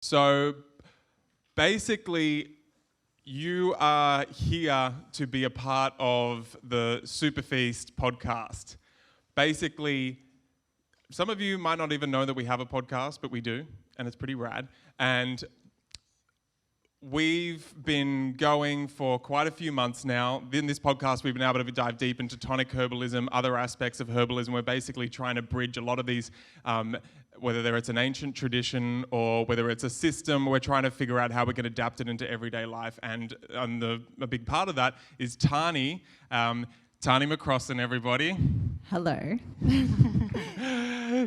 So basically, you are here to be a part of the SuperFeast podcast. Basically, some of you might not even know that we have a podcast, but we do, and it's pretty rad. And we've been going for quite a few months now. In this podcast, we've been able to dive deep into tonic herbalism, other aspects of herbalism. We're basically trying to bridge a lot of these, whether it's an ancient tradition or whether it's a system, we're trying to figure out how we can adapt it into everyday life. And a big part of that is Tahnee McCrossin, everybody. Hello.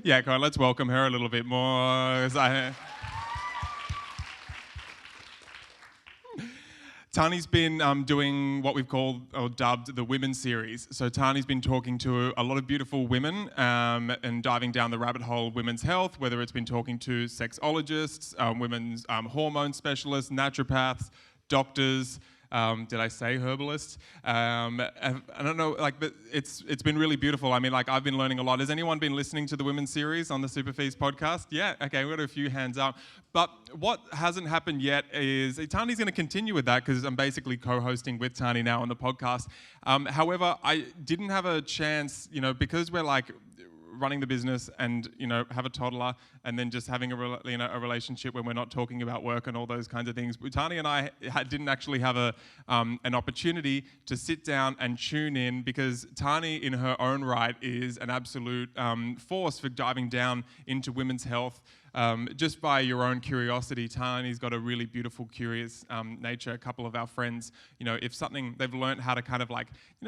Yeah, come on, let's welcome her a little bit more. Tahnee's been doing what we've called or dubbed the Women series. So Tahnee's been talking to a lot of beautiful women and diving down the rabbit hole of women's health, whether it's been talking to sexologists, women's hormone specialists, naturopaths, doctors, did I say herbalists? I don't know, but it's been really beautiful. I mean, I've been learning a lot. Has anyone been listening to the Women's series on the SuperFeast podcast? Yeah, okay, we've got a few hands up. But what hasn't happened yet is, Tahnee's going to continue with that because I'm basically co-hosting with Tahnee now on the podcast. However, I didn't have a chance, because we're running the business and have a toddler and then just having a relationship when we're not talking about work and all those kinds of things. Tahnee and I didn't actually have an opportunity to sit down and tune in because Tahnee in her own right is an absolute force for diving down into women's health. Just by your own curiosity, Tahnee's got a really beautiful, curious nature. A couple of our friends, if something, they've learned how to kind of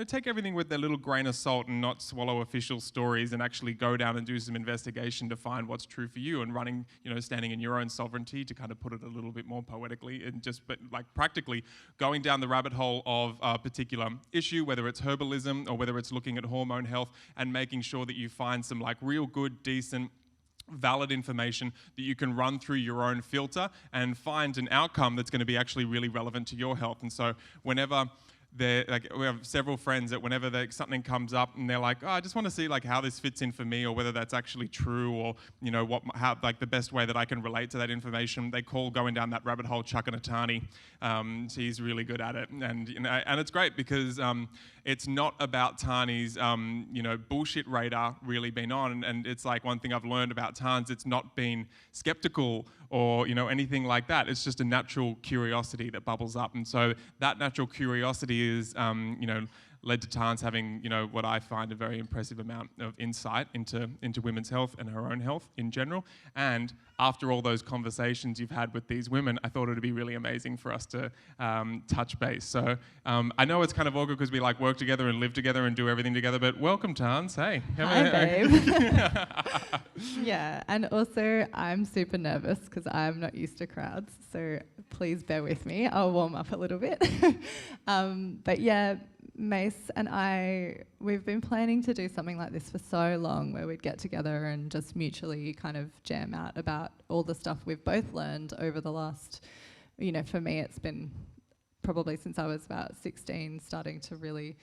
take everything with their little grain of salt and not swallow official stories and actually go down and do some investigation to find what's true for you and running, standing in your own sovereignty, to kind of put it a little bit more poetically and but practically going down the rabbit hole of a particular issue, whether it's herbalism or whether it's looking at hormone health and making sure that you find some real good, decent, valid information that you can run through your own filter and find an outcome that's going to be actually really relevant to your health. And so whenever we have several friends that whenever something comes up and they're like, oh, I just want to see how this fits in for me, or whether that's actually true, or how the best way that I can relate to that information, they call going down that rabbit hole chucking a Tahnee. She's really good at it, and it's great because it's not about Tahnee's bullshit radar really being on, and it's one thing I've learned about Tahnee's, it's not been skeptical or anything like that. It's just a natural curiosity that bubbles up, and so that natural curiosity is led to Tahnee's having what I find a very impressive amount of insight into women's health and her own health in general. And after all those conversations you've had with these women, I thought it would be really amazing for us to touch base. So I know it's kind of awkward because we work together and live together and do everything together, but welcome, Tahnee's. Hey. Hi, babe. Yeah, and also I'm super nervous because I'm not used to crowds, so please bear with me. I'll warm up a little bit. But yeah, Mace and I, we've been planning to do something like this for so long, where we'd get together and just mutually kind of jam out about all the stuff we've both learned over the last, for me it's been probably since I was about 16, starting to really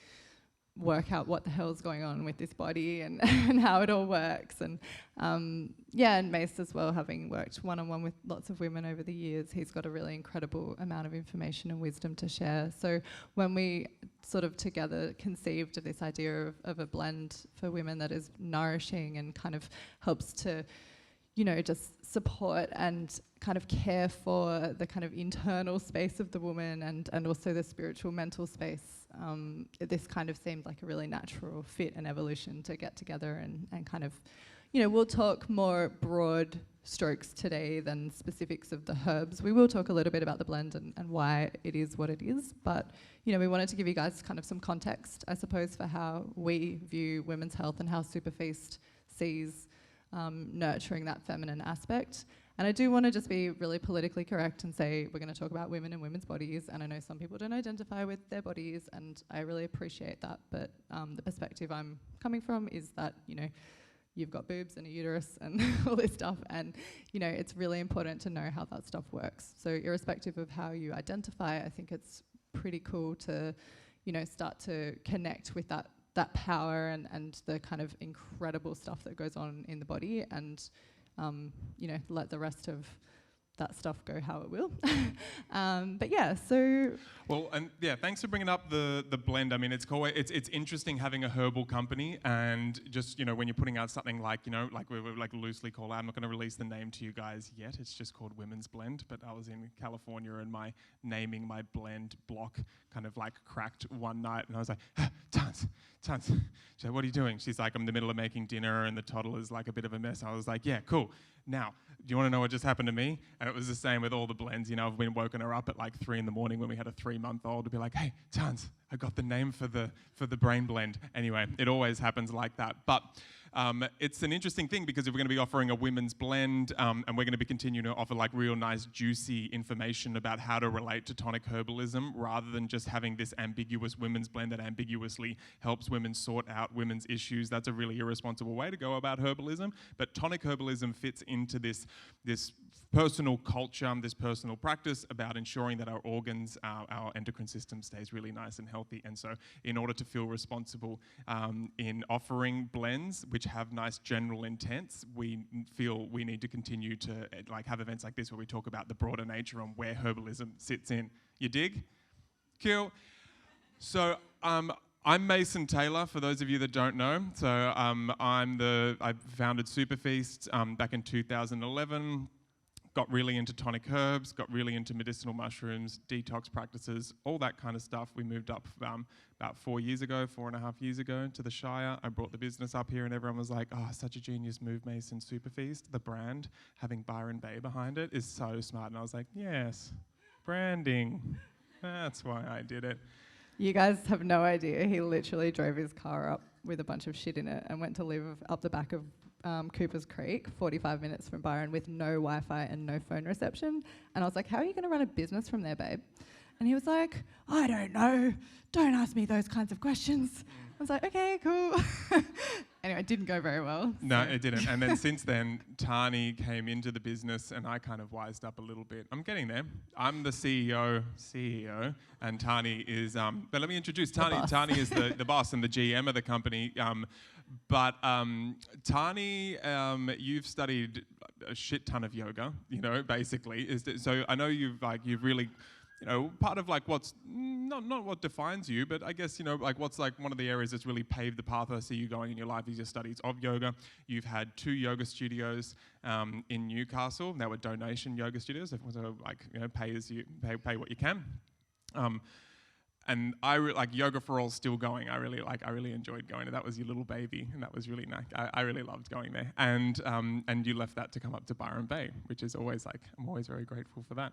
work out what the hell's going on with this body and how it all works. And and Mace as well, having worked one-on-one with lots of women over the years, he's got a really incredible amount of information and wisdom to share. So when we sort of together conceived of this idea of a blend for women that is nourishing and kind of helps to just support and kind of care for the kind of internal space of the woman and also the spiritual mental space, this kind of seemed like a really natural fit and evolution to get together and kind of, we'll talk more broad strokes today than specifics of the herbs. We will talk a little bit about the blend and why it is what it is, but we wanted to give you guys kind of some context, I suppose, for how we view women's health and how SuperFeast sees nurturing that feminine aspect. And I do want to just be really politically correct and say we're going to talk about women and women's bodies, and I know some people don't identify with their bodies, and I really appreciate that, but the perspective I'm coming from is that, you've got boobs and a uterus and all this stuff, and it's really important to know how that stuff works. So irrespective of how you identify, I think it's pretty cool to start to connect with that power and the kind of incredible stuff that goes on in the body, and let the rest of that stuff go how it will. But yeah, so... Well, and yeah, thanks for bringing up the blend. I mean, it's interesting having a herbal company, and just, you know, when you're putting out something like, you know, like we like loosely call out, I'm not going to release the name to you guys yet. It's just called Women's Blend. But I was in California and my naming my blend block kind of like cracked one night, and I was like, Tons. She's like, what are you doing? She's like, I'm in the middle of making dinner and the toddler's like a bit of a mess. I was like, yeah, cool. Now, do you want to know what just happened to me? And it was the same with all the blends. You know, I've been woken her up at like 3 a.m. when we had a 3-month-old to be like, hey, Tons, I got the name for the brain blend. Anyway, it always happens like that. But it's an interesting thing, because if we're going to be offering a women's blend, and we're going to be continuing to offer like real nice juicy information about how to relate to tonic herbalism, rather than just having this ambiguous women's blend that ambiguously helps women sort out women's issues. That's a really irresponsible way to go about herbalism. But tonic herbalism fits into this personal culture, this personal practice about ensuring that our organs, our endocrine system stays really nice and healthy. And so in order to feel responsible in offering blends which have nice general intents, we feel we need to continue to like have events like this where we talk about the broader nature and where herbalism sits in. You dig? Cool. So I'm Mason Taylor, for those of you that don't know. So I founded SuperFeast back in 2011. Got really into tonic herbs, got really into medicinal mushrooms, detox practices, all that kind of stuff. We moved up about 4.5 years ago to the Shire. I brought the business up here and everyone was like, oh, such a genius move, Mason. SuperFeast, the brand, having Byron Bay behind it is so smart. And I was like, yes, branding. That's why I did it. You guys have no idea. He literally drove his car up with a bunch of shit in it and went to live up the back of Cooper's Creek, 45 minutes from Byron, with no Wi-Fi and no phone reception. And I was like, how are you going to run a business from there, babe? And he was like, I don't know. Don't ask me those kinds of questions. I was like, okay, cool. Anyway, it didn't go very well. No, it didn't. And then since then, Tahnee came into the business and I kind of wised up a little bit. I'm getting there. I'm the CEO, and Tahnee is, but let me introduce Tahnee. Tahnee is the boss and the GM of the company. But Tahnee, you've studied a shit ton of yoga, you know, basically. So I know you've really, you know, part of like what's not what defines you, but I guess, you know, like what's like one of the areas that's really paved the path I see you going in your life is your studies of yoga. You've had 2 yoga studios in Newcastle. They were donation yoga studios. So like, you know, pay what you can. And like Yoga for All's still going. I really enjoyed going. That was your little baby, and that was really nice. I really loved going there. And you left that to come up to Byron Bay, which is always like, I'm always very grateful for that.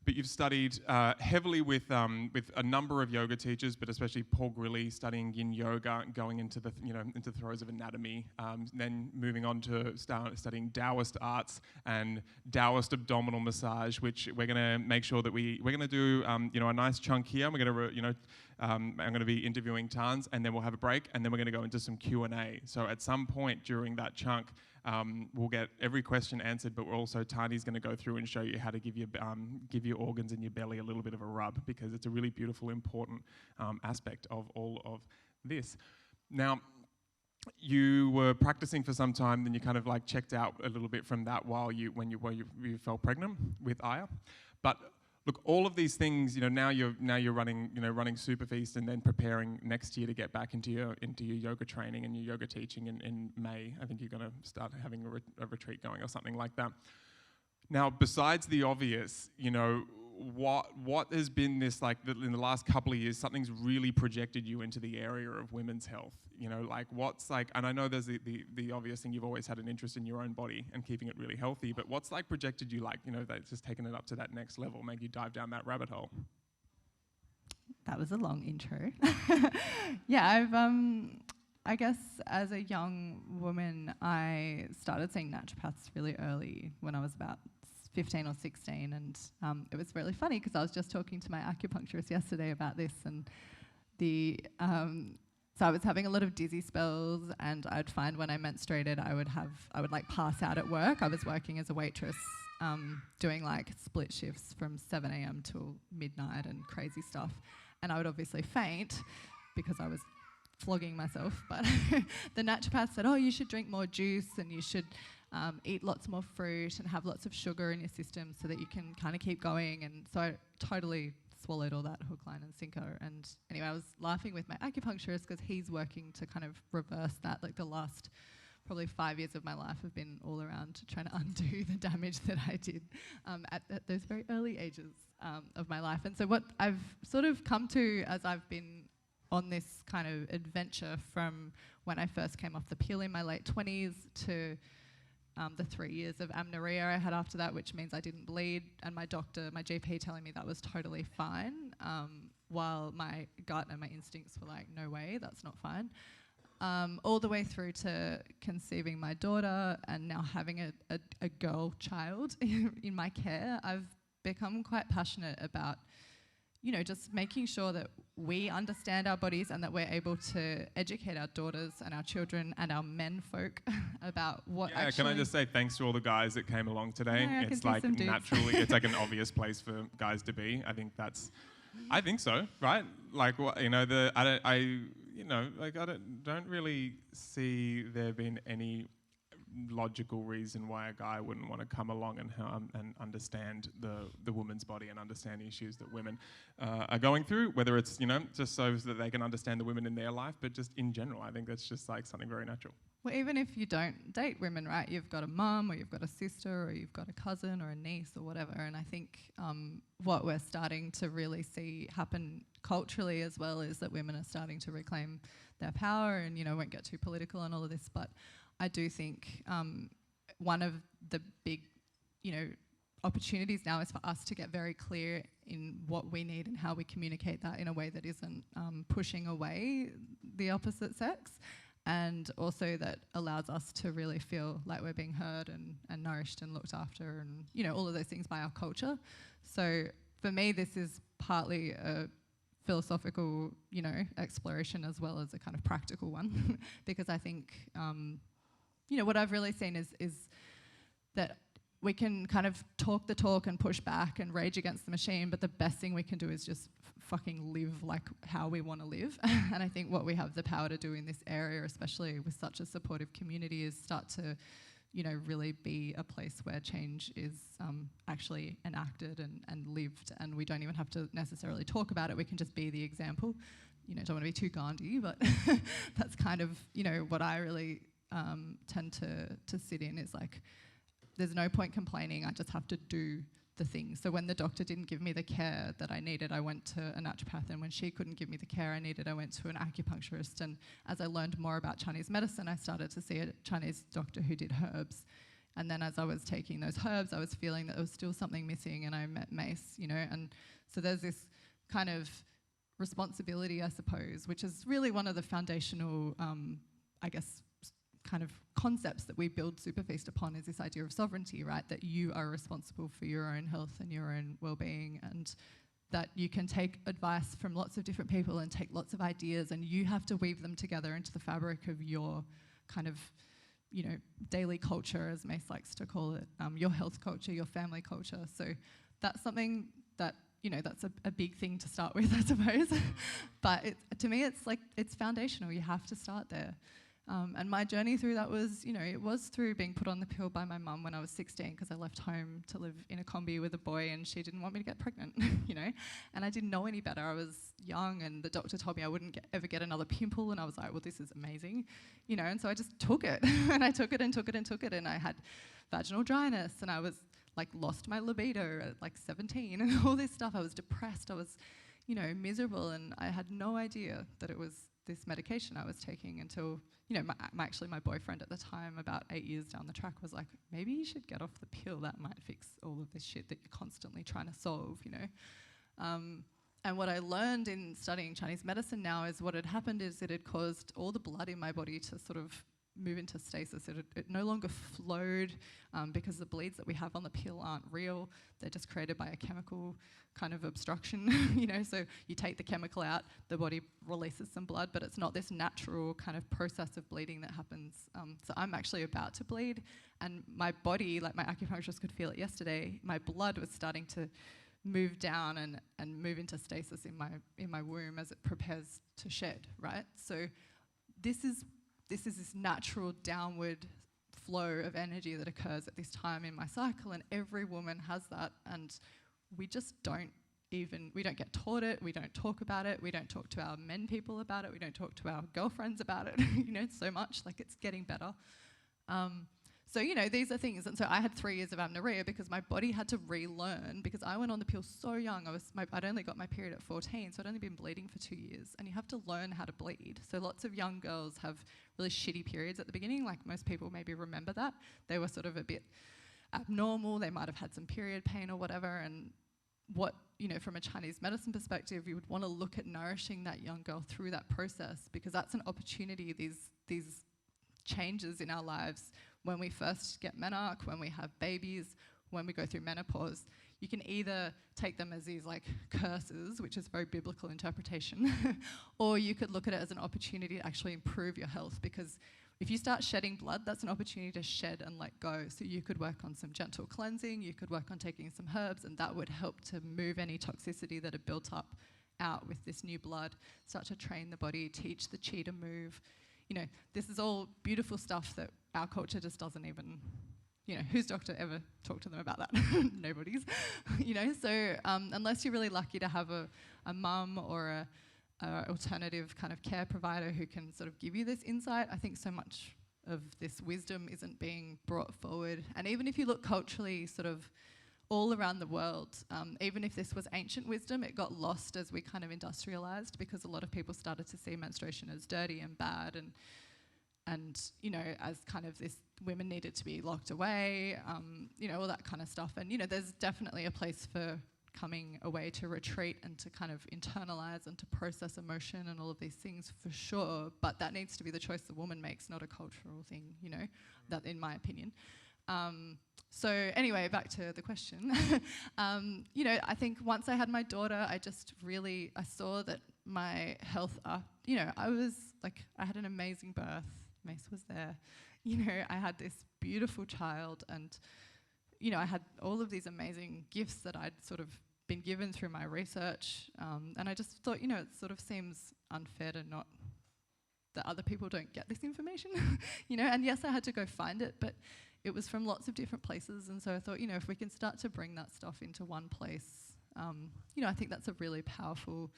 But you've studied heavily with a number of yoga teachers, but especially Paul Grilly, studying Yin yoga, going into the throes of anatomy, then moving on to studying Taoist arts and Taoist abdominal massage, which we're going to make sure that we're going to do a nice chunk here. We're going to I'm going to be interviewing Tans, and then we'll have a break, and then we're going to go into some Q&A. So at some point during that chunk, we'll get every question answered, but we're also, Tahnee's going to go through and show you how to give your organs in your belly a little bit of a rub, because it's a really beautiful, important aspect of all of this. Now, you were practicing for some time, then you kind of like checked out a little bit from that when you fell pregnant with Aya. But look, all of these things, you know, now you're running SuperFeast and then preparing next year to get back into your yoga training and your yoga teaching in May. I think you're going to start having a retreat going or something like that. Now, besides the obvious, you know, what has been this, like, in the last couple of years, something's really projected you into the area of women's health. You know, like what's like, and I know there's the obvious thing, you've always had an interest in your own body and keeping it really healthy, but what's like projected you, like, you know, that's just taken it up to that next level, make you dive down that rabbit hole? That was a long intro. Yeah, I guess as a young woman, I started seeing naturopaths really early when I was about 15 or 16, and it was really funny because I was just talking to my acupuncturist yesterday about this, and so I was having a lot of dizzy spells, and I'd find when I menstruated I would like pass out at work. I was working as a waitress, doing like split shifts from 7 a.m. till midnight and crazy stuff, and I would obviously faint because I was flogging myself, but the naturopath said, oh, you should drink more juice and you should eat lots more fruit and have lots of sugar in your system so that you can kind of keep going. And so I totally swallowed all that hook, line and sinker. And anyway, I was laughing with my acupuncturist because he's working to kind of reverse that. Like the last probably 5 years of my life have been all around trying to undo the damage that I did at those very early ages of my life. And so what I've sort of come to as I've been on this kind of adventure from when I first came off the pill in my late 20s to the 3 years of amenorrhea I had after that, which means I didn't bleed, and my doctor, my GP telling me that was totally fine, while my gut and my instincts were like, no way, that's not fine. All the way through to conceiving my daughter and now having a girl child in my care, I've become quite passionate about, you know, just making sure that we understand our bodies and that we're able to educate our daughters and our children and our men folk about what actually... Can I just say thanks to all the guys that came along today? No, it's like naturally, it's like an obvious place for guys to be. I think so, right? Like, you know, I don't really see there being any logical reason why a guy wouldn't want to come along and understand the woman's body and understand the issues that women are going through, whether it's, you know, just so that they can understand the women in their life, but just in general. I think that's just like something very natural. Well, even if you don't date women, right, you've got a mum or you've got a sister or you've got a cousin or a niece or whatever, and I think what we're starting to really see happen culturally as well is that women are starting to reclaim their power, and, you know, won't get too political and all of this, but I do think one of the big, you know, opportunities now is for us to get very clear in what we need and how we communicate that in a way that isn't pushing away the opposite sex, and also that allows us to really feel like we're being heard and nourished and looked after, and, you know, all of those things by our culture. So for me, this is partly a philosophical, you know, exploration as well as a kind of practical one because I think, you know, what I've really seen is that we can kind of talk the talk and push back and rage against the machine, but the best thing we can do is just fucking live like how we want to live. And I think what we have the power to do in this area, especially with such a supportive community, is start to, you know, really be a place where change is actually enacted and lived, and we don't even have to necessarily talk about it. We can just be the example. You know, don't want to be too Gandhi, but that's kind of, you know, what I really tend to sit in is like, there's no point complaining, I just have to do the things. So when the doctor didn't give me the care that I needed, I went to a naturopath, and when she couldn't give me the care I needed, I went to an acupuncturist. And as I learned more about Chinese medicine, I started to see a Chinese doctor who did herbs. And then as I was taking those herbs, I was feeling that there was still something missing, and I met Mace, you know. And so there's this kind of responsibility, I suppose, which is really one of the foundational, I guess, kind of concepts that we build SuperFeast upon, is this idea of sovereignty, right? That you are responsible for your own health and your own well-being, and that you can take advice from lots of different people and take lots of ideas, and you have to weave them together into the fabric of your kind of, you know, daily culture, as Mace likes to call it, your health culture, your family culture. So that's something that, you know, that's a big thing to start with, I suppose. But to me, it's like, it's foundational. You have to start there. And my journey through that was, you know, it was through being put on the pill by my mum when I was 16, because I left home to live in a combi with a boy and she didn't want me to get pregnant, you know, and I didn't know any better. I was young and the doctor told me I wouldn't ever get another pimple, and I was like, well, this is amazing, you know, and so I just took it and I took it and took it and took it, and I had vaginal dryness, and I was like lost my libido at like 17 and all this stuff. I was depressed, I was, you know, miserable, and I had no idea that it was this medication I was taking until, you know, my boyfriend at the time, about 8 years down the track, was like, maybe you should get off the pill, that might fix all of this shit that you're constantly trying to solve, you know. And what I learned in studying Chinese medicine now is what had happened is it had caused all the blood in my body to sort of move into stasis. It no longer flowed because the bleeds that we have on the pill aren't real. They're just created by a chemical kind of obstruction, you know, so you take the chemical out, the body releases some blood, but it's not this natural kind of process of bleeding that happens. So I'm actually about to bleed, and my body, like my acupuncturist could feel it yesterday, my blood was starting to move down and move into stasis in my womb as it prepares to shed, right? So this is this natural downward flow of energy that occurs at this time in my cycle, and every woman has that, and we just we don't get taught it, we don't talk about it, we don't talk to our men people about it, we don't talk to our girlfriends about it, so much. Like, it's getting better. So, these are things. And so I had 3 years of amenorrhea because my body had to relearn, because I went on the pill so young. I'd only got my period at 14, so I'd only been bleeding for 2 years. And you have to learn how to bleed. So lots of young girls have really shitty periods at the beginning. Like, most people maybe remember that. They were sort of a bit abnormal. They might have had some period pain or whatever. And from a Chinese medicine perspective, you would want to look at nourishing that young girl through that process, because that's an opportunity, these changes in our lives when we first get menarche, when we have babies, when we go through menopause. You can either take them as these like curses, which is a very biblical interpretation, or you could look at it as an opportunity to actually improve your health, because if you start shedding blood, that's an opportunity to shed and let go. So you could work on some gentle cleansing, you could work on taking some herbs, and that would help to move any toxicity that had built up out with this new blood, start to train the body, teach the chi to move. This is all beautiful stuff that our culture just doesn't even, whose doctor ever talked to them about that? Nobody's, So unless you're really lucky to have a mum or a alternative kind of care provider who can sort of give you this insight, I think so much of this wisdom isn't being brought forward. And even if you look culturally sort of all around the world, even if this was ancient wisdom, it got lost as we kind of industrialized, because a lot of people started to see menstruation as dirty and bad, and as kind of this, women needed to be locked away, all that kind of stuff. And there's definitely a place for coming away to retreat and to kind of internalize and to process emotion and all of these things, for sure, but that needs to be the choice the woman makes, not a cultural thing, that, in my opinion. So anyway, back to the question. I think once I had my daughter, I saw that my health, I had an amazing birth. Mace was there. I had this beautiful child, and, I had all of these amazing gifts that I'd sort of been given through my research. And I just thought, it sort of seems unfair that other people don't get this information, and yes, I had to go find it, but it was from lots of different places. And so I thought, if we can start to bring that stuff into one place, I think that's a really powerful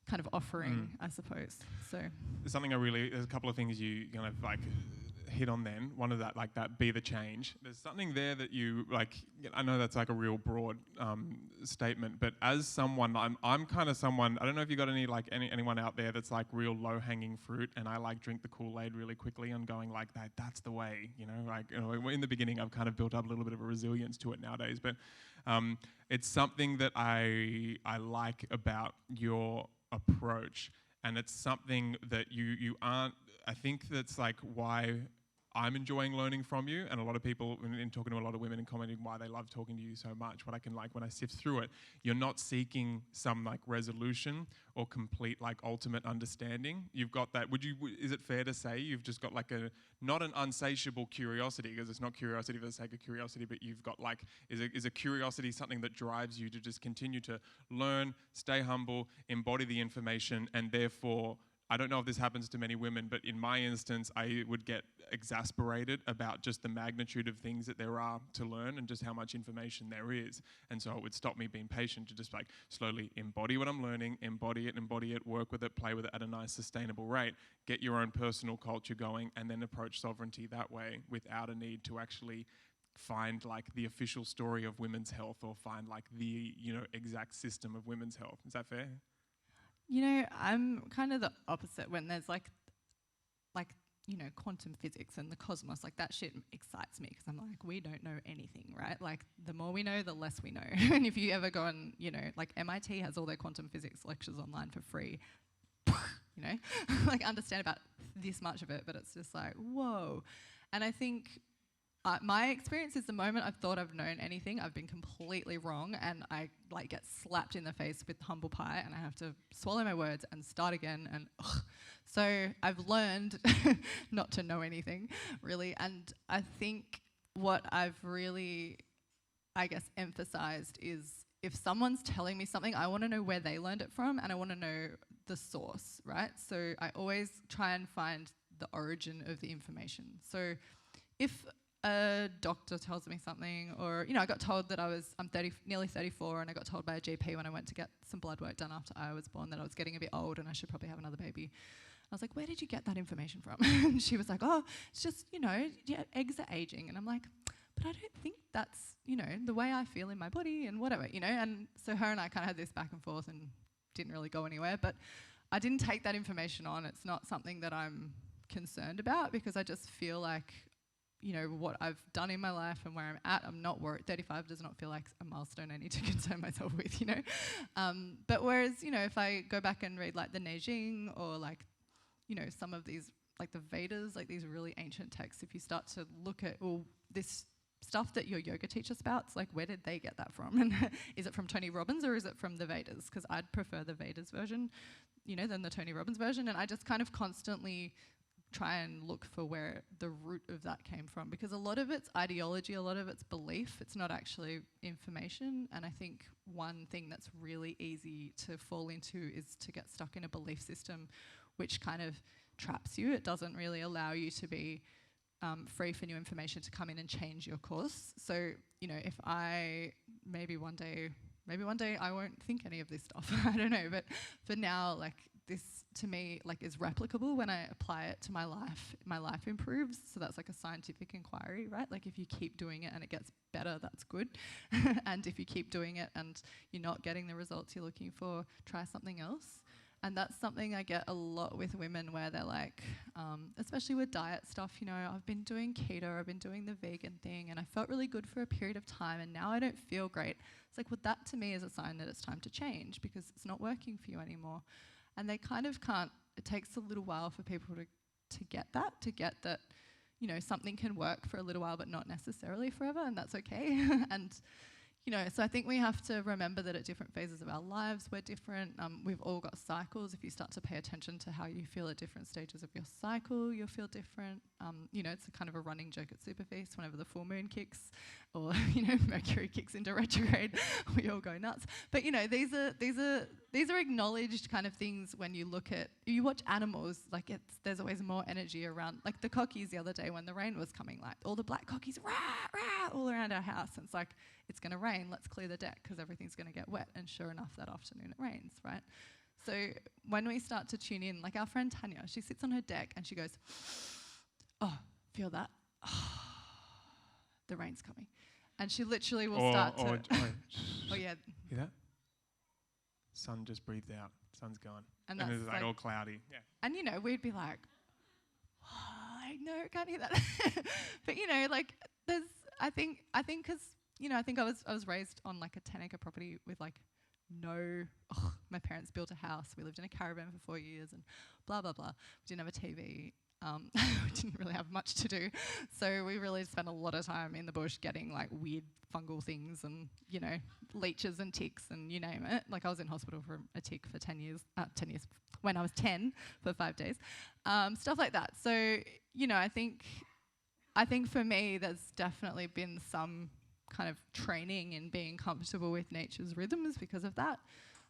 kind of offering, I suppose. So there's a couple of things you kind of like hit on then. One of that, like that, be the change. There's something there that you like, I know that's like a real broad statement, but as someone, I'm kind of someone, I don't know if you got anyone out there that's like real low hanging fruit, and I like drink the Kool-Aid really quickly and going like that's the way, in the beginning I've kind of built up a little bit of a resilience to it nowadays, but it's something that I like about your approach, and it's something that you aren't, I think that's like why I'm enjoying learning from you, and a lot of people, in talking to a lot of women and commenting why they love talking to you so much, what I can like when I sift through it, you're not seeking some like resolution or complete like ultimate understanding. You've got that, is it fair to say you've just got like not an unsatiable curiosity, because it's not curiosity for the sake of curiosity, but you've got like, is a curiosity something that drives you to just continue to learn, stay humble, embody the information, and therefore, I don't know if this happens to many women, but in my instance, I would get exasperated about just the magnitude of things that there are to learn and just how much information there is. And so it would stop me being patient to just like slowly embody what I'm learning, embody it, work with it, play with it at a nice sustainable rate, get your own personal culture going, and then approach sovereignty that way without a need to actually find like the official story of women's health or find like the, exact system of women's health. Is that fair? I'm kind of the opposite when there's like quantum physics and the cosmos, like that shit excites me, because I'm like, we don't know anything, right? Like the more we know, the less we know. And if you ever go on, like MIT has all their quantum physics lectures online for free, like understand about this much of it, but it's just like, whoa. And I think my experience is the moment I've thought I've known anything, I've been completely wrong, and I like get slapped in the face with humble pie, and I have to swallow my words and start again. And so I've learned not to know anything, really. And I think what I've really, emphasized is, if someone's telling me something, I want to know where they learned it from, and I want to know the source, right? So I always try and find the origin of the information. So if a doctor tells me something, or, I got told that I'm nearly 34, and I got told by a GP when I went to get some blood work done after I was born that I was getting a bit old and I should probably have another baby. I was like, where did you get that information from? And she was like, oh, it's just, eggs are aging. And I'm like, but I don't think that's, the way I feel in my body and whatever, And so her and I kind of had this back and forth and didn't really go anywhere. But I didn't take that information on. It's not something that I'm concerned about, because I just feel like, what I've done in my life and where I'm at, I'm not worried. 35 does not feel like a milestone I need to concern myself with, But whereas, if I go back and read like the Neijing or like, some of these, like the Vedas, like these really ancient texts, if you start to look at this stuff that your yoga teacher spouts, like where did they get that from? And is it from Tony Robbins or is it from the Vedas? Because I'd prefer the Vedas version, than the Tony Robbins version. And I just kind of constantly try and look for where the root of that came from, because a lot of it's ideology, a lot of it's belief, it's not actually information. And I think one thing that's really easy to fall into is to get stuck in a belief system which kind of traps you. It doesn't really allow you to be free for new information to come in and change your course. So, if maybe one day I won't think any of this stuff. I don't know, but for now, like, this to me like is replicable. When I apply it to my life improves. So that's like a scientific inquiry, right? Like if you keep doing it and it gets better, that's good. And if you keep doing it and you're not getting the results you're looking for, try something else. And that's something I get a lot with women, where they're like, especially with diet stuff, I've been doing keto, I've been doing the vegan thing, and I felt really good for a period of time, and now I don't feel great. It's like, well, that to me is a sign that it's time to change, because it's not working for you anymore. And they kind of can't, it takes a little while for people to get that, something can work for a little while but not necessarily forever, and that's okay. And so I think we have to remember that at different phases of our lives, we're different. We've all got cycles. If you start to pay attention to how you feel at different stages of your cycle, you'll feel different. It's a kind of a running joke at SuperFeast. Whenever the full moon kicks, or Mercury kicks into retrograde, we all go nuts. But these are acknowledged kind of things. When you watch animals, like there's always more energy around. Like the cockies the other day when the rain was coming, like all the black cockies, rah, rah, all around our house. And it's like, it's going to rain, let's clear the deck because everything's going to get wet. And sure enough, that afternoon it rains, right? So when we start to tune in, like our friend Tanya, she sits on her deck and she goes, oh, feel that? Oh, the rain's coming. And she literally will start to... oh, yeah. Hear that? Sun just breathed out. Sun's gone. And it's like all cloudy. Yeah. And, we'd be like, oh, no, can't hear that. But, like there's... I think because... I think I was raised on like a 10-acre property with like my parents built a house. We lived in a caravan for 4 years and blah, blah, blah. We didn't have a TV. We didn't really have much to do. So we really spent a lot of time in the bush getting like weird fungal things and, leeches and ticks and you name it. Like I was in hospital for a tick for 10 years, when I was 10 for 5 days. Stuff like that. So, I think for me, there's definitely been some kind of training in being comfortable with nature's rhythms because of that.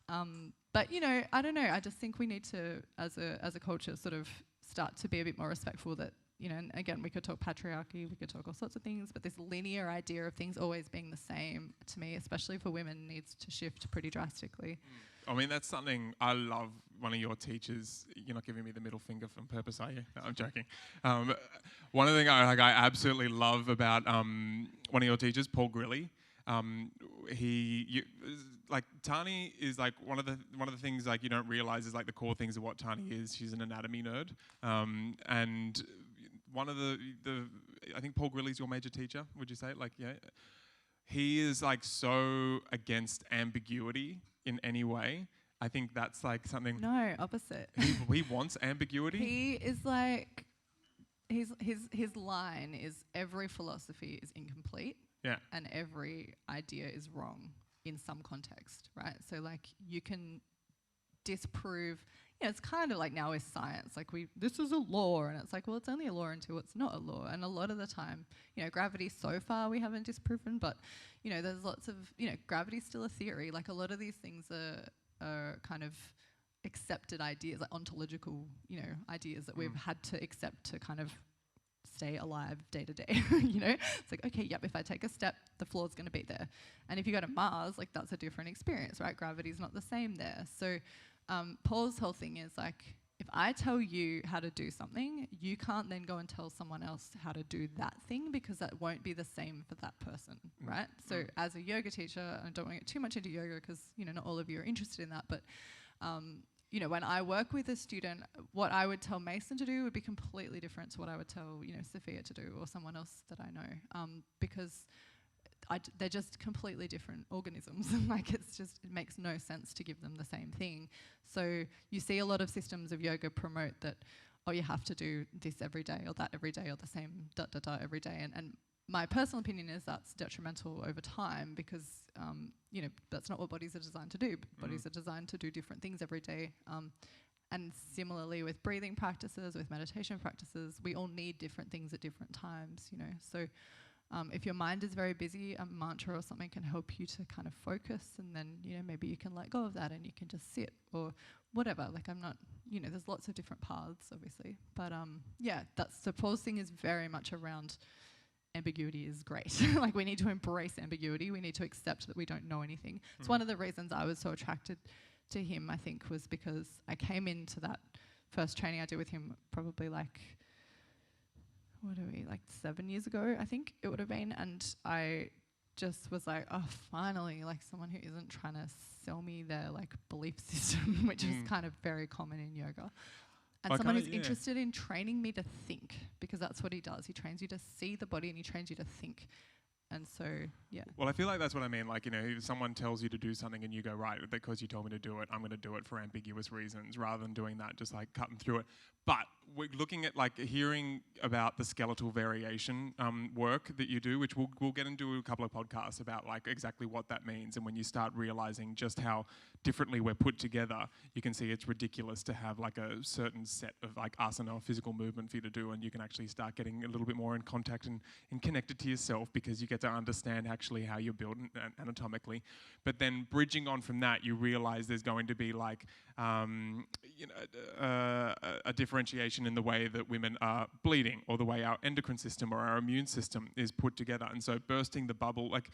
But I don't know. I just think we need to, as a culture, sort of start to be a bit more respectful that, and again, we could talk patriarchy, we could talk all sorts of things, but this linear idea of things always being the same, to me, especially for women, needs to shift pretty drastically. I mean, that's something I love. One of your teachers, you're not giving me the middle finger on purpose, are you? No, I'm joking. One of the things I absolutely love about one of your teachers, Paul Grilly, like Tahnee is like one of the things like you don't realize is like the core things of what Tahnee is. She's an anatomy nerd, and one of the I think Paul Grilly's your major teacher. Would you say? Like, yeah, he is like so against ambiguity in any way. I think that's like something. No, opposite. He wants ambiguity. He is like, his line is every philosophy is incomplete. Yeah. And every idea is wrong in some context, right? So like you can disprove. It's kind of like now with science, like this is a law, and it's like, well, it's only a law until it's not a law. And a lot of the time, gravity so far we haven't disproven, but there's lots of, gravity's still a theory. Like a lot of these things are kind of accepted ideas, like ontological, ideas that we've had to accept to kind of stay alive day to day. You know, it's like, okay, yep, if I take a step, the floor's going to be there. And if you go to Mars, like that's a different experience, right? Gravity's not the same there. So Paul's whole thing is like, if I tell you how to do something, you can't then go and tell someone else how to do that thing, because that won't be the same for that person, right? So as a yoga teacher, I don't want to get too much into yoga because, you know, not all of you are interested in that, but you know, when I work with a student, what I would tell Mason to do would be completely different to what I would tell, you know, Sophia to do or someone else that I know, because they're just completely different organisms. Like it makes no sense to give them the same thing. So you see a lot of systems of yoga promote that, oh, you have to do this every day or that every day or the same every day. And my personal opinion is that's detrimental over time because, you know, that's not what bodies are designed to do. Bodies are designed to do different things every day. And similarly with breathing practices, with meditation practices, we all need different things at different times, you know. So if your mind is very busy, a mantra or something can help you to kind of focus, and then, you know, maybe you can let go of that and you can just sit or whatever. Like I'm not, you know, there's lots of different paths, obviously. But yeah, that's the pause thing is very much around ambiguity is great. Like we need to embrace ambiguity. We need to accept that we don't know anything. It's one of the reasons I was so attracted to him, I think, was because I came into that first training I did with him probably like, 7 years ago, I think it would have been. And I just was like, oh, finally, like someone who isn't trying to sell me their like belief system, which is kind of very common in yoga. And someone who's interested in training me to think, because that's what he does. He trains you to see the body and he trains you to think. And so, yeah. Well, I feel like that's what I mean. Like, you know, if someone tells you to do something and you go, right, because you told me to do it, I'm going to do it for ambiguous reasons, rather than doing that, just like cutting through it. But we're looking at like hearing about the skeletal variation work that you do, which we'll get into a couple of podcasts about like exactly what that means. And when you start realizing just how differently we're put together, you can see it's ridiculous to have like a certain set of like asana or physical movement for you to do, and you can actually start getting a little bit more in contact and connected to yourself, because you get to understand actually how you're built anatomically. But then bridging on from that, you realize there's going to be like you know, a differentiation in the way that women are bleeding, or the way our endocrine system or our immune system is put together. And so bursting the bubble, like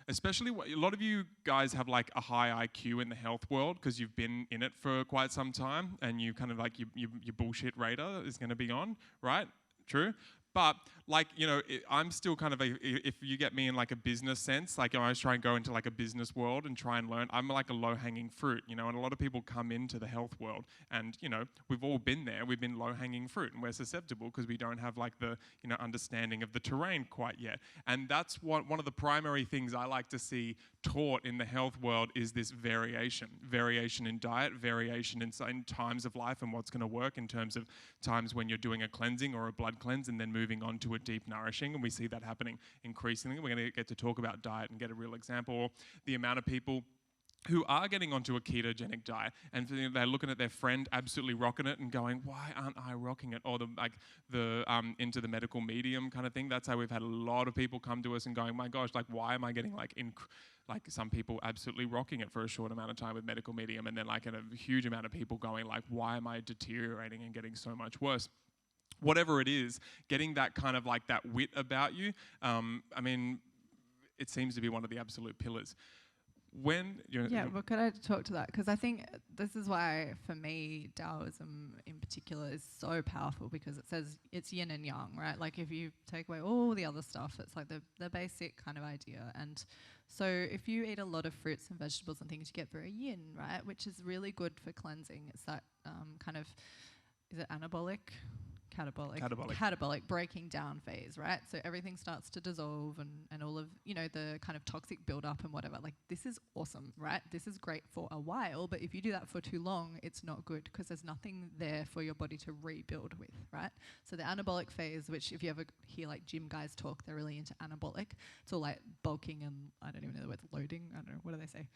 especially a lot of you guys have like a high IQ in the health world because you've been in it for quite some time, and you kind of like your bullshit radar is going to be on, right? True. But like, you know, I'm still kind of if you get me in like a business sense, like I always try and go into like a business world and try and learn. I'm like a low-hanging fruit, you know, and a lot of people come into the health world and, you know, we've all been there. We've been low-hanging fruit, and we're susceptible because we don't have like the, you know, understanding of the terrain quite yet. And that's one of the primary things I like to see taught in the health world is this variation in diet, variation in times of life and what's going to work in terms of times when you're doing a cleansing or a blood cleanse and then moving on to a deep nourishing. And we see that happening increasingly. We're going to get to talk about diet and get a real example. The amount of people who are getting onto a ketogenic diet and they're looking at their friend absolutely rocking it and going, why aren't I rocking it? Or the into the medical medium kind of thing. That's how we've had a lot of people come to us and going, my gosh, like why am I getting like some people absolutely rocking it for a short amount of time with medical medium, and then like a huge amount of people going like, why am I deteriorating and getting so much worse? Whatever it is, getting that kind of like that wit about you, I mean, it seems to be one of the absolute pillars. Well, could I talk to that? Because I think this is why, for me, Taoism in particular is so powerful, because it says it's yin and yang, right? Like if you take away all the other stuff, it's like the basic kind of idea. And so if you eat a lot of fruits and vegetables and things, you get very yin, right? Which is really good for cleansing. It's that kind of, is it anabolic? Catabolic breaking down phase, right? So everything starts to dissolve and all of, you know, the kind of toxic buildup and whatever. Like this is awesome, right? This is great for a while, but if you do that for too long, it's not good because there's nothing there for your body to rebuild with, right? So the anabolic phase, which if you ever hear like gym guys talk, they're really into anabolic. It's all like bulking and I don't even know the word, loading. I don't know, what do they say?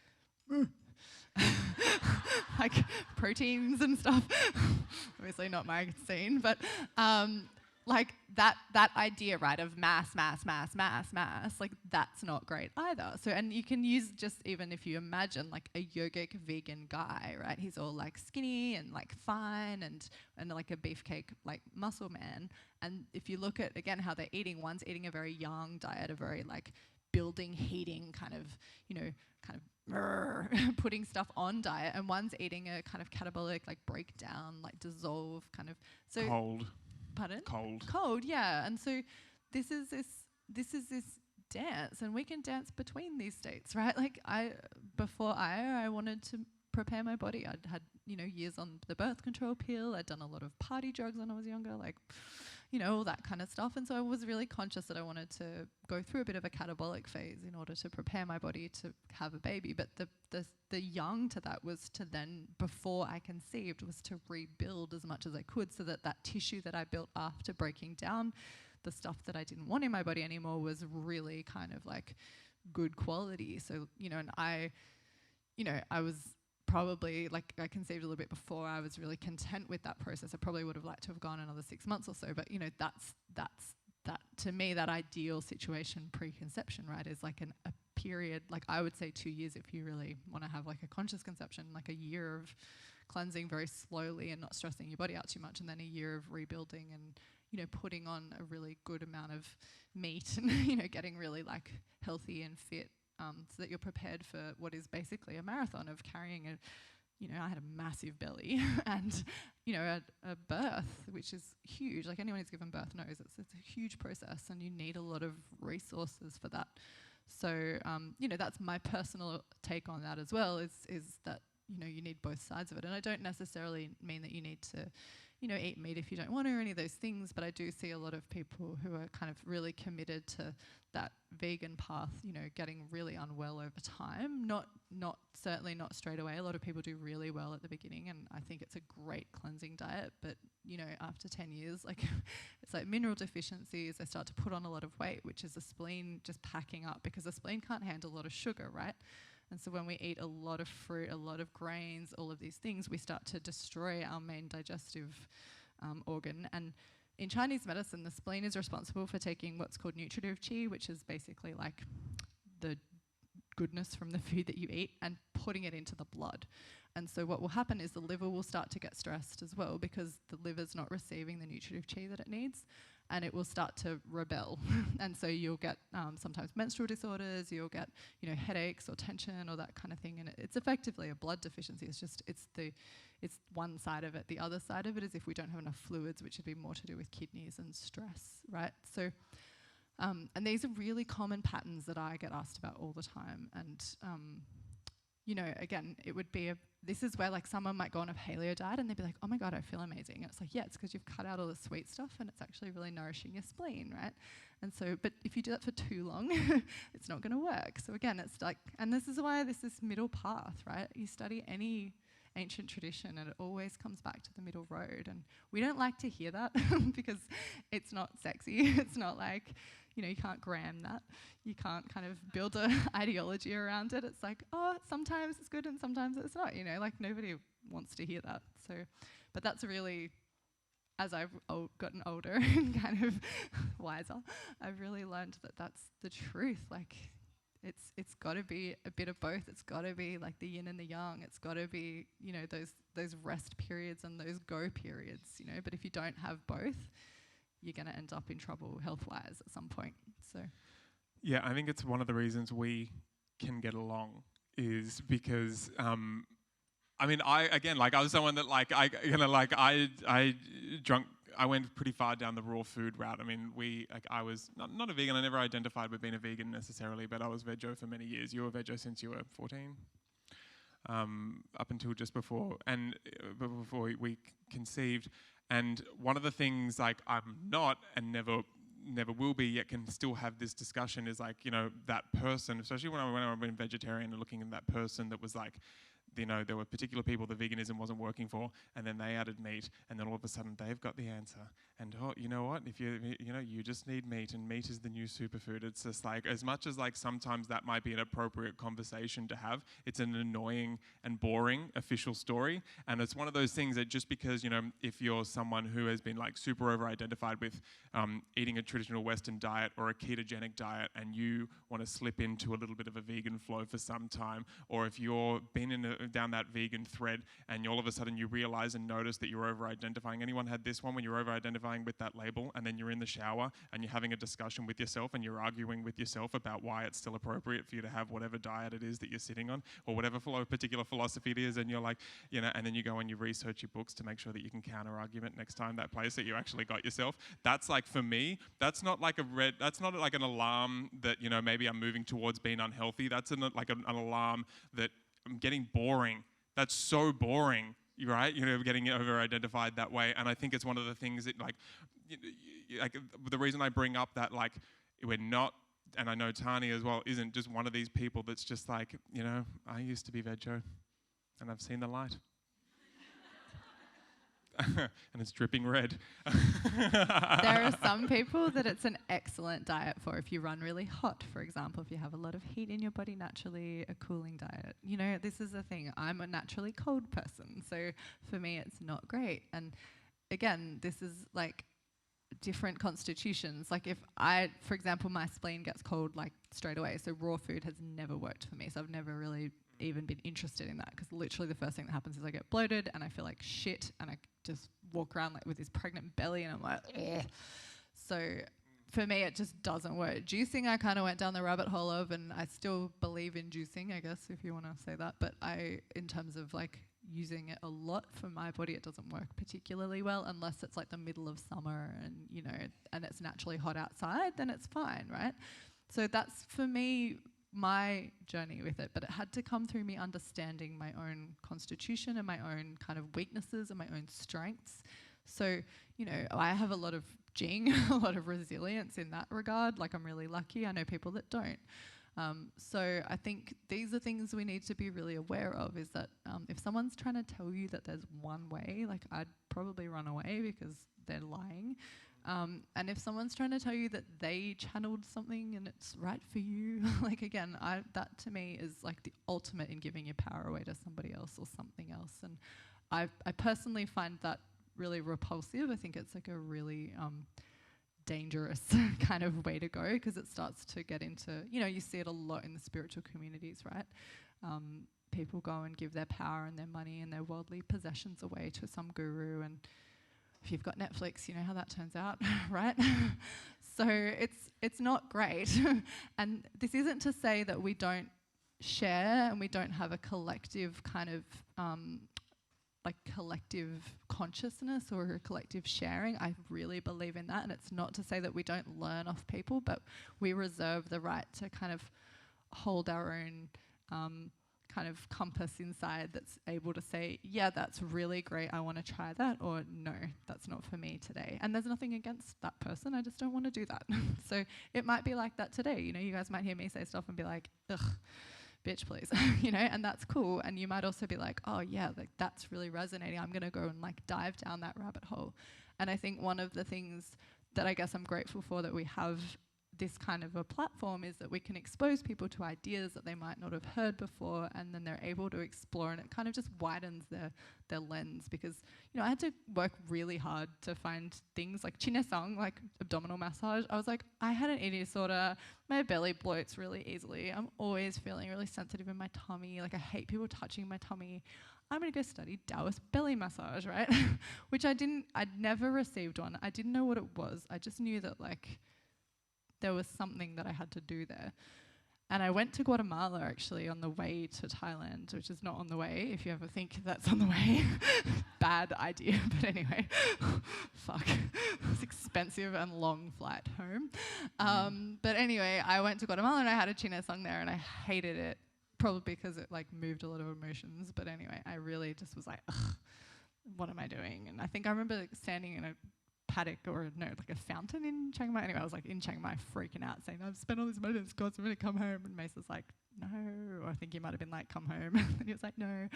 Like proteins and stuff. Obviously not my scene, but like that idea, right, of mass, like that's not great either. So, and you can use just even if you imagine like a yogic vegan guy, right? He's all like skinny and like fine and like a beefcake like muscle man. And if you look at again how they're eating, one's eating a very yang diet, a very like building, heating kind of, kind of putting stuff on diet, and one's eating a kind of catabolic like breakdown, like dissolve kind of. So cold. Pardon? Cold, yeah. And so this is this dance, and we can dance between these states, right? Like before I wanted to prepare my body. I'd had, years on the birth control pill. I'd done a lot of party drugs when I was younger, like, all that kind of stuff. And so I was really conscious that I wanted to go through a bit of a catabolic phase in order to prepare my body to have a baby. But the yang to that was to then, before I conceived, was to rebuild as much as I could so that that tissue that I built after breaking down the stuff that I didn't want in my body anymore was really kind of like good quality. So, and I was probably, like, I conceived a little bit before. I was really content with that process. I probably would have liked to have gone another 6 months or so, but that's that, to me, that ideal situation pre-conception, right, is like a period, like I would say 2 years if you really want to have like a conscious conception, like a year of cleansing very slowly and not stressing your body out too much, and then a year of rebuilding and putting on a really good amount of meat and getting really like healthy and fit, so that you're prepared for what is basically a marathon of carrying I had a massive belly and, a birth, which is huge. Like anyone who's given birth knows it's a huge process, and you need a lot of resources for that. So, that's my personal take on that as well, is that, you need both sides of it. And I don't necessarily mean that you need to, eat meat if you don't want to, or any of those things, but I do see a lot of people who are kind of really committed to that vegan path, getting really unwell over time. Certainly not straight away. A lot of people do really well at the beginning, and I think it's a great cleansing diet, but after 10 years, like it's like mineral deficiencies, they start to put on a lot of weight, which is the spleen just packing up, because the spleen can't handle a lot of sugar, right? And so when we eat a lot of fruit, a lot of grains, all of these things, we start to destroy our main digestive organ. And in Chinese medicine, the spleen is responsible for taking what's called nutritive qi, which is basically like the goodness from the food that you eat, and putting it into the blood. And so what will happen is the liver will start to get stressed as well, because the liver's not receiving the nutritive qi that it needs, and it will start to rebel. And so you'll get sometimes menstrual disorders, you'll get headaches or tension or that kind of thing, and it's effectively a blood deficiency. It's one side of it. The other side of it is if we don't have enough fluids, which would be more to do with kidneys and stress, right? So and these are really common patterns that I get asked about all the time. And again, it would be this is where like someone might go on a paleo diet and they'd be like, oh my God, I feel amazing. And it's like, yeah, it's because you've cut out all the sweet stuff and it's actually really nourishing your spleen, right? And so, but if you do that for too long, it's not going to work. So again, it's like, and this is why this is middle path, right? You study any ancient tradition and it always comes back to the middle road. And we don't like to hear that because it's not sexy. It's not like, you can't gram that. You can't kind of build an ideology around it. It's like, oh, sometimes it's good and sometimes it's not, like nobody wants to hear that. So, but that's really, as I've gotten older and kind of wiser, I've really learned that that's the truth. Like, it's got to be a bit of both. It's got to be like the yin and the yang. It's got to be, those rest periods and those go periods, But if you don't have both, you're going to end up in trouble health-wise at some point. So, yeah, I think it's one of the reasons we can get along is because, I was someone that I went pretty far down the raw food route. I mean, I was not a vegan. I never identified with being a vegan necessarily, but I was veggie for many years. You were veggie since you were 14, up until just before we conceived. And one of the things like I'm not and never will be, yet can still have this discussion is like, that person, especially when I've been vegetarian and looking at that person that was like there were particular people that veganism wasn't working for, and then they added meat, and then all of a sudden they've got the answer. And you know what? If you just need meat, and meat is the new superfood. It's just like, as much as like sometimes that might be an appropriate conversation to have, it's an annoying and boring official story. And it's one of those things that just because, if you're someone who has been like super over-identified with eating a traditional Western diet or a ketogenic diet, and you want to slip into a little bit of a vegan flow for some time, or if you're been down that vegan thread and all of a sudden you realize and notice that you're over-identifying. Anyone had this one when you're over-identifying with that label, and then you're in the shower and you're having a discussion with yourself and you're arguing with yourself about why it's still appropriate for you to have whatever diet it is that you're sitting on, or whatever particular philosophy it is, and you're like, and then you go and you research your books to make sure that you can counter-argument next time that place that you actually got yourself. That's like, for me, that's not like an alarm that, maybe I'm moving towards being unhealthy. That's an alarm that I'm getting boring. That's so boring, right? Getting over-identified that way. And I think it's one of the things that, like the reason I bring up that, like, we're not, and I know Tahnee as well, isn't just one of these people that's just like, I used to be veggie, and I've seen the light. And it's dripping red. There are some people that it's an excellent diet for. If you run really hot, for example, if you have a lot of heat in your body naturally, a cooling diet. This is the thing. I'm a naturally cold person, so for me it's not great. And again, this is like different constitutions. Like if for example, my spleen gets cold like straight away, so raw food has never worked for me. So I've never really even been interested in that, because literally the first thing that happens is I get bloated and I feel like shit, and I just walk around like with this pregnant belly, and I'm like, ugh. So for me, it just doesn't work. Juicing, I kind of went down the rabbit hole of, and I still believe in juicing, I guess, if you want to say that. But in terms of like using it a lot for my body, it doesn't work particularly well unless it's like the middle of summer and, and it's naturally hot outside, then it's fine, right? So that's, for me, my journey with it, but it had to come through me understanding my own constitution and my own kind of weaknesses and my own strengths. So, I have a lot of jing, a lot of resilience in that regard. Like, I'm really lucky. I know people that don't. So I think these are things we need to be really aware of, is that if someone's trying to tell you that there's one way, like, I'd probably run away because they're lying. And if someone's trying to tell you that they channeled something and it's right for you, like, again, that to me is like the ultimate in giving your power away to somebody else or something else. And I personally find that really repulsive. I think it's like a really dangerous kind of way to go, because it starts to get into, you see it a lot in the spiritual communities, right? People go and give their power and their money and their worldly possessions away to some guru, and if you've got Netflix, you know how that turns out, right? So it's not great. And this isn't to say that we don't share and we don't have a collective kind of collective consciousness or a collective sharing. I really believe in that, and it's not to say that we don't learn off people, but we reserve the right to kind of hold our own kind of compass inside that's able to say, yeah, that's really great, I want to try that, or no, that's not for me today. And there's nothing against that person, I just don't want to do that. So it might be like that today. You guys might hear me say stuff and be like, ugh, bitch, please, and that's cool. And you might also be like, oh yeah, like that's really resonating, I'm gonna go and like dive down that rabbit hole. And I think one of the things that I guess I'm grateful for that we have this kind of a platform is that we can expose people to ideas that they might not have heard before, and then they're able to explore, and it kind of just widens their lens. Because I had to work really hard to find things like chinesang, like abdominal massage. I was like, I had an eating disorder, my belly bloats really easily, I'm always feeling really sensitive in my tummy, like I hate people touching my tummy. I'm going to go study Taoist belly massage, right? Which I'd never received one. I didn't know what it was. I just knew that like there was something that I had to do there. And I went to Guatemala actually on the way to Thailand, which is not on the way, if you ever think that's on the way. Bad idea, but anyway, fuck. It's expensive and long flight home. But anyway, I went to Guatemala and I had a chinesang there and I hated it, probably because it like moved a lot of emotions. But anyway, I really just was like, ugh, what am I doing? And I think I remember standing in a paddock like a fountain in Chiang Mai. Anyway, I was like in Chiang Mai freaking out saying, I've spent all this money in Scots, I'm going to come home. And Mace was like, no. Or I think he might have been like, come home. And he was like, no.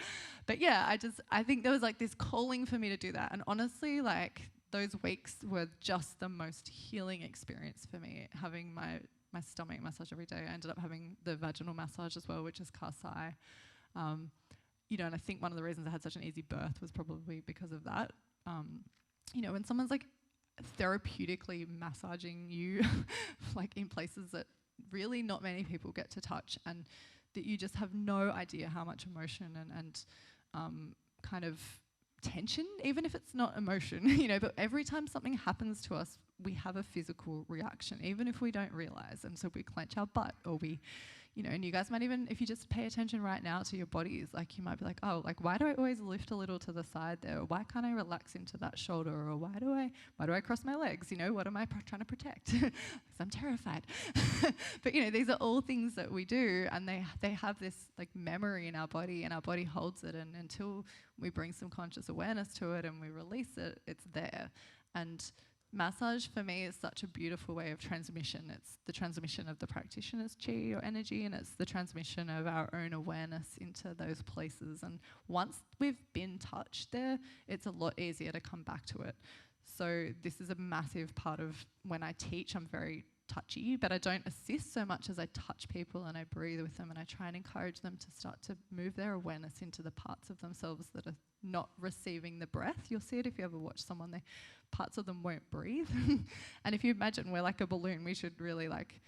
But yeah, I think there was like this calling for me to do that. And honestly, like those weeks were just the most healing experience for me, having my stomach massage every day. I ended up having the vaginal massage as well, which is Kasai. And I think one of the reasons I had such an easy birth was probably because of that. When someone's like therapeutically massaging you like in places that really not many people get to touch, and that you just have no idea how much emotion and kind of tension, even if it's not emotion, but every time something happens to us, we have a physical reaction, even if we don't realize. And so we clench our butt, or we, and you guys might even, if you just pay attention right now to your bodies, like you might be like, oh, like why do I always lift a little to the side there? Or why can't I relax into that shoulder? Or why do I cross my legs? What am I trying to protect? Because I'm terrified. But these are all things that we do, and they have this like memory in our body, and our body holds it, and until we bring some conscious awareness to it and we release it, it's there. And massage for me is such a beautiful way of transmission. It's the transmission of the practitioner's chi or energy, and it's the transmission of our own awareness into those places. And once we've been touched there, it's a lot easier to come back to it. So this is a massive part of when I teach. I'm very touchy, but I don't assist so much as I touch people and I breathe with them, and I try and encourage them to start to move their awareness into the parts of themselves that are not receiving the breath. You'll see it if you ever watch someone, parts of them won't breathe. And if you imagine we're like a balloon, we should really like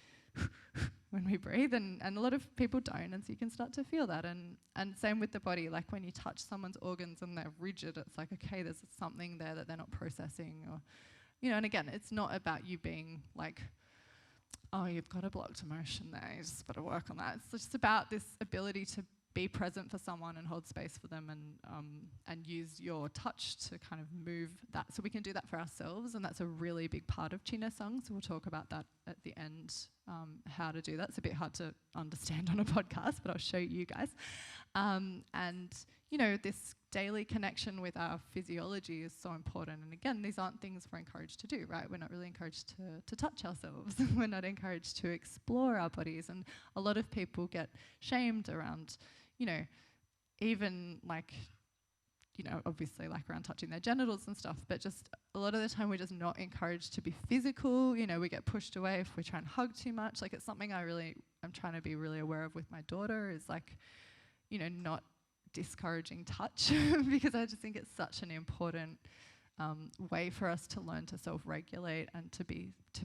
when we breathe, and a lot of people don't, and so you can start to feel that. And same with the body, like when you touch someone's organs and they're rigid, it's like, okay, there's something there that they're not processing, or and again, it's not about you being like, oh, you've got a blocked emotion there, you just got to work on that. It's just about this ability to be present for someone and hold space for them, and use your touch to kind of move that. So we can do that for ourselves, and that's a really big part of China Sung. So we'll talk about that at the end, how to do that. It's a bit hard to understand on a podcast, but I'll show you guys. And this daily connection with our physiology is so important. And again, these aren't things we're encouraged to do, right? We're not really encouraged to touch ourselves. We're not encouraged to explore our bodies. And a lot of people get shamed around, even like, obviously like around touching their genitals and stuff, but just a lot of the time we're just not encouraged to be physical. We get pushed away if we try and hug too much. Like it's something I'm trying to be really aware of with my daughter, is like, not discouraging touch because I just think it's such an important way for us to learn to self-regulate and to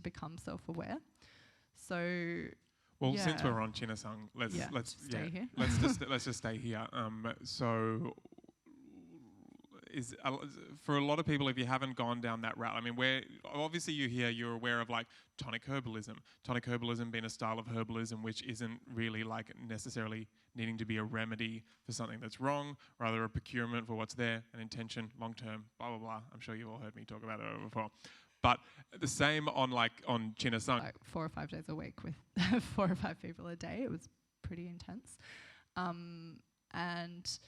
become self-aware. So well, since we're on China Sung, let's stay here. let's just stay here. So for a lot of people, if you haven't gone down that route, I mean, obviously you're aware of like tonic herbalism being a style of herbalism which isn't really like necessarily needing to be a remedy for something that's wrong, rather a procurement for what's there, an intention, long term, blah blah blah. I'm sure you've all heard me talk about that before. But the same on China Sung. Like 4 or 5 days a week with 4 or 5 people a day. It was pretty intense. And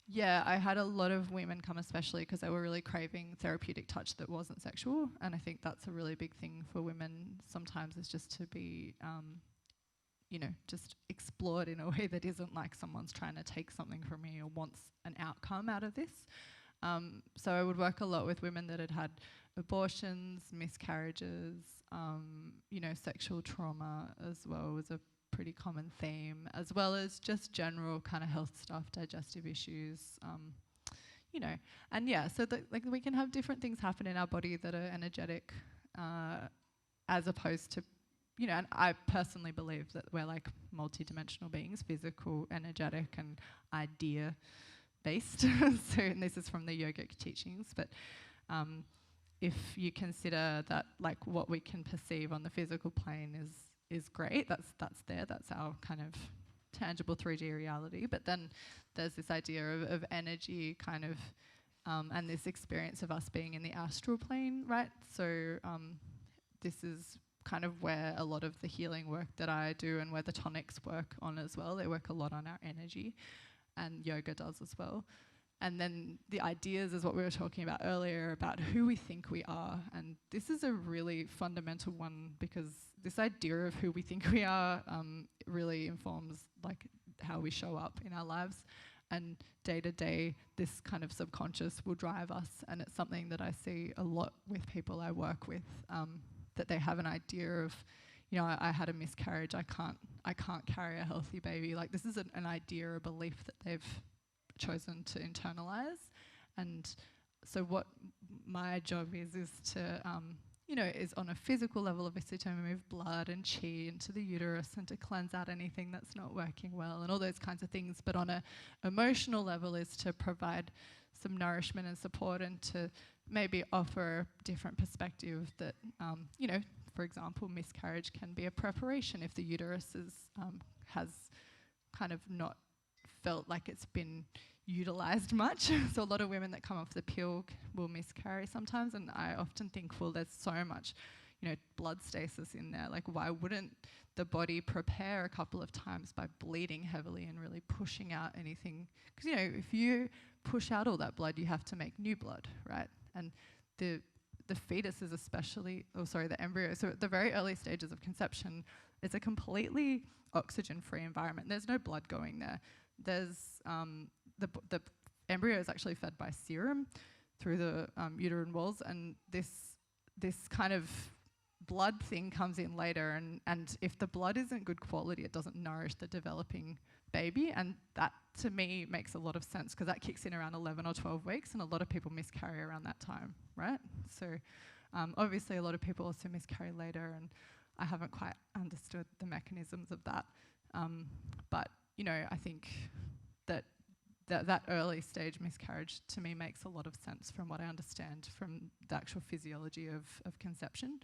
yeah, I had a lot of women come, especially because they were really craving therapeutic touch that wasn't sexual. And I think that's a really big thing for women sometimes, is just to be, just explored in a way that isn't like someone's trying to take something from me or wants an outcome out of this. So I would work a lot with women that had had abortions, miscarriages, sexual trauma as well was a pretty common theme, as well as just general kind of health stuff, digestive issues, and yeah, so we can have different things happen in our body that are energetic, as opposed to, and I personally believe that we're like multidimensional beings, physical, energetic, and idea-based. So, and this is from the yogic teachings, but if you consider that like what we can perceive on the physical plane is great, that's there, that's our kind of tangible 3D reality, but then there's this idea of energy kind of, and this experience of us being in the astral plane, right? So this is kind of where a lot of the healing work that I do, and where the tonics work on as well. They work a lot on our energy, and yoga does as well. And then the ideas is what we were talking about earlier about who we think we are. And this is a really fundamental one, because this idea of who we think we are really informs like how we show up in our lives. And day to day, this kind of subconscious will drive us. And it's something that I see a lot with people I work with, that they have an idea of, you know, I had a miscarriage, I can't carry a healthy baby. Like, this is an idea or belief that they've chosen to internalize. And so what my job is to, you know, is on a physical level, obviously, to move blood and qi into the uterus and to cleanse out anything that's not working well and all those kinds of things. But on a emotional level is to provide some nourishment and support and to maybe offer a different perspective that, you know, for example, miscarriage can be a preparation if the uterus is, has kind of not felt like it's been utilised much. So a lot of women that come off the pill will miscarry sometimes, and I often think, well, there's so much, you know, blood stasis in there. Like, why wouldn't the body prepare a couple of times by bleeding heavily and really pushing out anything? Because, you know, if you push out all that blood, you have to make new blood, right? And the fetus is especially, the embryo, so at the very early stages of conception, it's a completely oxygen-free environment. There's no blood going there. There's the embryo is actually fed by serum through the uterine walls, and this kind of blood thing comes in later, and if the blood isn't good quality, it doesn't nourish the developing baby, and that to me makes a lot of sense because that kicks in around 11 or 12 weeks, and a lot of people miscarry around that time, right? So obviously a lot of people also miscarry later, and I haven't quite understood the mechanisms of that, but you know, I think that early stage miscarriage to me makes a lot of sense from what I understand from the actual physiology of conception.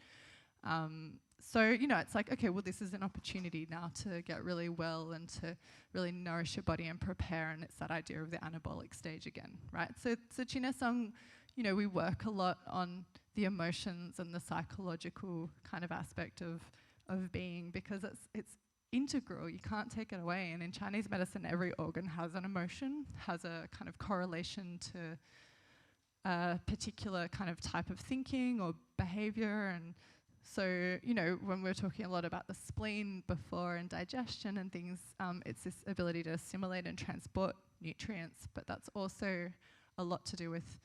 So, you know, it's like, okay, well, this is an opportunity now to get really well and to really nourish your body and prepare, and it's that idea of the anabolic stage again, right? So Chinesang, you know, we work a lot on the emotions and the psychological kind of aspect of being, because it's integral, you can't take it away. And in Chinese medicine, every organ has an emotion, has a kind of correlation to a particular kind of type of thinking or behavior. And so, you know, when we're talking a lot about the spleen before and digestion and things, it's this ability to assimilate and transport nutrients, but that's also a lot to do with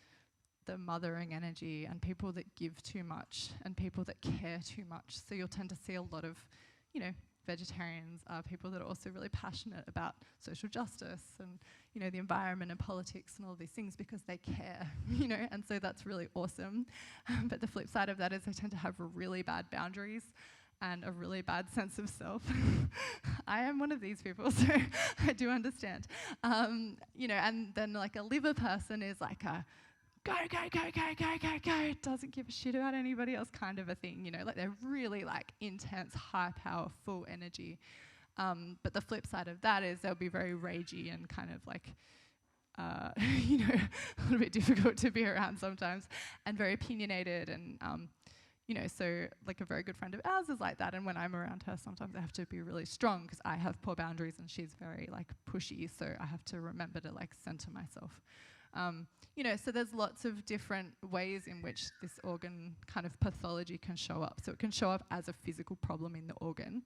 the mothering energy and people that give too much and people that care too much. So you'll tend to see a lot of, you know, vegetarians are people that are also really passionate about social justice and, you know, the environment and politics and all these things because they care, you know, and so that's really awesome. But the flip side of that is they tend to have really bad boundaries and a really bad sense of self. I am one of these people, so I do understand. You know, and then like a liver person is like a go, doesn't give a shit about anybody else kind of a thing, you know, like they're really like intense, high power, full energy. But the flip side of that is they'll be very ragey and kind of like, you know, a little bit difficult to be around sometimes and very opinionated and, you know, so like a very good friend of ours is like that, and when I'm around her, sometimes I have to be really strong because I have poor boundaries and she's very like pushy, so I have to remember to like center myself. You know, so there's lots of different ways in which this organ kind of pathology can show up. So it can show up as a physical problem in the organ,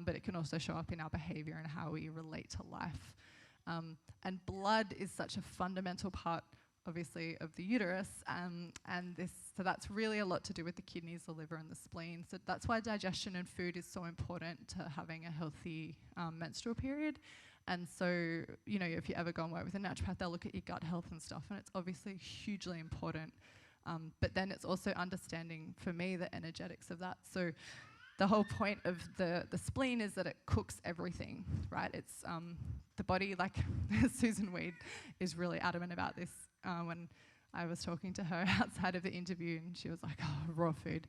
but it can also show up in our behavior and how we relate to life. And blood is such a fundamental part, obviously, of the uterus, so that's really a lot to do with the kidneys, the liver and the spleen. So that's why digestion and food is so important to having a healthy menstrual period. And so, you know, if you ever go and work with a naturopath, they'll look at your gut health and stuff, and it's obviously hugely important. But then it's also understanding, for me, the energetics of that. So the whole point of the spleen is that it cooks everything, right? It's the body, like Susan Weed is really adamant about this when I was talking to her outside of the interview, and she was like, oh, raw food.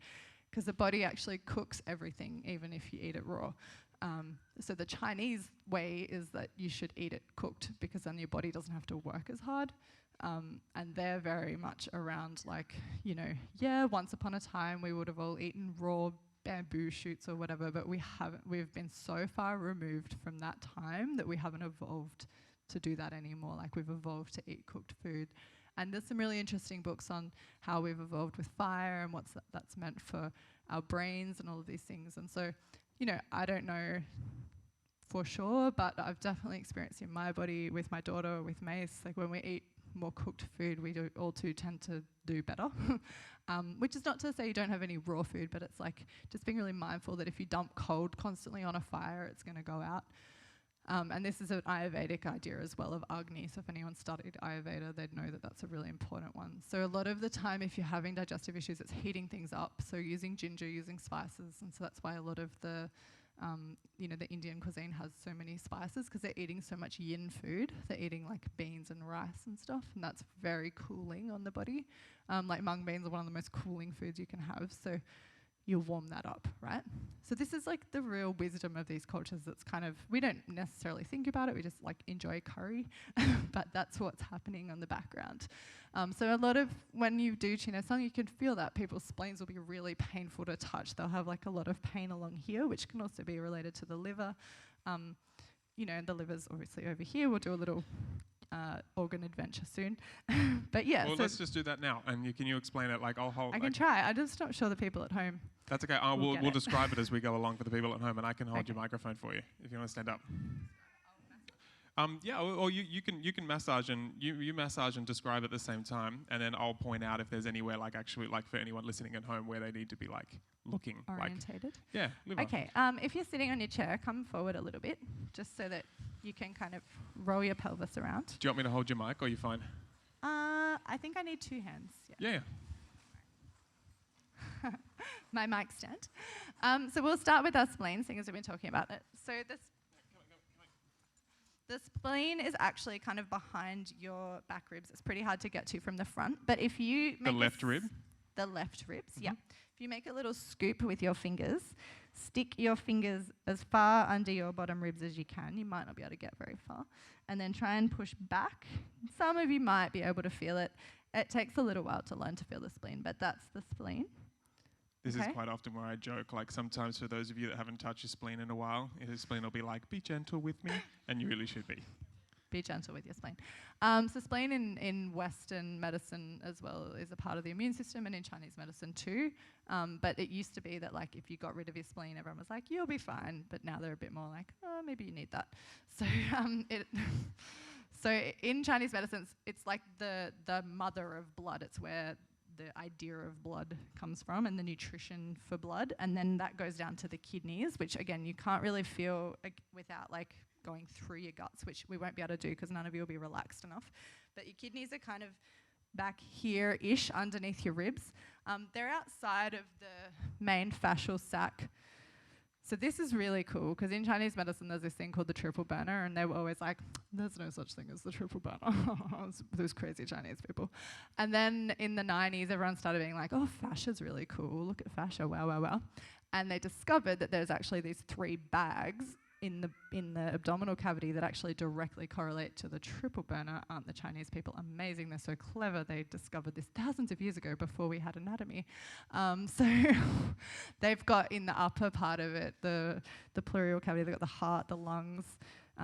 Because the body actually cooks everything, even if you eat it raw. So the Chinese way is that you should eat it cooked because then your body doesn't have to work as hard. And they're very much around like, you know, yeah, once upon a time we would have all eaten raw bamboo shoots or whatever, but we've been so far removed from that time that we haven't evolved to do that anymore. Like we've evolved to eat cooked food. And there's some really interesting books on how we've evolved with fire and that's meant for our brains and all of these things. And so, you know, I don't know for sure, but I've definitely experienced in my body with my daughter, with Mace, like when we eat more cooked food, we do all two tend to do better. Which is not to say you don't have any raw food, but it's like just being really mindful that if you dump cold constantly on a fire, it's going to go out. And this is an Ayurvedic idea as well of Agni. So if anyone studied Ayurveda, they'd know that that's a really important one. So a lot of the time, if you're having digestive issues, it's heating things up. So using ginger, using spices. And so that's why a lot of the, you know, the Indian cuisine has so many spices because they're eating so much yin food. They're eating like beans and rice and stuff. And that's very cooling on the body. Like mung beans are one of the most cooling foods you can have. So you warm that up, right? So this is like the real wisdom of these cultures. That's kind of, we don't necessarily think about it, we just like enjoy curry, but that's what's happening on the background. So a lot of, when you do Qigong, you can feel that people's spleens will be really painful to touch. They'll have like a lot of pain along here, which can also be related to the liver. You know, the liver's obviously over here. We'll do a little organ adventure soon. But yeah. Well, so let's just do that now. And can you explain it? Like, I'll hold. I can try. I'm just not sure the people at home. That's okay. We'll describe it as we go along for the people at home, and I can hold your microphone for you if you want to stand up. Yeah, or you can massage and you massage and describe at the same time, and then I'll point out if there's anywhere like actually like for anyone listening at home where they need to be like looking orientated. Like, yeah. Liver. Okay. If you're sitting on your chair, come forward a little bit, just so that you can kind of roll your pelvis around. Do you want me to hold your mic, or are you fine? I think I need two hands. Yeah. My mic stand. So we'll start with our spleen, seeing as we've been talking about it. So the spleen is actually kind of behind your back ribs. It's pretty hard to get to from the front. But if you make the left rib? The left ribs, yeah. If you make a little scoop with your fingers, stick your fingers as far under your bottom ribs as you can. You might not be able to get very far. And then try and push back. Some of you might be able to feel it. It takes a little while to learn to feel the spleen, but that's the spleen. This is quite often where I joke, like sometimes for those of you that haven't touched your spleen in a while, your spleen will be like, be gentle with me, and you really should be. Be gentle with your spleen. So spleen in Western medicine as well is a part of the immune system, and in Chinese medicine too. But it used to be that like if you got rid of your spleen, everyone was like, you'll be fine. But now they're a bit more like, oh, maybe you need that. So so in Chinese medicine, it's like the mother of blood. It's where the idea of blood comes from and the nutrition for blood, and then that goes down to the kidneys, which again you can't really feel without like going through your guts, which we won't be able to do because none of you will be relaxed enough. But your kidneys are kind of back here-ish underneath your ribs. They're outside of the main fascial sac. So this is really cool because in Chinese medicine there's this thing called the triple burner, and they were always like, there's no such thing as the triple burner. Those crazy Chinese people. And then in the 90s everyone started being like, oh, fascia's really cool, look at fascia, wow, wow, wow. And they discovered that there's actually these 3 bags in the abdominal cavity that actually directly correlate to the triple burner. Aren't the Chinese people amazing? They're so clever. They discovered this thousands of years ago before we had anatomy. So they've got in the upper part of it the pleural cavity. They've got the heart, the lungs.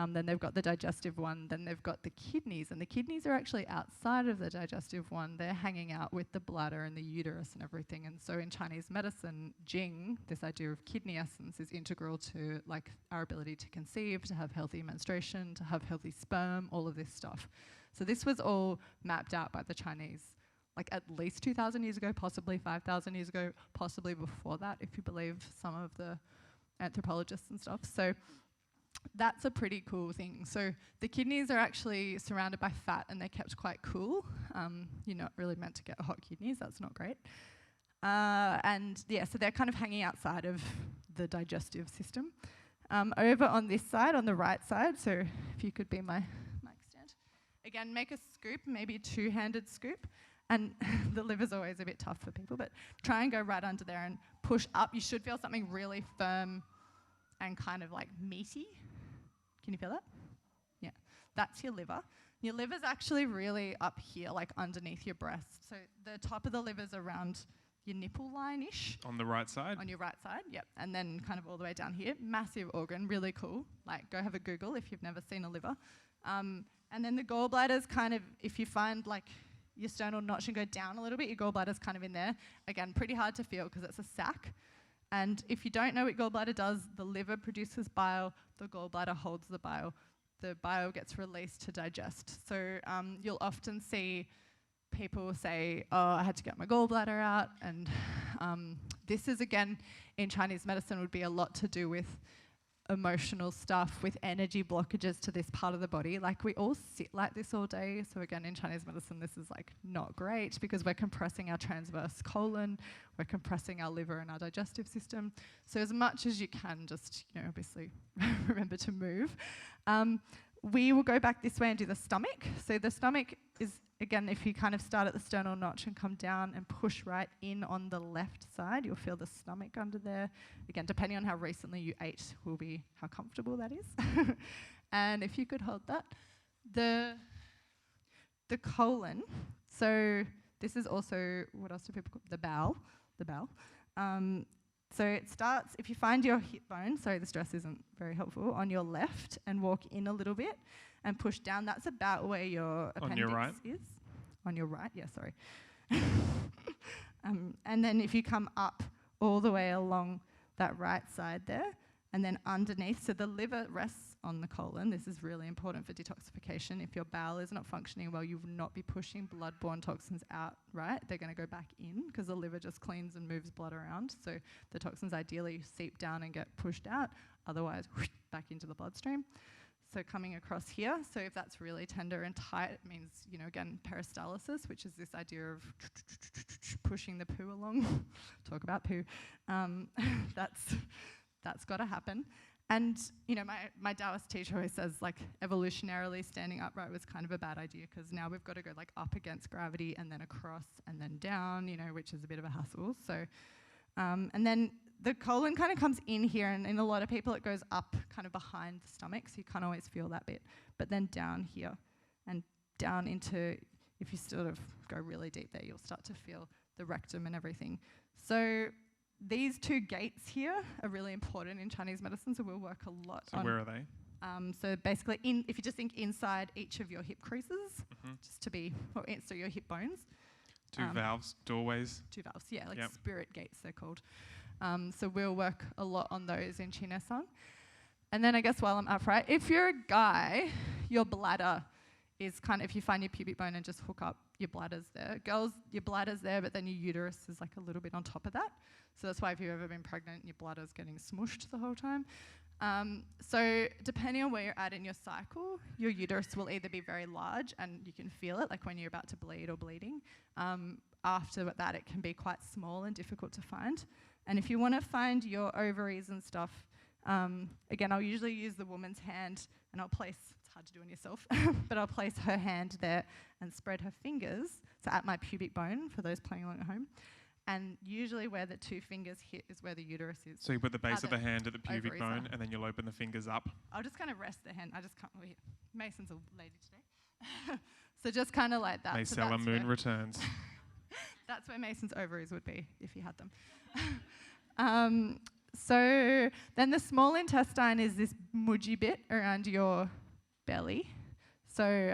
Then they've got the digestive one. Then they've got the kidneys. And the kidneys are actually outside of the digestive one. They're hanging out with the bladder and the uterus and everything. And so in Chinese medicine, Jing, this idea of kidney essence, is integral to like our ability to conceive, to have healthy menstruation, to have healthy sperm, all of this stuff. So this was all mapped out by the Chinese like at least 2,000 years ago, possibly 5,000 years ago, possibly before that, if you believe some of the anthropologists and stuff. So that's a pretty cool thing. So the kidneys are actually surrounded by fat and they're kept quite cool. You're not really meant to get hot kidneys, that's not great. And yeah, so they're kind of hanging outside of the digestive system. Over on this side, on the right side, so if you could be my mic stand. Again, make a scoop, maybe a 2-handed scoop. And the liver's always a bit tough for people, but try and go right under there and push up. You should feel something really firm and kind of like meaty. Can you feel that? Yeah, that's your liver. Your liver's actually really up here, like underneath your breast. So the top of the liver's around your nipple line-ish. On the right side? On your right side, yep. And then kind of all the way down here. Massive organ, really cool. Like, go have a Google if you've never seen a liver. And then the gallbladder's kind of, if you find like your sternal notch and go down a little bit, your gallbladder's kind of in there. Again, pretty hard to feel because it's a sac. And if you don't know what gallbladder does, the liver produces bile, the gallbladder holds the bile. The bile gets released to digest. So you'll often see people say, oh, I had to get my gallbladder out. And this is, again, in Chinese medicine would be a lot to do with emotional stuff, with energy blockages to this part of the body. Like, we all sit like this all day. So again, in Chinese medicine, this is like not great because we're compressing our transverse colon, we're compressing our liver and our digestive system. So as much as you can, just, obviously remember to move. We will go back this way and do the stomach. So the stomach is, again, if you kind of start at the sternal notch and come down and push right in on the left side, you'll feel the stomach under there. Again, depending on how recently you ate will be how comfortable that is. And if you could hold that. The colon, so this is also, what else do people call it? The bowel. So it starts, if you find your hip bone, sorry, this dress isn't very helpful, on your left and walk in a little bit and push down. That's about where your appendix on your right? is. On your right, yeah, sorry. And then if you come up all the way along that right side there, and then underneath, so the liver rests on the colon. This is really important for detoxification. If your bowel is not functioning well, you will not be pushing blood-borne toxins out, right? They're going to go back in because the liver just cleans and moves blood around. So the toxins ideally seep down and get pushed out, otherwise back into the bloodstream. So coming across here, so if that's really tender and tight, it means, again, peristalsis, which is this idea of pushing the poo along. Talk about poo. That's got to happen. And, my Taoist teacher always says, like, evolutionarily standing upright was kind of a bad idea because now we've got to go, like, up against gravity and then across and then down, which is a bit of a hassle. So, and then the colon kind of comes in here, and in a lot of people it goes up kind of behind the stomach, so you can't always feel that bit. But then down here and down into, if you sort of go really deep there, you'll start to feel the rectum and everything. So these two gates here are really important in Chinese medicine, so we'll work a lot on. So where are they? So basically, if you just think inside each of your hip creases, just to be, so your hip bones. Two valves, doorways. Two valves, yeah, like spirit gates they're called. So we'll work a lot on those in Qinesheng. And then I guess while I'm upright, if you're a guy, your bladder is kind of, if you find your pubic bone and just hook up, your bladder's there. Girls, your bladder's there, but then your uterus is like a little bit on top of that. So that's why if you've ever been pregnant, your bladder's getting smushed the whole time. So depending on where you're at in your cycle, your uterus will either be very large and you can feel it, like when you're about to bleed or bleeding. After that, it can be quite small and difficult to find. And if you want to find your ovaries and stuff, again, I'll usually use the woman's hand and I'll place, it's hard to do on yourself, but I'll place her hand there and spread her fingers, so at my pubic bone, for those playing along at home. And usually where the two fingers hit is where the uterus is. So you put the base of the hand at the pubic bone and then you'll open the fingers up. I'll just kind of rest the hand. I just can't, Mason's a lady today. So just kind of like that. May Sailor Moon returns. That's where Mason's ovaries would be if he had them. So then the small intestine is this mudgy bit around your belly. So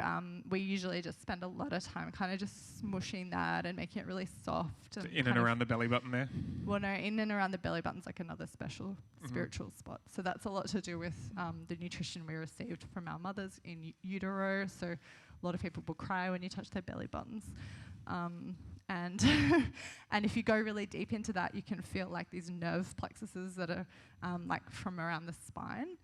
we usually just spend a lot of time kind of just smushing that and making it really soft. And in and around the belly button there? Well, no, in and around the belly button's like another special spiritual spot. So that's a lot to do with the nutrition we received from our mothers in utero. So a lot of people will cry when you touch their belly buttons. And and if you go really deep into that, you can feel like these nerve plexuses that are like from around the spine.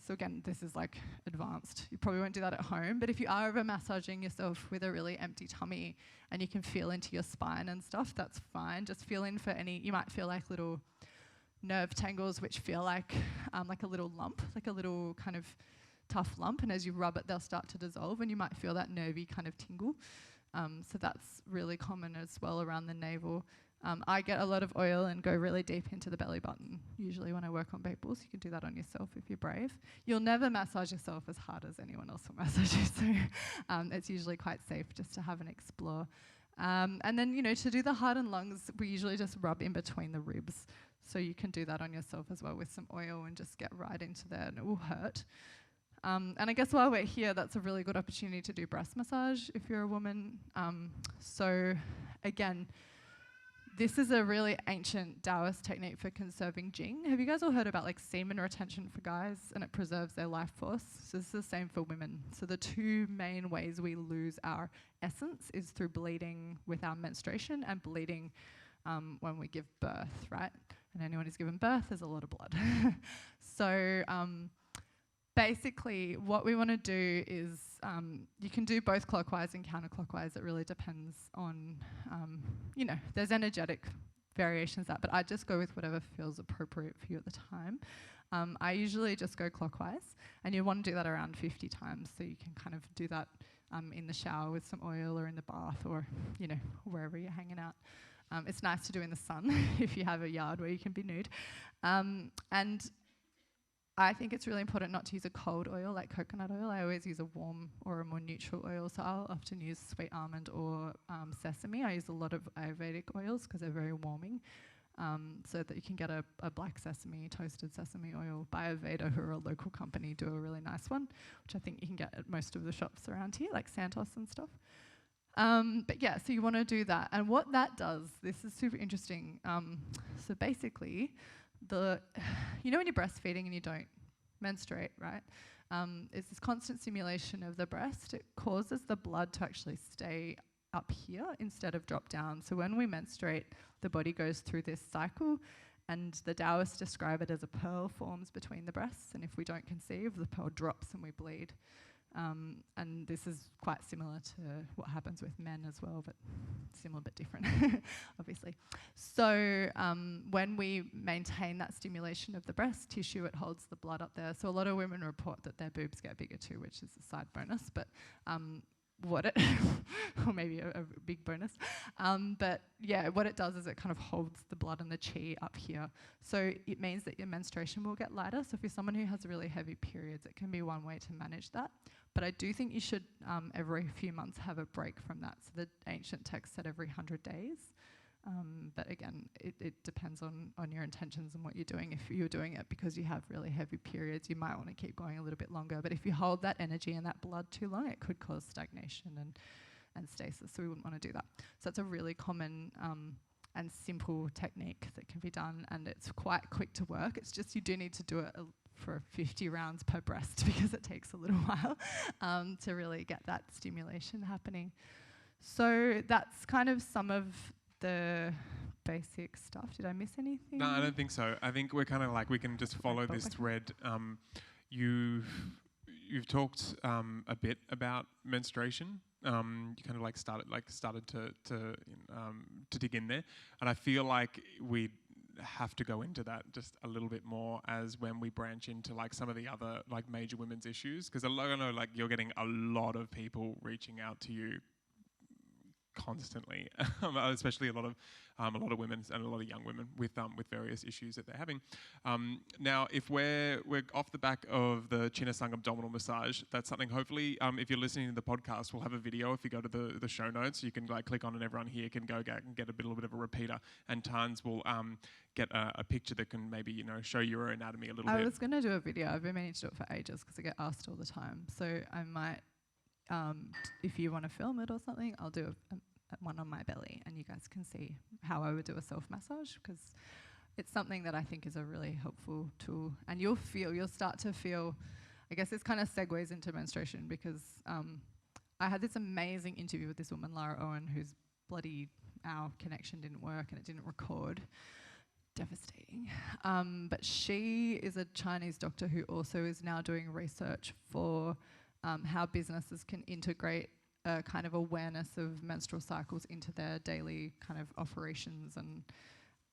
So again, this is like advanced. You probably won't do that at home, but if you are ever massaging yourself with a really empty tummy and you can feel into your spine and stuff, that's fine. Just feel in for any, you might feel like little nerve tangles which feel like a little lump, like a little kind of tough lump, and as you rub it, they'll start to dissolve and you might feel that nervy kind of tingle. So that's really common as well around the navel. I get a lot of oil and go really deep into the belly button, usually when I work on people, so you can do that on yourself if you're brave. You'll never massage yourself as hard as anyone else will massage you, so it's usually quite safe just to have an explore. And then, to do the heart and lungs, we usually just rub in between the ribs, so you can do that on yourself as well with some oil and just get right into there, and it will hurt. And I guess while we're here, that's a really good opportunity to do breast massage if you're a woman. So again, this is a really ancient Taoist technique for conserving Jing. Have you guys all heard about like semen retention for guys, and it preserves their life force? So this is the same for women. So the two main ways we lose our essence is through bleeding with our menstruation and bleeding when we give birth, right? And anyone who's given birth, there's a lot of blood. So basically, what we want to do is you can do both clockwise and counterclockwise. It really depends on, there's energetic variations that, but I just go with whatever feels appropriate for you at the time. I usually just go clockwise, and you want to do that around 50 times, so you can kind of do that in the shower with some oil or in the bath or, wherever you're hanging out. It's nice to do in the sun if you have a yard where you can be nude. And I think it's really important not to use a cold oil like coconut oil. I always use a warm or a more neutral oil. So I'll often use sweet almond or sesame. I use a lot of Ayurvedic oils because they're very warming. So that you can get a black sesame, toasted sesame oil by Ayurveda, who are a local company, do a really nice one, which I think you can get at most of the shops around here, like Santos and stuff. But yeah, so you want to do that. And what that does, this is super interesting. So basically, when you're breastfeeding and you don't menstruate, right? It's this constant stimulation of the breast. It causes the blood to actually stay up here instead of drop down. So when we menstruate, the body goes through this cycle, and the Taoists describe it as a pearl forms between the breasts, and if we don't conceive, the pearl drops and we bleed. And this is quite similar to what happens with men as well, but similar but different, obviously. So when we maintain that stimulation of the breast tissue, it holds the blood up there. So a lot of women report that their boobs get bigger too, which is a side bonus, but or maybe a big bonus. But yeah, what it does is it kind of holds the blood and the chi up here. So it means that your menstruation will get lighter. So if you're someone who has really heavy periods, it can be one way to manage that. But I do think you should every few months have a break from that. So the ancient text said every 100 days. But again, it depends on your intentions and what you're doing. If you're doing it because you have really heavy periods, you might want to keep going a little bit longer. But if you hold that energy and that blood too long, it could cause stagnation and stasis. So we wouldn't want to do that. So it's a really common and simple technique that can be done, and it's quite quick to work. It's just you do need to do it for 50 rounds per breast because it takes a little while to really get that stimulation happening. So that's kind of some of the basic stuff. Did I miss anything? No, I don't think so. I think we're kind of like, we can just follow this thread. You've talked a bit about menstruation. You kind of started to dig in there, and I feel like we have to go into that just a little bit more as when we branch into like some of the other like major women's issues, because I know like you're getting a lot of people reaching out to you constantly, especially a lot of women and a lot of young women with various issues that they're having. Now, if we're off the back of the Chinasung abdominal massage, that's something. Hopefully, if you're listening to the podcast, we'll have a video. If you go to the show notes, you can like click on, and everyone here can go and get a little bit of a repeater. And Tans will get a picture that can maybe show your anatomy a little bit. I was going to do a video. I've been meaning to do it for ages because I get asked all the time. So I might. If you want to film it or something, I'll do one on my belly, and you guys can see how I would do a self-massage, because it's something that I think is a really helpful tool. And you'll start to feel, I guess this kind of segues into menstruation, because I had this amazing interview with this woman, Lara Owen, whose our connection didn't work and it didn't record. Devastating. But she is a Chinese doctor who also is now doing research for how businesses can integrate a kind of awareness of menstrual cycles into their daily kind of operations. And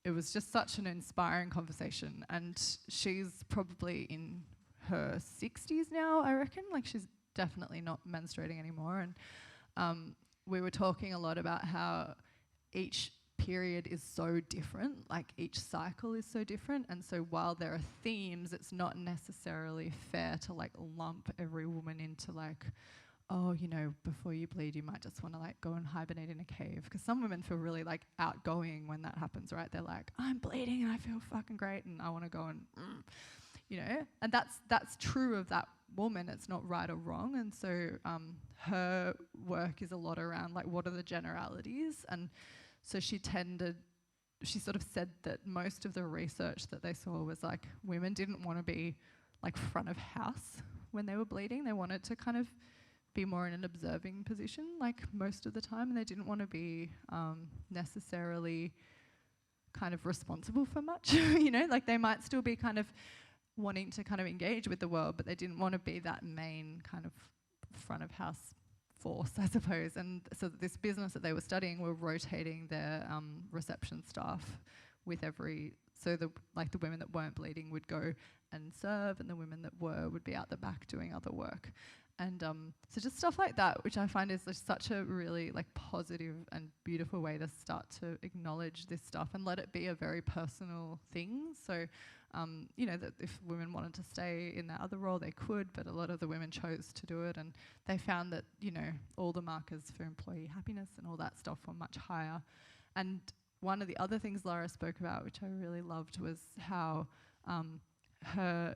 it was just such an inspiring conversation. And she's probably in her 60s now, I reckon. Like, she's definitely not menstruating anymore. And we were talking a lot about how each period is so different, like each cycle is so different, and so while there are themes, it's not necessarily fair to like lump every woman into like, oh, before you bleed you might just want to like go and hibernate in a cave, because some women feel really like outgoing when that happens, right? They're like, I'm bleeding and I feel fucking great and I want to go and and that's true of that woman. It's not right or wrong. And so her work is a lot around like what are the generalities. And so she sort of said that most of the research that they saw was like women didn't want to be like front of house when they were bleeding. They wanted to kind of be more in an observing position like most of the time, and they didn't want to be necessarily kind of responsible for much. You know, like they might still be kind of wanting to kind of engage with the world, but they didn't want to be that main kind of front of house force, I suppose. And so this business that they were studying were rotating their reception staff with so the women that weren't bleeding would go and serve, and the women that were would be out the back doing other work. And so just stuff like that, which I find is just such a really like positive and beautiful way to start to acknowledge this stuff and let it be a very personal thing. So, you know, that if women wanted to stay in that other role, they could, but a lot of the women chose to do it, and they found that, you know, all the markers for employee happiness and all that stuff were much higher. And one of the other things Lara spoke about, which I really loved, was how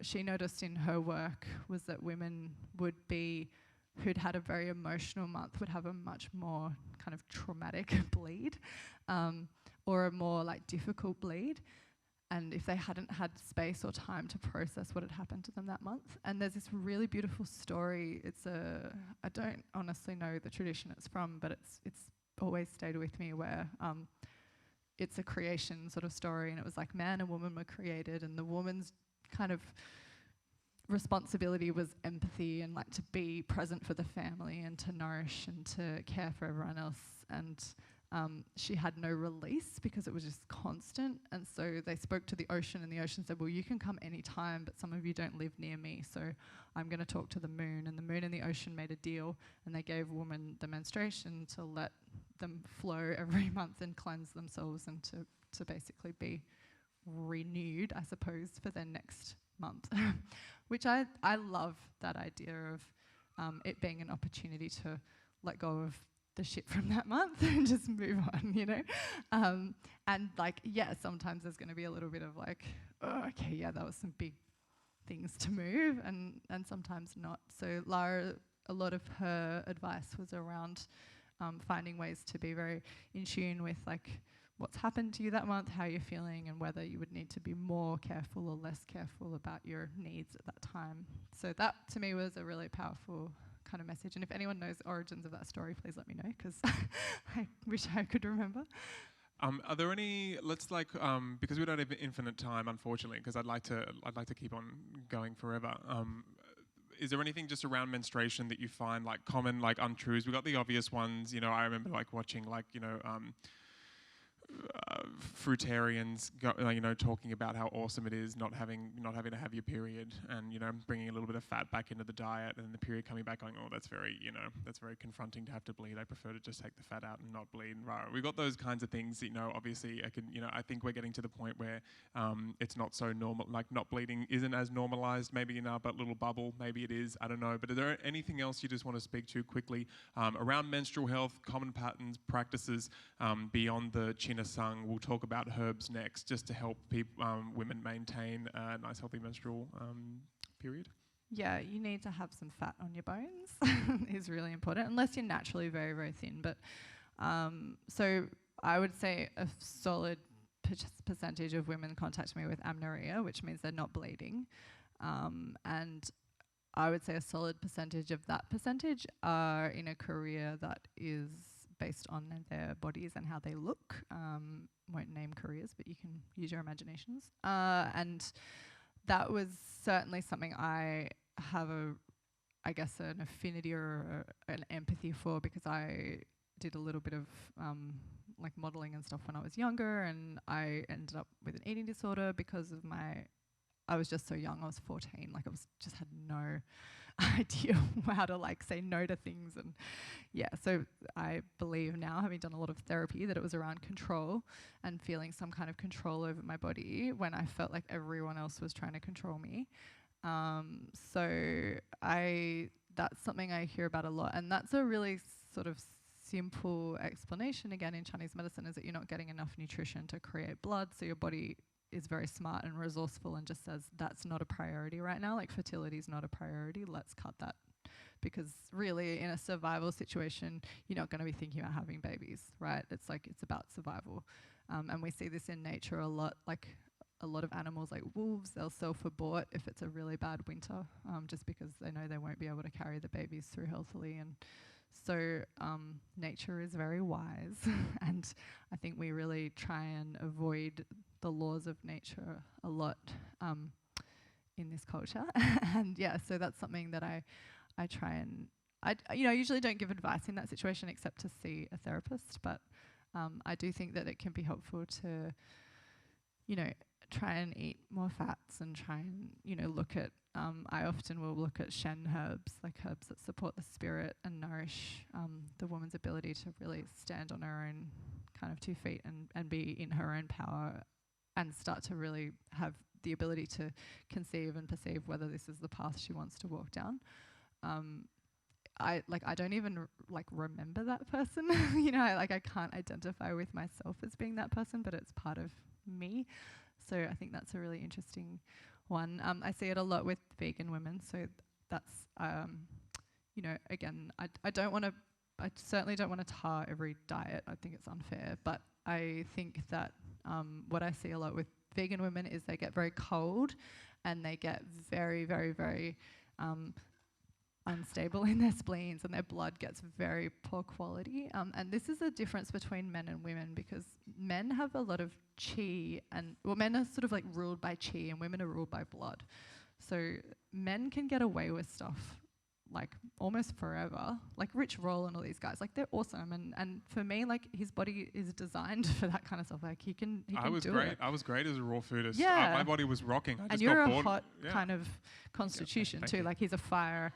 she noticed in her work was that women who'd had a very emotional month would have a much more kind of traumatic bleed, or a more like difficult bleed. And if they hadn't had space or time to process what had happened to them that month. And there's this really beautiful story. I don't honestly know the tradition it's from, but it's always stayed with me, where it's a creation sort of story, and it was like man and woman were created, and the woman's kind of responsibility was empathy and like to be present for the family and to nourish and to care for everyone else. And she had no release because it was just constant. And so they spoke to the ocean, and the ocean said, well, you can come anytime, but some of you don't live near me, so I'm going to talk to the moon. And the moon and the ocean made a deal, and they gave women the menstruation to let them flow every month and cleanse themselves, and to basically be renewed, I suppose, for their next month. Which I love that idea of it being an opportunity to let go of the shit from that month and just move on, you know? And like, yeah, sometimes there's going to be a little bit of like, oh, okay, yeah, that was some big things to move, and sometimes not. So Lara, a lot of her advice was around finding ways to be very in tune with like what's happened to you that month, how you're feeling, and whether you would need to be more careful or less careful about your needs at that time. So that to me was a really powerful kind of message. And if anyone knows the origins of that story, please let me know, because I wish I could remember. Are there any? Let's like because we don't have infinite time, unfortunately, because I'd like to keep on going forever. Is there anything just around menstruation that you find like common, like untruths? We got the obvious ones, you know. I remember like watching like fruitarians talking about how awesome it is not having to have your period, and bringing a little bit of fat back into the diet, and the period coming back going, oh, that's very confronting to have to bleed. I prefer to just take the fat out and not bleed. Right. We've got those kinds of things, obviously I think we're getting to the point where it's not so normal, like not bleeding isn't as normalized maybe in our little bubble. Maybe it is, I don't know. But is there anything else you just want to speak to quickly around menstrual health, common patterns, practices beyond the China Sung? We'll talk about herbs next, just to help women maintain a nice healthy menstrual period. Yeah, you need to have some fat on your bones is really important, unless you're naturally very, very thin. But so I would say a solid percentage of women contact me with amenorrhea, which means they're not bleeding. And I would say a solid percentage of that percentage are in a career that is based on their bodies and how they look. Won't name careers, but you can use your imaginations. And that was certainly something I have an affinity or an empathy for, because I did a little bit of like modelling and stuff when I was younger, and I ended up with an eating disorder because of I was just so young. I was 14. Like just had no idea how to like say no to things. And yeah, so I believe now, having done a lot of therapy, that it was around control and feeling some kind of control over my body when I felt like everyone else was trying to control me. So that's something I hear about a lot. And that's a really sort of simple explanation again in Chinese medicine, is that you're not getting enough nutrition to create blood, so your body is very smart and resourceful and just says that's not a priority right now, like fertility is not a priority, let's cut that. Because really in a survival situation, you're not going to be thinking about having babies, right? It's like, it's about survival. And we see this in nature a lot, like a lot of animals like wolves, they'll self-abort if it's a really bad winter, just because they know they won't be able to carry the babies through healthily. And so nature is very wise. And I think we really try and avoid the laws of nature a lot in this culture. And yeah, so that's something that I try and, I usually don't give advice in that situation except to see a therapist, but I do think that it can be helpful to, try and eat more fats and try and, look at, I often will look at Shen herbs, like herbs that support the spirit and nourish the woman's ability to really stand on her own kind of 2 feet and be in her own power and start to really have the ability to conceive and perceive whether this is the path she wants to walk down. I don't even remember that person. I can't identify with myself as being that person, but it's part of me. So I think that's a really interesting one. I see it a lot with vegan women. So that's, again, I certainly don't want to tar every diet. I think it's unfair. But I think that what I see a lot with vegan women is they get very cold and they get very, very, very unstable in their spleens, and their blood gets very poor quality. And this is a difference between men and women, because men have a lot of qi, and men are sort of like ruled by qi and women are ruled by blood. So men can get away with stuff like almost forever, like Rich Roll and all these guys, like they're awesome. And for me, like his body is designed for that kind of stuff. Like he can do it. I was great as a raw foodist. Yeah. My body was rocking. And you're a hot kind of constitution too. Like he's a fire.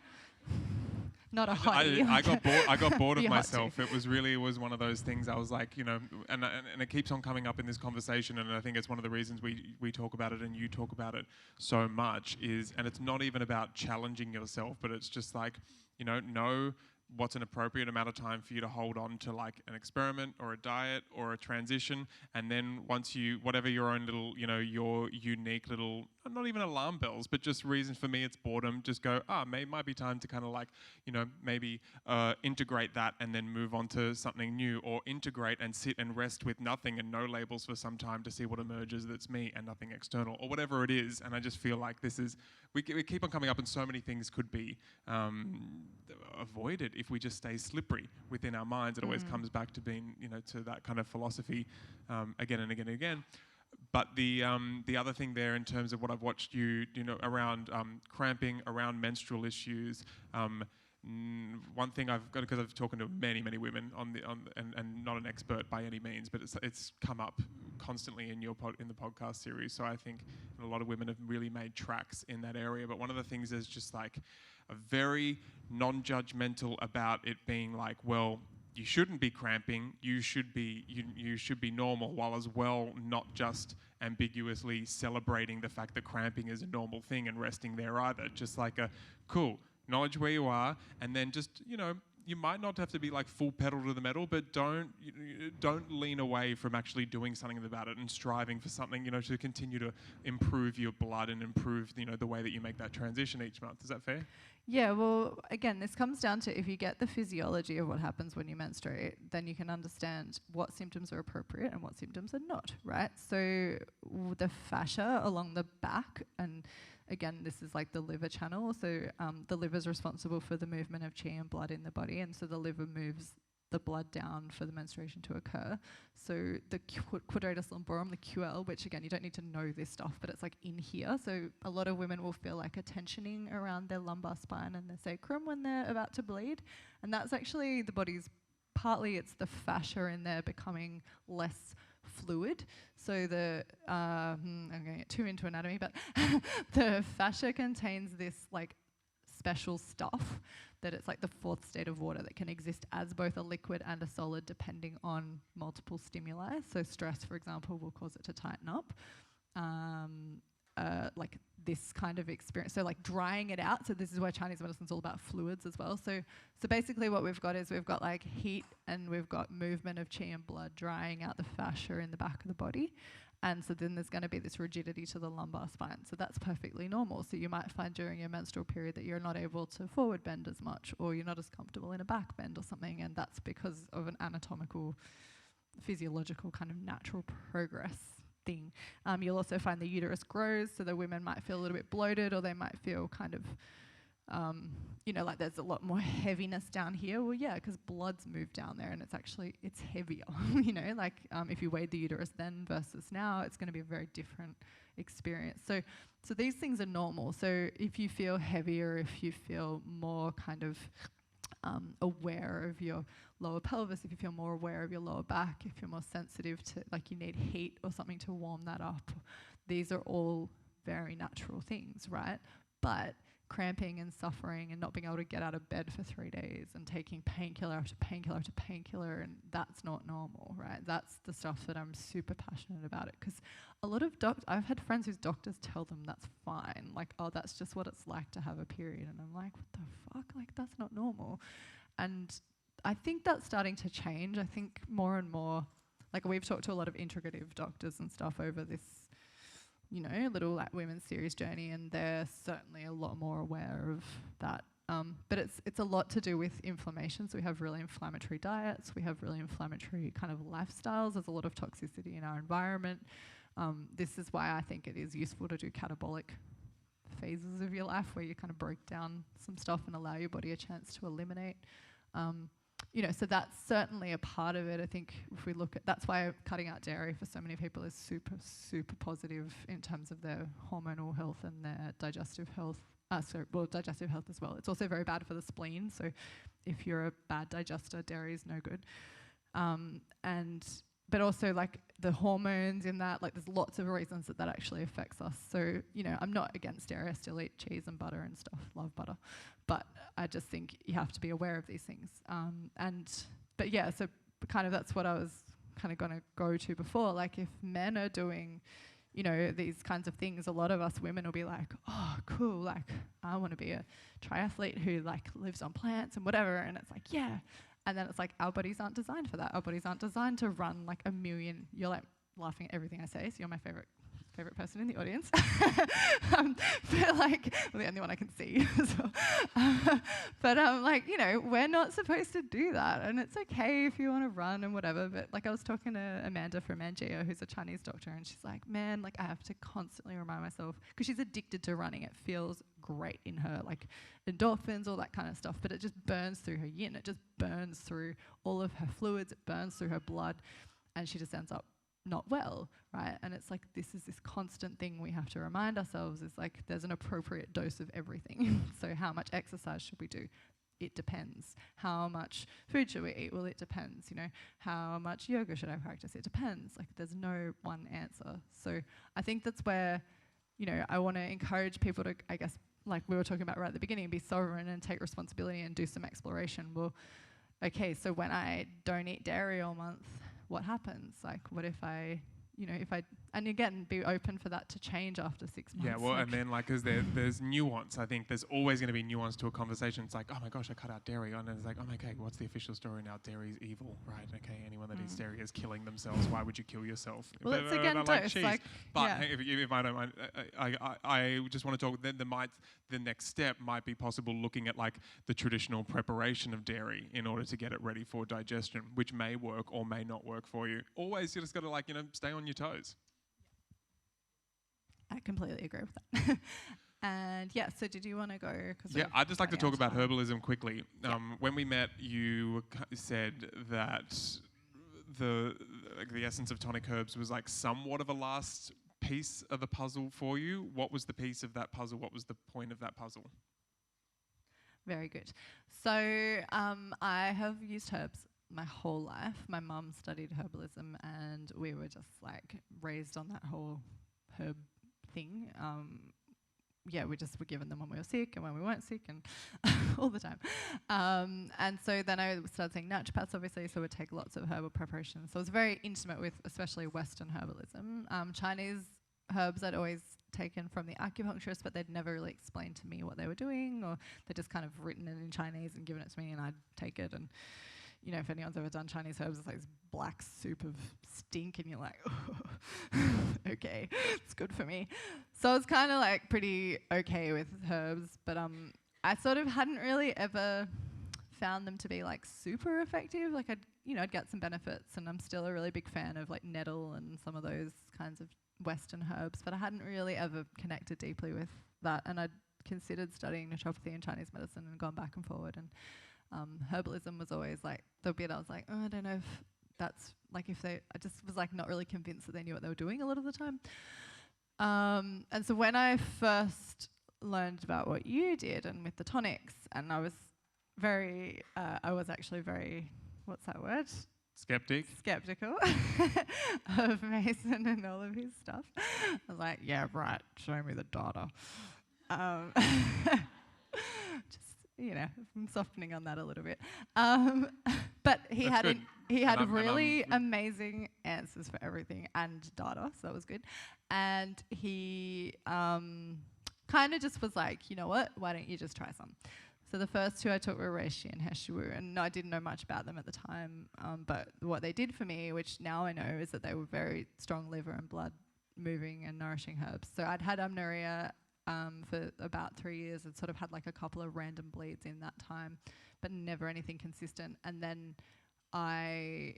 Not a hottie. I got bored of myself. It was one of those things. I was like, and it keeps on coming up in this conversation, and I think it's one of the reasons we talk about it and you talk about it so much and it's not even about challenging yourself, but it's just like, know what's an appropriate amount of time for you to hold on to like an experiment or a diet or a transition, and then once whatever your own little, your unique little, not even alarm bells, but just reason, for me it's boredom, just go, might be time to kind of like, maybe integrate that and then move on to something new, or integrate and sit and rest with nothing and no labels for some time to see what emerges that's me and nothing external, or whatever it is. And I just feel like we keep on coming up, and so many things could be avoided if we just stay slippery within our minds. It always comes back to being, to that kind of philosophy again and again and again. But the other thing there, in terms of what I've watched you, around cramping, around menstrual issues, one thing I've got, because I've spoken to many women and not an expert by any means, but it's come up constantly in in the podcast series. So I think a lot of women have really made tracks in that area. But one of the things is just like a very non-judgmental about it being like, well, you shouldn't be cramping, you should be normal, while as well not just ambiguously celebrating the fact that cramping is a normal thing and resting there either. Just like cool, acknowledge where you are, and then just, you might not have to be like full pedal to the metal, but don't lean away from actually doing something about it and striving for something, to continue to improve your blood and improve, the way that you make that transition each month. Is that fair? Yeah, well, again, this comes down to, if you get the physiology of what happens when you menstruate, then you can understand what symptoms are appropriate and what symptoms are not, right? So the fascia along the back, and again, this is like the liver channel. So the liver is responsible for the movement of qi and blood in the body, and so the liver moves the blood down for the menstruation to occur. So the quadratus lumborum, the QL, which again, you don't need to know this stuff, but it's like in here. So a lot of women will feel like a tensioning around their lumbar spine and their sacrum when they're about to bleed. And that's actually the body's, partly it's the fascia in there becoming less fluid. So I'm going to get too into anatomy, but the fascia contains this like special stuff that it's like the fourth state of water that can exist as both a liquid and a solid depending on multiple stimuli. So stress, for example, will cause it to tighten up. Like this kind of experience. So like drying it out. So this is why Chinese medicine is all about fluids as well. So basically what we've got is we've got like heat and we've got movement of qi and blood drying out the fascia in the back of the body. And so then there's going to be this rigidity to the lumbar spine. So that's perfectly normal. So you might find during your menstrual period that you're not able to forward bend as much, or you're not as comfortable in a back bend or something. And that's because of an anatomical, physiological kind of natural progress thing. You'll also find the uterus grows, so the women might feel a little bit bloated, or they might feel kind of like there's a lot more heaviness down here. Well, yeah, because blood's moved down there and it's heavier, if you weighed the uterus then versus now, it's going to be a very different experience. So these things are normal. So if you feel heavier, if you feel more kind of aware of your lower pelvis, if you feel more aware of your lower back, if you're more sensitive to, you need heat or something to warm that up, these are all very natural things, right? But cramping and suffering and not being able to get out of bed for 3 days and taking painkiller after painkiller after painkiller, and that's not normal, right? That's the stuff that I'm super passionate about it, because a lot of I've had friends whose doctors tell them that's fine, oh, that's just what it's like to have a period, and I'm like, what the fuck, that's not normal. And I think that's starting to change. I think more and more, we've talked to a lot of integrative doctors and stuff over this little women's series journey, and they're certainly a lot more aware of that. But it's a lot to do with inflammation. So we have really inflammatory diets, we have really inflammatory kind of lifestyles. There's a lot of toxicity in our environment. This is why I think it is useful to do catabolic phases of your life where you kind of break down some stuff and allow your body a chance to eliminate. So that's certainly a part of it. I think if we look at, that's why cutting out dairy for so many people is super, super positive in terms of their hormonal health and their digestive health. Digestive health as well. It's also very bad for the spleen. So if you're a bad digester, dairy is no good. But also the hormones in that, there's lots of reasons that actually affects us. So, I'm not against dairy. I still eat cheese and butter and stuff, love butter. But I just think you have to be aware of these things. But yeah, so kind of that's what I was kind of going to go to before. If men are doing, these kinds of things, a lot of us women will be like, oh, cool, I want to be a triathlete who lives on plants and whatever. And it's yeah. And then it's our bodies aren't designed for that. Our bodies aren't designed to run a million. You're laughing at everything I say, so you're my favorite person in the audience. But the only one I can see. But we're not supposed to do that, and it's okay if you want to run and whatever. But I was talking to Amanda from Angio, who's a Chinese doctor, and she's like, man, I have to constantly remind myself, because she's addicted to running. It feels great in her, endorphins, all that kind of stuff, but it just burns through her yin. It just burns through all of her fluids. It burns through her blood, and she just ends up not well, right? And it's this is this constant thing we have to remind ourselves is there's an appropriate dose of everything. So how much exercise should we do? It depends. How much food should we eat? Well, it depends, How much yoga should I practice? It depends. There's no one answer. So I think that's where, I want to encourage people to, I guess, we were talking about right at the beginning, be sovereign and take responsibility and do some exploration. Well, okay, so when I don't eat dairy all month, what happens? What if I, and again, be open for that to change after 6 months. Yeah, well, and then because there's nuance. I think there's always going to be nuance to a conversation. It's oh my gosh, I cut out dairy. And it's oh, okay, what's the official story now? Dairy's evil, right? Okay, anyone that eats dairy is killing themselves. Why would you kill yourself? Well, it's again dose. But if I don't mind, I just want to talk. Then the next step might be possible looking at the traditional preparation of dairy in order to get it ready for digestion, which may work or may not work for you. Always, you just got to stay on your toes. I completely agree with that. And yeah, so did you want to go? Yeah, I'd just like to talk about herbalism quickly. When we met, you said that the essence of tonic herbs was somewhat of a last piece of the puzzle for you. What was the piece of that puzzle? What was the point of that puzzle? Very good. So I have used herbs my whole life. My mum studied herbalism, and we were just raised on that whole herb thing. We just were given them when we were sick and when we weren't sick, and all the time. And so then I started seeing naturopaths, obviously, so we'd take lots of herbal preparations. So I was very intimate with especially Western herbalism. Chinese herbs I'd always taken from the acupuncturist, but they'd never really explained to me what they were doing, or they'd just kind of written it in Chinese and given it to me, and I'd take it and you know, if anyone's ever done Chinese herbs, it's like this black soup of stink, and you're like, okay, it's good for me. So I was kind of like pretty okay with herbs, but I sort of hadn't really ever found them to be like super effective. Like I'd get some benefits, and I'm still a really big fan of like nettle and some of those kinds of Western herbs, but I hadn't really ever connected deeply with that, and I'd considered studying naturopathy and Chinese medicine and gone back and forward, and herbalism was always like the bit I was like, oh, I don't know if that's like I just was like not really convinced that they knew what they were doing a lot of the time. And so when I first learned about what you did and with the tonics, and I was actually very, what's that word? Skeptical of Mason and all of his stuff. I was like, yeah, right, show me the data. Just, you know, I'm softening on that a little bit. But he had really amazing answers for everything and data, so that was good. And he kind of just was like, you know what, why don't you just try some? So the first two I took were reishi and heshiwu, and I didn't know much about them at the time, but what they did for me, which now I know, is that they were very strong liver and blood moving and nourishing herbs. So I'd had amenorrhea for about 3 years. I'd sort of had like a couple of random bleeds in that time, but never anything consistent. And then I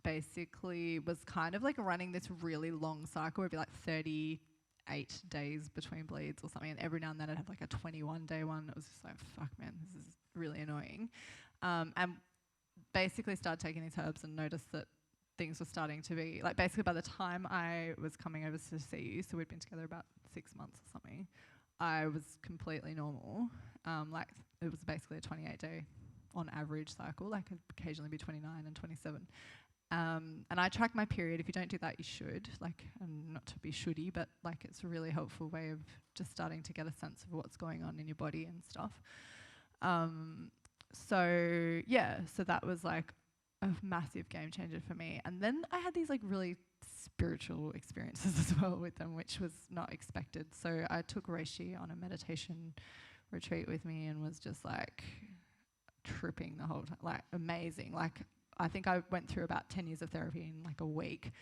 basically was kind of like running this really long cycle. It'd be like 38 days between bleeds or something, and every now and then I'd have like a 21-day one. It was just like, fuck man, this is really annoying. And basically started taking these herbs and noticed that things were starting to be, like basically by the time I was coming over to see you, so we'd been together about 6 months or something, I was completely normal. Like it was basically a 28-day on average cycle, like I'd occasionally be 29 and 27. And I track my period. If you don't do that, you should. Like, and not to be shouldy, but like it's a really helpful way of just starting to get a sense of what's going on in your body and stuff. So that was like a massive game changer for me. And then I had these like really spiritual experiences as well with them, which was not expected. So I took reishi on a meditation retreat with me and was just like tripping the whole time, like amazing. Like I think I went through about 10 years of therapy in like a week.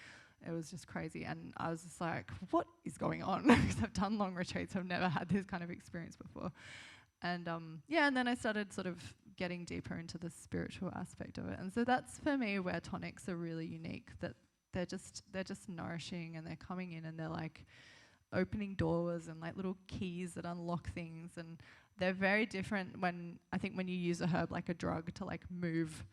It was just crazy. And I was just like, what is going on? Because I've done long retreats. I've never had this kind of experience before. And and then I started sort of getting deeper into the spiritual aspect of it. And so that's for me where tonics are really unique, that they're just nourishing, and they're coming in and they're like opening doors and like little keys that unlock things. And they're very different when you use a herb like a drug to like move,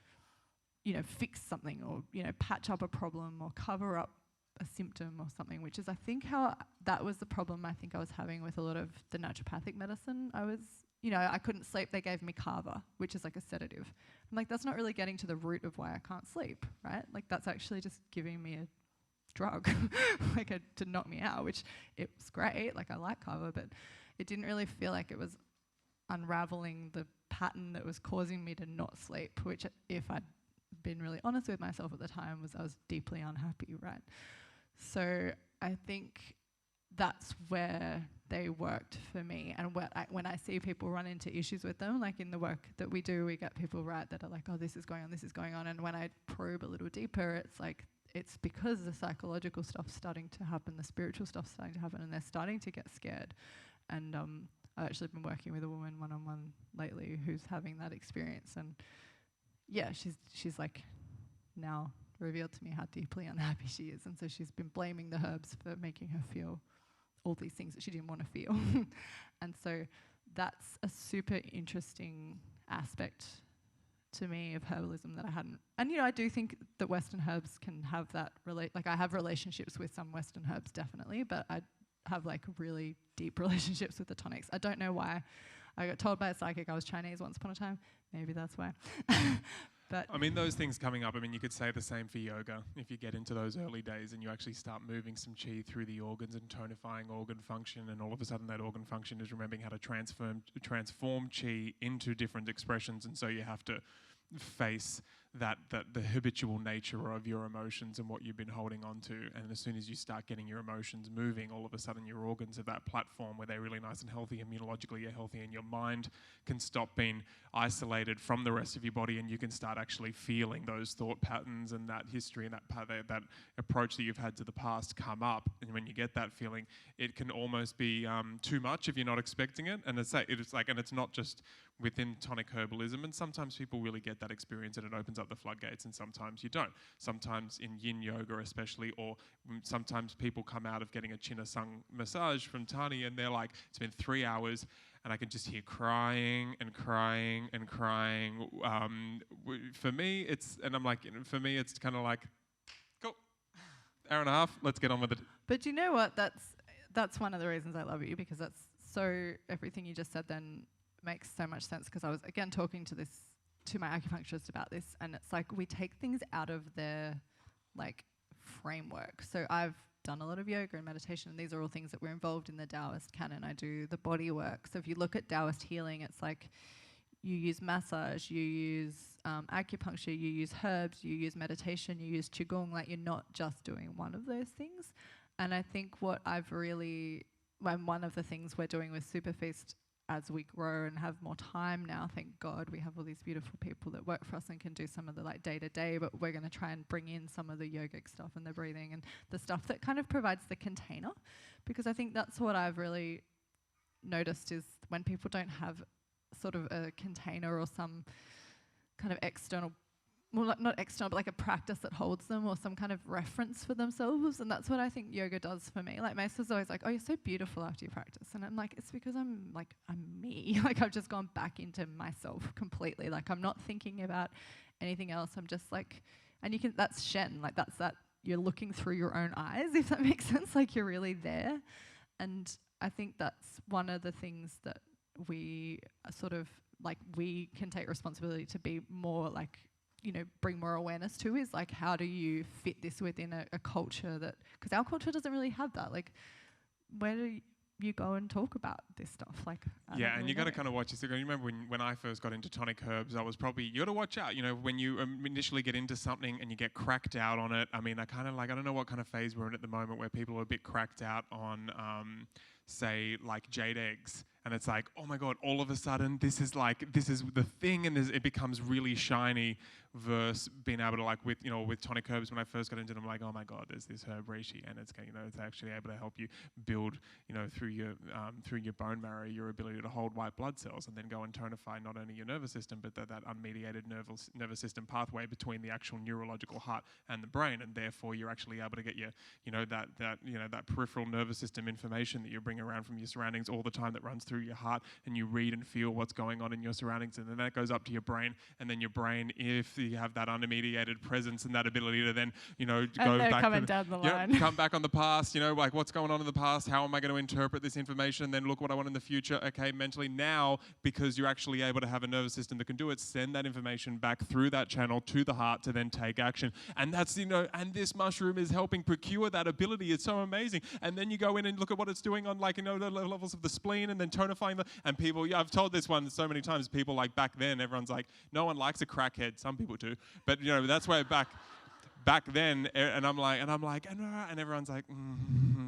you know, fix something, or, you know, patch up a problem or cover up a symptom or something, which is I think how that was the problem I think I was having with a lot of the naturopathic medicine. I couldn't sleep. They gave me kava, which is like a sedative. I'm like, that's not really getting to the root of why I can't sleep, right? Like that's actually just giving me a drug to knock me out, which it was great. Like I like kava, but it didn't really feel like it was unraveling the pattern that was causing me to not sleep, which if I'd been really honest with myself at the time was I was deeply unhappy, right? So I think that's where they worked for me. And when I see people run into issues with them, like in the work that we do, we get people that are like, oh, this is going on. And when I probe a little deeper, it's like, it's because the psychological stuff's starting to happen, the spiritual stuff's starting to happen, and they're starting to get scared. And I've actually been working with a woman one-on-one lately who's having that experience. And yeah, she's like now revealed to me how deeply unhappy she is. And so she's been blaming the herbs for making her feel all these things that she didn't want to feel. And so that's a super interesting aspect to me of herbalism that I hadn't. And, you know, I do think that Western herbs can have that, like I have relationships with some Western herbs definitely, but I have like really deep relationships with the tonics. I don't know why. I got told by a psychic I was Chinese once upon a time. Maybe that's why. But I mean, those things coming up, I mean, you could say the same for yoga. If you get into those early days and you actually start moving some chi through the organs and tonifying organ function, and all of a sudden that organ function is remembering how to transform chi into different expressions, and so you have to face the habitual nature of your emotions and what you've been holding on to. And as soon as you start getting your emotions moving, all of a sudden your organs have that platform where they're really nice and healthy, immunologically you're healthy, and your mind can stop being isolated from the rest of your body, and you can start actually feeling those thought patterns and that history and that approach that you've had to the past come up. And when you get that feeling, it can almost be too much if you're not expecting it. And it's not just within tonic herbalism, and sometimes people really get that experience and it opens up the floodgates, and sometimes you don't. Sometimes in yin yoga especially, or sometimes people come out of getting a Chinasung massage from Tahnee and they're like, it's been 3 hours and I can just hear crying and crying and crying. For me, it's kind of like, cool, hour and a half, let's get on with it. But you know what? That's one of the reasons I love you, because that's so, everything you just said then makes so much sense, because I was again talking to my acupuncturist about this, and it's like we take things out of their like framework. So I've done a lot of yoga and meditation, and these are all things that we're involved in the Taoist canon. I do the body work. So if you look at Taoist healing, it's like you use massage, you use acupuncture, you use herbs, you use meditation, you use qigong. Like, you're not just doing one of those things. And I think one of the things we're doing with SuperFeast, as we grow and have more time now, thank God we have all these beautiful people that work for us and can do some of the like day-to-day, but we're going to try and bring in some of the yogic stuff and the breathing and the stuff that kind of provides the container, because I think that's what I've really noticed is when people don't have sort of a container or some kind of external, well, not external, but like a practice that holds them or some kind of reference for themselves. And that's what I think yoga does for me. Like, my sister's always like, oh, you're so beautiful after you practice. And I'm like, it's because I'm me. Like, I've just gone back into myself completely. Like, I'm not thinking about anything else. I'm just like, and that's Shen. Like, that's that you're looking through your own eyes, if that makes sense. Like, you're really there. And I think that's one of the things that we sort of, like, we can take responsibility to be more like, you know, bring more awareness to, is like, how do you fit this within a culture that, because our culture doesn't really have that. Like, where do you go and talk about this stuff? Like, yeah, and you got to kind of watch this. You remember when I first got into tonic herbs, I was probably, you got to watch out, you know, when you initially get into something and you get cracked out on it. I mean, I don't know what kind of phase we're in at the moment where people are a bit cracked out on, say, like jade eggs. And it's like, oh my God, all of a sudden, this is the thing, and it becomes really shiny, versus being able to, like, with tonic herbs, when I first got into them, I'm like, oh my God, there's this herb reishi, and it's actually able to help you build, through your bone marrow, your ability to hold white blood cells, and then go and tonify not only your nervous system, but that unmediated nervous system pathway between the actual neurological heart and the brain, and therefore you're actually able to get your, that peripheral nervous system information that you bring around from your surroundings all the time, that runs through your heart, and you read and feel what's going on in your surroundings, and then that goes up to your brain, and then your brain, if you have that unmediated presence and that ability to then, go back coming down the line. come back on the past, like, what's going on in the past, how am I going to interpret this information, then look what I want in the future, okay, mentally now, because you're actually able to have a nervous system that can do it, send that information back through that channel to the heart to then take action. And that's, and this mushroom is helping procure that ability. It's so amazing. And then you go in and look at what it's doing on, like, the levels of the spleen, and then tonifying and people, I've told this one so many times, people, like, back then, everyone's like, no one likes a crackhead. Some people do, but that's why back then, and I'm like, and everyone's like,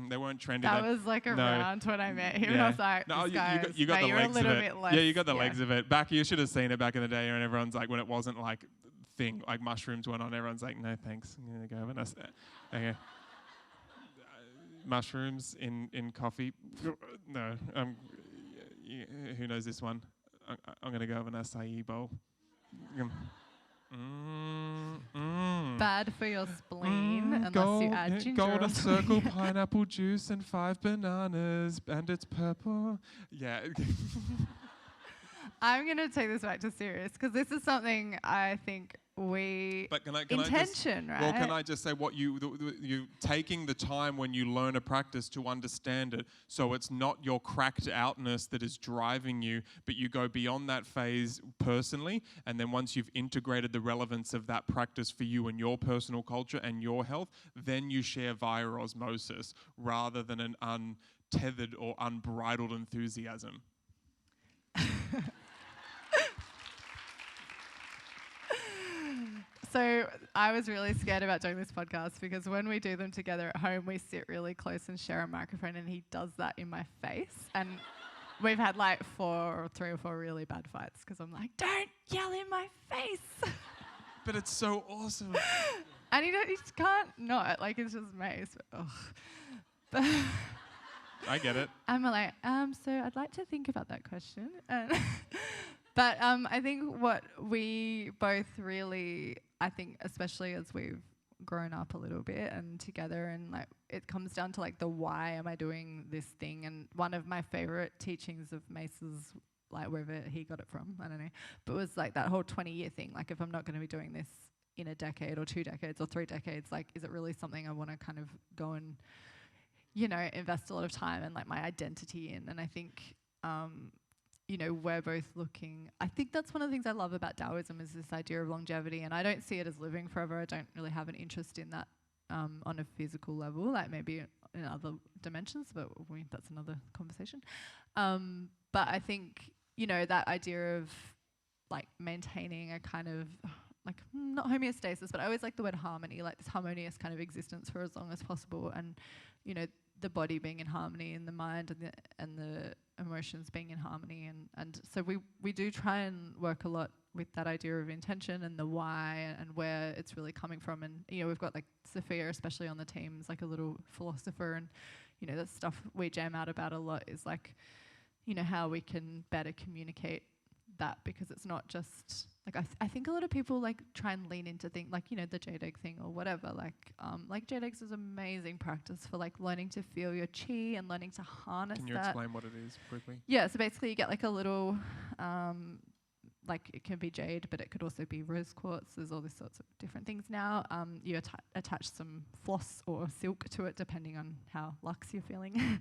they weren't trending. That was like around when I met him. Yeah. I was like, no, you got the legs of it. Yeah, you got the legs of it. You should have seen it back in the day, and everyone's like, when it wasn't like thing, like mushrooms went on, everyone's like, no thanks, I'm gonna go Vanessa. Okay. Mushrooms in coffee? No. Who knows this one? I'm gonna go have an acai bowl. Bad for your spleen unless you add ginger. Golden circle, pineapple juice, and 5 bananas, and it's purple. Yeah. I'm going to take this back to serious, because this is something I think intention, right? Well, can I just say what you taking the time when you learn a practice to understand it, so it's not your cracked outness that is driving you, but you go beyond that phase personally, and then once you've integrated the relevance of that practice for you and your personal culture and your health, then you share via osmosis rather than an untethered or unbridled enthusiasm. So I was really scared about doing this podcast because when we do them together at home, we sit really close and share a microphone, and he does that in my face. And we've had like 3 or 4 really bad fights because I'm like, don't yell in my face. But it's so awesome. And he just can't not. Like, it's just mace. But I get it. I'm like, so I'd like to think about that question. But I think what we both really, I think especially as we've grown up a little bit and together, and like it comes down to like the why am I doing this thing. And one of my favorite teachings of Mace's, like wherever he got it from, I don't know, but it was like that whole 20-year thing. Like, if I'm not going to be doing this in a decade or 2 decades or 3 decades, like, is it really something I want to kind of go and, you know, invest a lot of time and like my identity in? And I think, you know, we're both looking, I think that's one of the things I love about Taoism is this idea of longevity. And I don't see it as living forever. I don't really have an interest in that on a physical level, like maybe in other dimensions, but that's another conversation. But I think, you know, that idea of like maintaining a kind of like not homeostasis, but I always like the word harmony, like this harmonious kind of existence for as long as possible. And, you know, the body being in harmony and the mind and the emotions being in harmony. And so we do try and work a lot with that idea of intention and the why and where it's really coming from. And, you know, we've got like Sophia, especially on the team, is like a little philosopher. And, you know, the stuff we jam out about a lot is like, you know, how we can better communicate that, because it's not just like I think a lot of people like try and lean into things like, you know, the jade egg thing or whatever, like jade eggs is amazing practice for like learning to feel your chi and learning to harness that. Can you explain what it is quickly? Yeah, so basically you get like a little like it can be jade, but it could also be rose quartz. There's all these sorts of different things now. You attach some floss or silk to it, depending on how luxe you're feeling.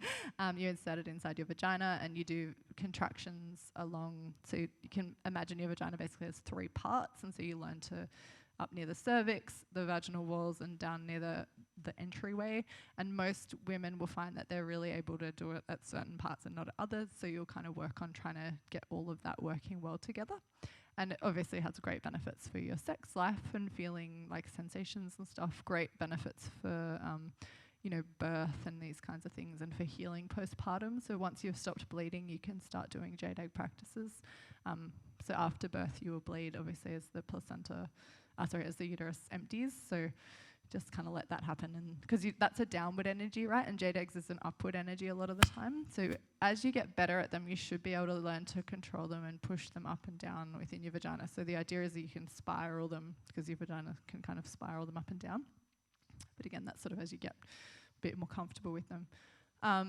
You insert it inside your vagina, and you do contractions along. So you can imagine your vagina basically has 3 parts, and so you learn to up near the cervix, the vaginal walls, and down near the entryway. And most women will find that they're really able to do it at certain parts and not at others. So you'll kind of work on trying to get all of that working well together. And it obviously has great benefits for your sex life and feeling like sensations and stuff. Great benefits for, you know, birth and these kinds of things, and for healing postpartum. So once you've stopped bleeding, you can start doing jade egg practices. So after birth, you will bleed, obviously, as the placenta, as the uterus empties. So just kind of let that happen, and because that's a downward energy, right? And jade eggs is an upward energy a lot of the time. So as you get better at them, you should be able to learn to control them and push them up and down within your vagina. So the idea is that you can spiral them, because your vagina can kind of spiral them up and down. But again, that's sort of as you get a bit more comfortable with them.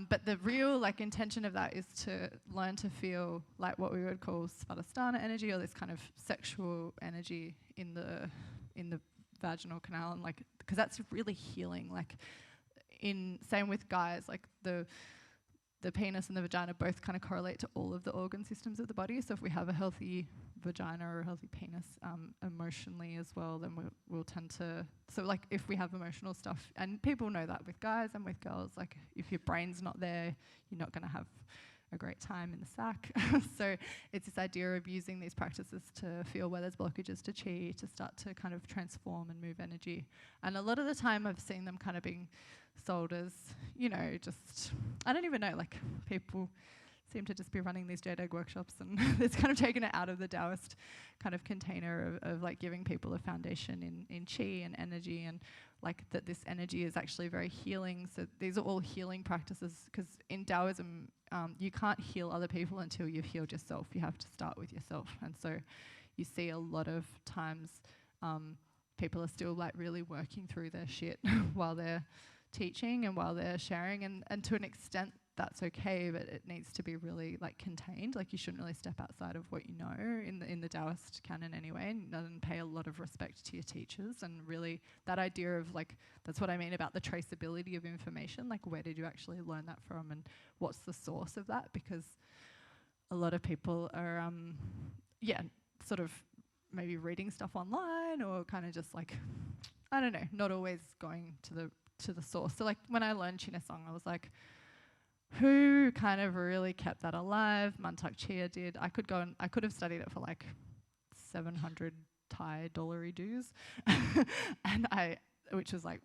But the real like intention of that is to learn to feel like what we would call Svadhisthana energy, or this kind of sexual energy in the vaginal canal, and like, because that's really healing. Like, same with guys, like the penis and the vagina both kind of correlate to all of the organ systems of the body. So if we have a healthy vagina or a healthy penis emotionally as well, then we'll tend to, so like if we have emotional stuff, and people know that with guys and with girls, like if your brain's not there, you're not going to have a great time in the sack. So it's this idea of using these practices to feel where there's blockages to chi, to start to kind of transform and move energy. And a lot of the time I've seen them kind of being sold as, you know, just, I don't even know, like people seem to just be running these jade egg workshops, and it's kind of taken it out of the Taoist kind of container of like giving people a foundation in chi and energy, and like that this energy is actually very healing. So these are all healing practices, because in Taoism, you can't heal other people until you've healed yourself. You have to start with yourself. And so you see a lot of times people are still like really working through their shit while they're teaching and while they're sharing, and to an extent that's okay, but it needs to be really like contained. Like you shouldn't really step outside of what you know in the Taoist canon anyway, and pay a lot of respect to your teachers. And really that idea of like, that's what I mean about the traceability of information, like where did you actually learn that from, and what's the source of that? Because a lot of people are sort of maybe reading stuff online, or kind of just like, I don't know, not always going to the source. So like when I learned Chinesong, I was like, who kind of really kept that alive? Mantak Chia did. I could have studied it for like 700 Thai dollary dues, which was like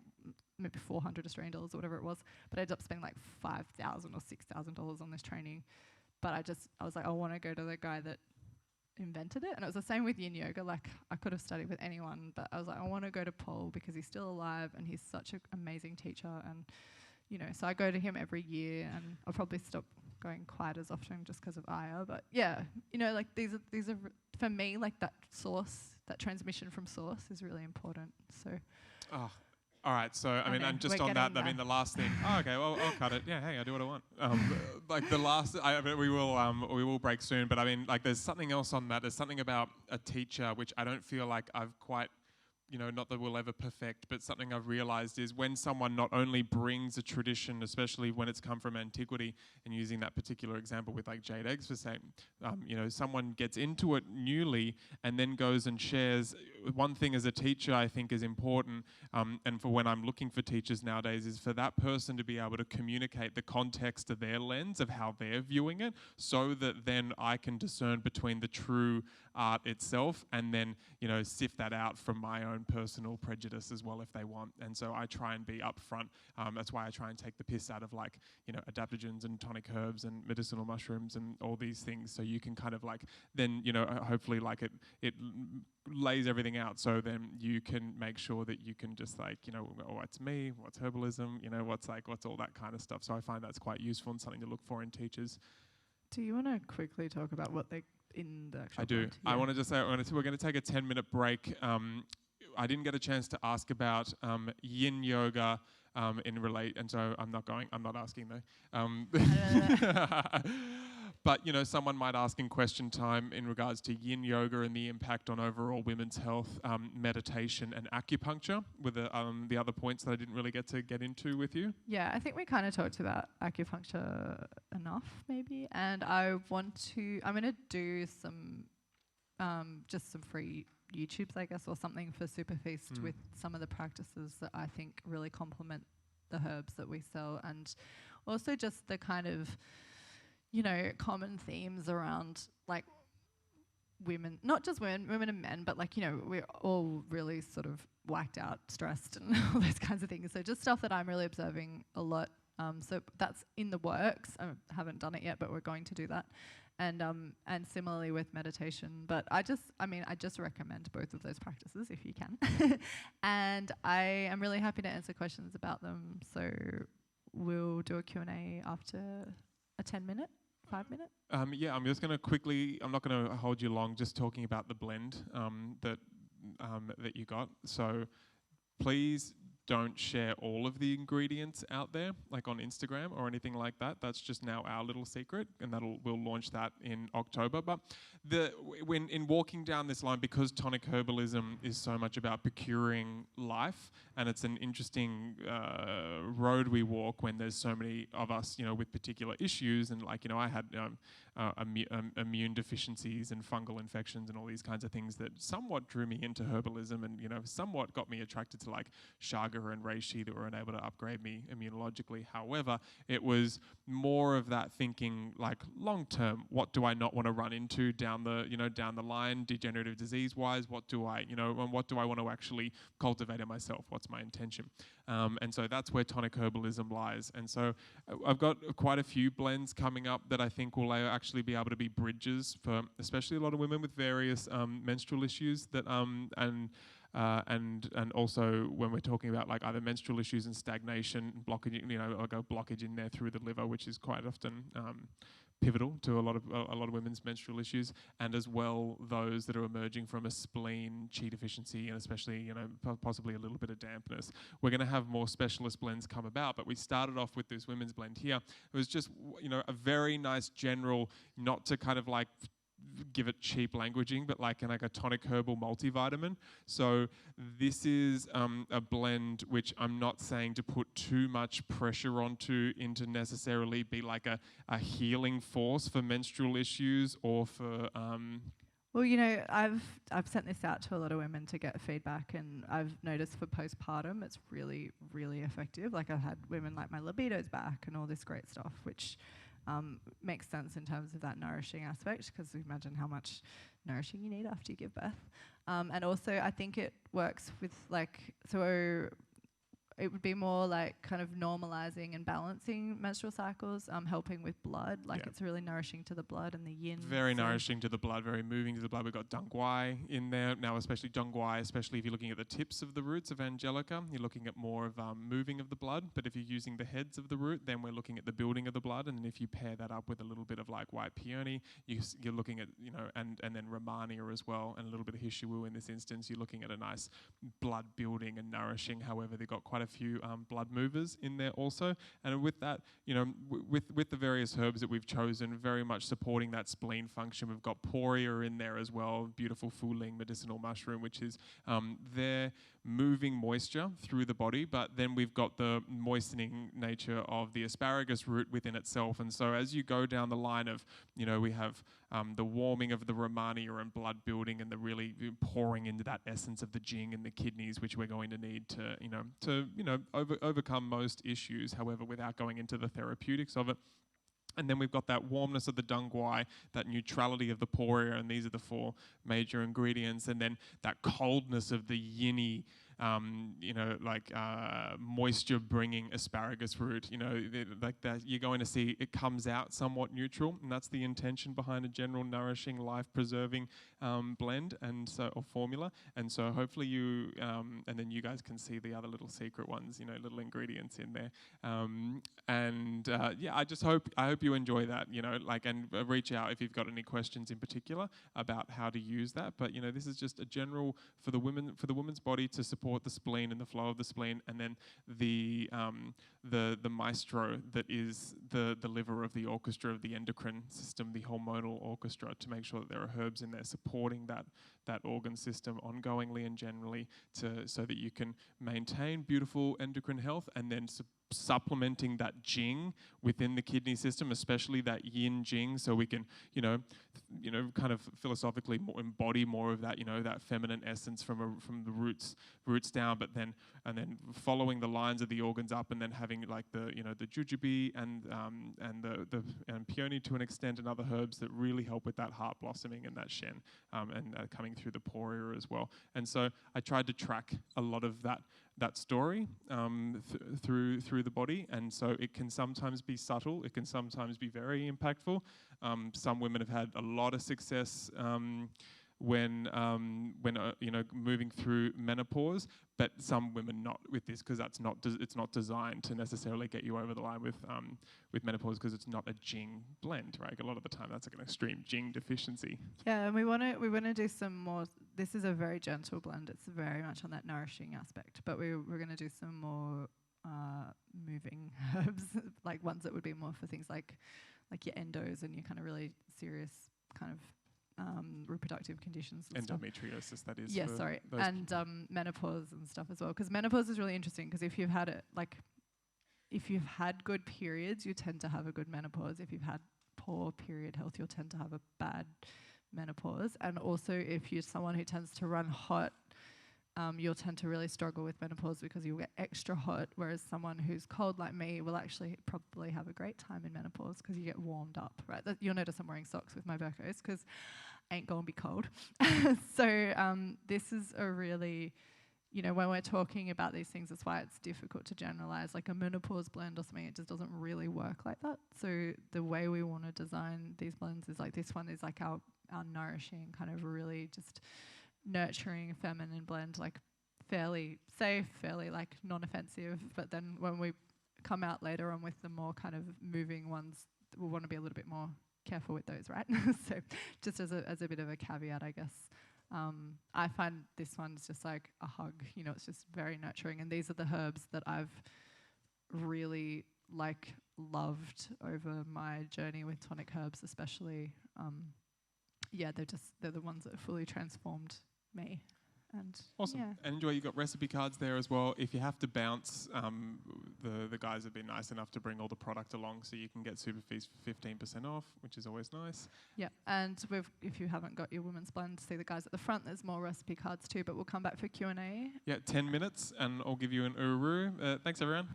maybe 400 Australian dollars or whatever it was, but I ended up spending like $5,000 or $6,000 on this training. But I was like, I want to go to the guy that invented it. And it was the same with yin yoga. Like, I could have studied with anyone, but I was like, I want to go to Paul because he's still alive and he's such an amazing teacher. And, you know, so I go to him every year, and I'll probably stop going quite as often just because of Aya. But yeah, you know, like these are for me, like that source, that transmission from source is really important. So. Oh. All right, so I mean, and just on that, I mean, the last thing. Oh, okay, well, I'll cut it. Yeah, hey, I do what I want. Like the last, we will break soon. But I mean, like, there's something else on that. There's something about a teacher which I don't feel like I've quite, you know, not that we'll ever perfect, but something I've realized is when someone not only brings a tradition, especially when it's come from antiquity, and using that particular example with like jade eggs for saying, you know, someone gets into it newly and then goes and shares. One thing as a teacher I think is important, and for when I'm looking for teachers nowadays, is for that person to be able to communicate the context of their lens of how they're viewing it, so that then I can discern between the true art itself and then, you know, sift that out from my own personal prejudice as well if they want. And so I try and be upfront. That's why I try and take the piss out of, like, you know, adaptogens and tonic herbs and medicinal mushrooms and all these things, so you can kind of like then, you know, hopefully like it lays everything out, so then you can make sure that you can just like, you know, oh, what's me, what's herbalism, you know, what's all that kind of stuff. So I find that's quite useful and something to look for in teachers. Do you want to quickly talk about what they in the actual I do. blend? Yeah. I want to just say we're going to take a 10-minute break. I didn't get a chance to ask about yin yoga and so I'm not asking though. But, you know, someone might ask in question time in regards to yin yoga and the impact on overall women's health, meditation and acupuncture, with the other points that I didn't really get into with you. Yeah, I think we kind of talked about acupuncture enough, maybe. And I'm going to do some, just some free YouTubes, I guess, or something for SuperFeast with some of the practices that I think really complement the herbs that we sell, and also just the kind of, you know, common themes around like women, not just women and men, but like, you know, we're all really sort of whacked out, stressed and all those kinds of things. So just stuff that I'm really observing a lot. So that's in the works. I haven't done it yet, but we're going to do that. And similarly with meditation. But I just recommend both of those practices if you can. And I am really happy to answer questions about them. So we'll do a Q&A after a 10-minute, 5-minute. Yeah, I'm just going to quickly, I'm not going to hold you long, just talking about the blend that you got. So please don't share all of the ingredients out there, like on Instagram or anything like that. That's just now our little secret, and we'll launch that in October. But when in walking down this line, because tonic herbalism is so much about procuring life, and it's an interesting road we walk when there's so many of us, you know, with particular issues, and like, you know, I had immune deficiencies and fungal infections and all these kinds of things that somewhat drew me into herbalism, and, you know, somewhat got me attracted to like chaga and reishi that were unable to upgrade me immunologically. However, it was more of that thinking, like, long term, what do I not want to run into down the line, degenerative disease wise? What do I want to actually cultivate in myself? What's my intention? And so that's where tonic herbalism lies. And so I've got quite a few blends coming up that I think will actually be able to be bridges for especially a lot of women with various menstrual issues that and also when we're talking about like either menstrual issues and stagnation, blockage, you know, like a blockage in there through the liver, which is quite often pivotal to a lot of women's menstrual issues, and as well those that are emerging from a spleen, qi deficiency, and especially, you know, possibly a little bit of dampness. We're going to have more specialist blends come about, but we started off with this women's blend here. It was just, you know, a very nice general, not to kind of like give it cheap languaging, but like a tonic herbal multivitamin. So this is a blend which I'm not saying to put too much pressure into necessarily be like a healing force for menstrual issues or for Well, you know, I've sent this out to a lot of women to get feedback, and I've noticed for postpartum it's really, really effective. Like, I've had women like, my libido's back and all this great stuff, which makes sense in terms of that nourishing aspect, because imagine how much nourishing you need after you give birth. And also I think it works with so it would be more like kind of normalizing and balancing menstrual cycles, helping with blood. It's really nourishing to the blood and the yin. Very nourishing to the blood, very moving to the blood. We've got Dong Guai in there now, especially Dong Guai, especially if you're looking at the tips of the roots of Angelica, you're looking at more of moving of the blood. But if you're using the heads of the root, then we're looking at the building of the blood. And if you pair that up with a little bit of like white peony, you're looking at, and then Romania as well, and a little bit of Hishiwu in this instance, you're looking at a nice blood building and nourishing. However, they've got quite a few blood movers in there also, and with that, with the various herbs that we've chosen, very much supporting that spleen function. We've got poria in there as well, beautiful Fuling medicinal mushroom, which is there moving moisture through the body, but then we've got the moistening nature of the asparagus root within itself. And so as you go down the line of, we have the warming of the Romania and blood building, and the really pouring into that essence of the Jing and the kidneys, which we're going to need to overcome most issues, however, without going into the therapeutics of it. And then we've got that warmness of the Dong Guai, that neutrality of the poria, and these are the 4 major ingredients. And then that coldness of the yinny, moisture-bringing asparagus root. Like that, you're going to see it comes out somewhat neutral, and that's the intention behind a general nourishing, life-preserving blend or formula. And so hopefully you, and then you guys can see the other little secret ones, little ingredients in there. I hope you enjoy that, and reach out if you've got any questions in particular about how to use that. But this is just a general for the woman's body to support the spleen and the flow of the spleen, and then the maestro that is the liver of the orchestra of the endocrine system, the hormonal orchestra, to make sure that there are herbs in there supporting that organ system ongoingly and generally, so that you can maintain beautiful endocrine health, and then supplementing that Jing within the kidney system, especially that Yin Jing, so we can, kind of philosophically embody more of that, that feminine essence from the roots down, but then following the lines of the organs up, and then having like the jujube and peony to an extent, and other herbs that really help with that heart blossoming and that shen, and coming through the poria as well. And so I tried to track a lot of that story through the body, and so it can sometimes be subtle, it can sometimes be very impactful. Some women have had a lot of success when moving through menopause, but some women not with this, because it's not designed to necessarily get you over the line with menopause, because it's not a Jing blend, right? A lot of the time that's like an extreme Jing deficiency. Yeah, and we want to do some more. This is a very gentle blend. It's very much on that nourishing aspect, but we're going to do some more moving herbs, like ones that would be more for things like your endos and your kind of really serious kind of reproductive conditions and endometriosis, stuff. That is. Yeah, sorry. And menopause and stuff as well. Because menopause is really interesting, because if you've had good periods, you tend to have a good menopause. If you've had poor period health, you'll tend to have a bad menopause. And also, if you're someone who tends to run hot, you'll tend to really struggle with menopause, because you'll get extra hot, whereas someone who's cold like me will actually probably have a great time in menopause, because you get warmed up, right? You'll notice I'm wearing socks with my Birkos, because I ain't gonna be cold. So this is a really, when we're talking about these things, that's why it's difficult to generalize. Like a menopause blend or something, it just doesn't really work like that. So the way we want to design these blends is like, this one is like our nourishing, kind of really just nurturing feminine blend, like fairly safe, fairly like non-offensive. But then when we come out later on with the more kind of moving ones, we'll want to be a little bit more careful with those, right? So just as a bit of a caveat, I guess. I find this one's just like a hug, it's just very nurturing. And these are the herbs that I've really loved over my journey with tonic herbs, especially. They're the ones that fully transformed me. And awesome. Yeah. And enjoy, you got recipe cards there as well. If you have to bounce, the guys have been nice enough to bring all the product along, so you can get SuperFeast for 15% off, which is always nice. Yeah, and if you haven't got your women's blend, see the guys at the front, there's more recipe cards too, but we'll come back for Q&A. Yeah, 10 minutes and I'll give you an uru. Thanks everyone.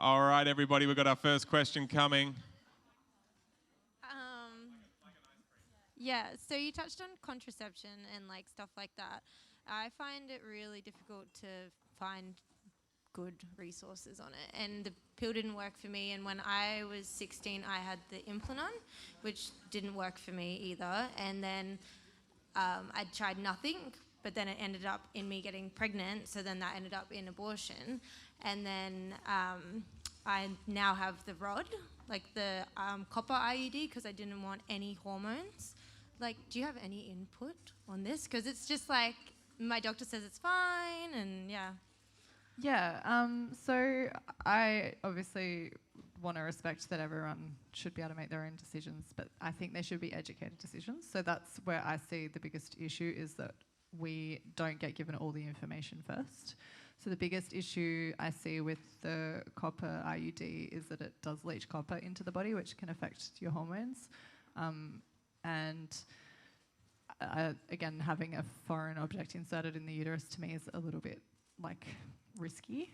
All right, everybody, we've got our first question coming. Yeah, so you touched on contraception and like stuff like that. I find it really difficult to find good resources on it, and the pill didn't work for me. And when I was 16, I had the Implanon, which didn't work for me either. And then I tried nothing, but then it ended up in me getting pregnant. So then that ended up in abortion, and then I now have the rod, like the copper IUD, because I didn't want any hormones. Like, do you have any input on this? Because it's just like my doctor says it's fine, and yeah. Yeah, so I obviously want to respect that everyone should be able to make their own decisions, but I think they should be educated decisions. So that's where I see the biggest issue, is that we don't get given all the information first. So the biggest issue I see with the copper IUD is that it does leach copper into the body, which can affect your hormones. And again, having a foreign object inserted in the uterus to me is a little bit like risky.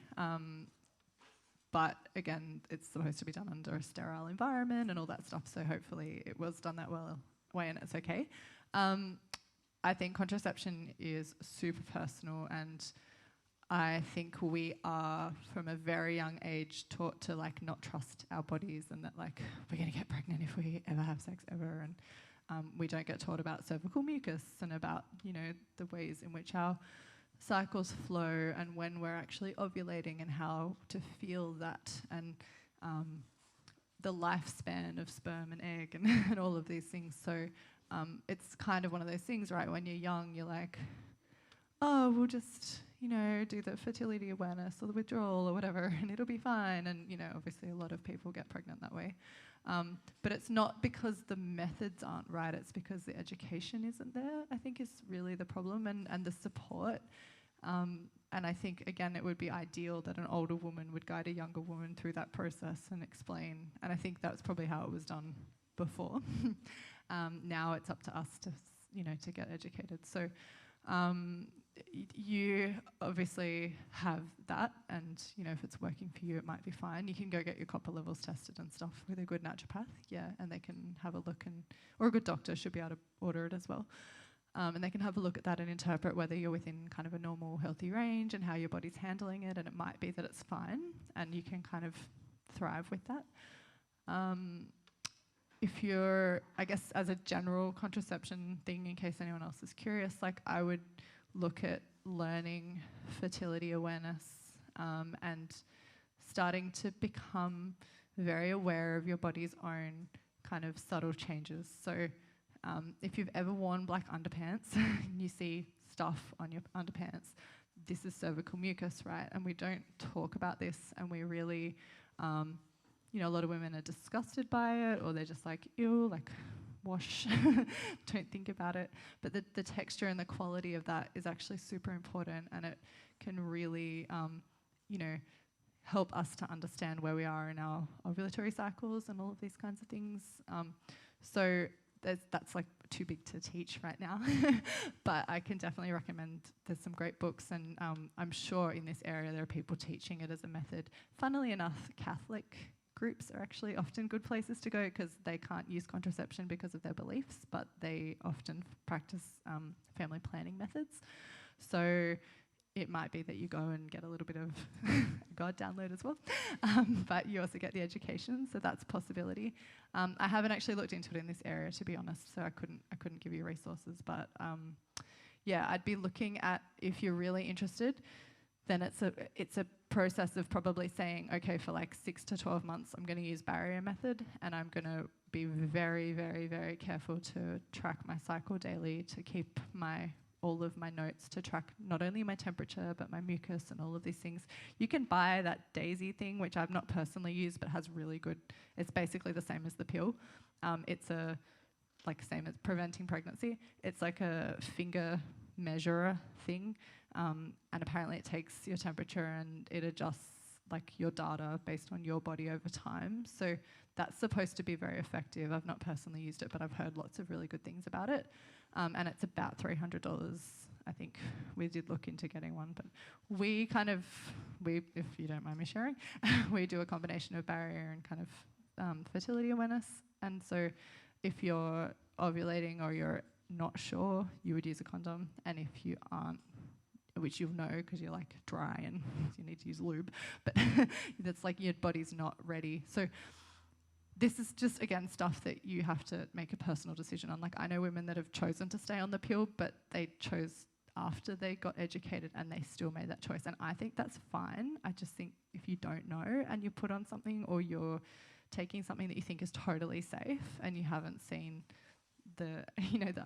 But again, it's supposed to be done under a sterile environment and all that stuff. So hopefully it was done that way and it's okay. I think contraception is super personal, and I think we are from a very young age taught to like not trust our bodies, and that like we're going to get pregnant if we ever have sex ever. And we don't get taught about cervical mucus and about, you know, the ways in which our cycles flow and when we're actually ovulating and how to feel that, and the lifespan of sperm and egg and all of these things. So it's kind of one of those things, right? When you're young, you're like, oh, we'll just, you know, do the fertility awareness or the withdrawal or whatever, and it'll be fine. And, you know, obviously a lot of people get pregnant that way. But it's not because the methods aren't right, it's because the education isn't there, I think, is really the problem, and the support. And I think, again, it would be ideal that an older woman would guide a younger woman through that process and explain. And I think that's probably how it was done before. Now it's up to us to, you know, to get educated. So you obviously have that, and, you know, if it's working for you, it might be fine. You can go get your copper levels tested and stuff with a good naturopath, yeah, and they can have a look, or a good doctor should be able to order it as well. And they can have a look at that and interpret whether you're within kind of a normal, healthy range and how your body's handling it, and it might be that it's fine and you can kind of thrive with that. If you're, I guess, as a general contraception thing, in case anyone else is curious, like I would look at learning fertility awareness and starting to become very aware of your body's own kind of subtle changes. So if you've ever worn black underpants and you see stuff on your underpants, this is cervical mucus, right? And we don't talk about this, and we really, you know, a lot of women are disgusted by it, or they're just like, ew, like, wash, don't think about it. But the texture and the quality of that is actually super important, and it can really, you know, help us to understand where we are in our ovulatory cycles and all of these kinds of things. So that's like too big to teach right now, but I can definitely recommend, there's some great books, and I'm sure in this area there are people teaching it as a method. Funnily enough, Catholic groups are actually often good places to go because they can't use contraception because of their beliefs, but they often practice family planning methods. So it might be that you go and get a little bit of God download as well, but you also get the education, so that's a possibility. I haven't actually looked into it in this area, to be honest, so I couldn't give you resources, but yeah, I'd be looking at, if you're really interested, then it's a process of probably saying, okay, for like 6 to 12 months, I'm going to use barrier method, and I'm going to be very, very, very careful to track my cycle daily, to keep all of my notes, to track not only my temperature, but my mucus and all of these things. You can buy that Daisy thing, which I've not personally used, but has really good, it's basically the same as the pill. It's same as preventing pregnancy. It's like a finger measurer thing. And apparently it takes your temperature and it adjusts like your data based on your body over time. So that's supposed to be very effective. I've not personally used it, but I've heard lots of really good things about it. And it's about $300, I think we did look into getting one, but we, if you don't mind me sharing, we do a combination of barrier and kind of fertility awareness. And so if you're ovulating or you're not sure, you would use a condom. And if you aren't, which you'll know because you're like dry and you need to use lube, but that's like your body's not ready. So this is just, again, stuff that you have to make a personal decision on. Like, I know women that have chosen to stay on the pill, but they chose after they got educated and they still made that choice. And I think that's fine. I just think if you don't know and you put on something, or you're taking something that you think is totally safe and you haven't seen the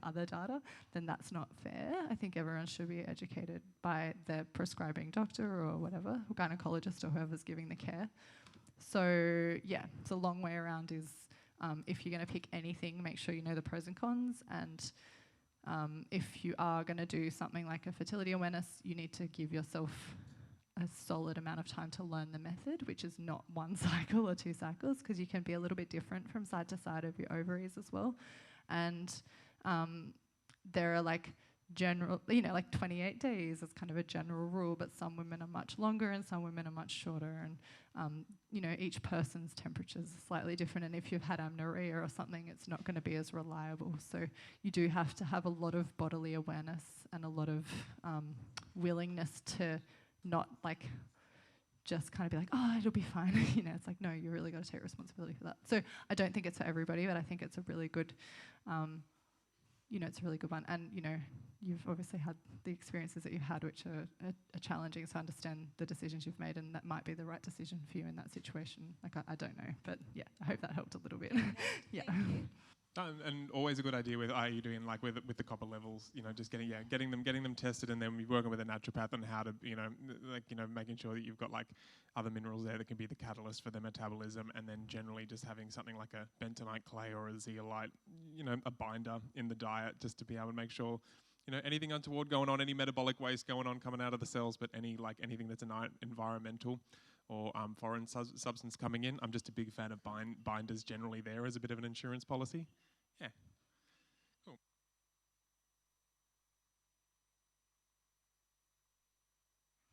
other data, then that's not fair. I think everyone should be educated by their prescribing doctor or whatever, or gynecologist or whoever's giving the care. So yeah, it's a long way around is if you're going to pick anything, make sure you know the pros and cons. And if you are going to do something like a fertility awareness, you need to give yourself a solid amount of time to learn the method, which is not 1 cycle or 2 cycles, because you can be a little bit different from side to side of your ovaries as well. And there are like general, like 28 days is kind of a general rule, but some women are much longer and some women are much shorter. And, each person's temperature is slightly different. And if you've had amenorrhea or something, it's not going to be as reliable. So you do have to have a lot of bodily awareness and a lot of willingness to not like just kind of be like, oh, it'll be fine. It's like, no, you really got to take responsibility for that. So I don't think it's for everybody, but I think it's a really good, it's a really good one. And, you've obviously had the experiences that you've had, which are challenging, so I understand the decisions you've made, and that might be the right decision for you in that situation. Like, I don't know, but yeah, I hope that helped a little bit. Yeah. And always a good idea with are you doing like with the copper levels, just getting them tested, and then we're working with a naturopath on how to, making sure that you've got like other minerals there that can be the catalyst for their metabolism, and then generally just having something like a bentonite clay or a zeolite, a binder in the diet, just to be able to make sure, anything untoward going on, any metabolic waste going on coming out of the cells, but anything that's environmental or foreign substance coming in. I'm just a big fan of binders generally there as a bit of an insurance policy. Yeah. Cool.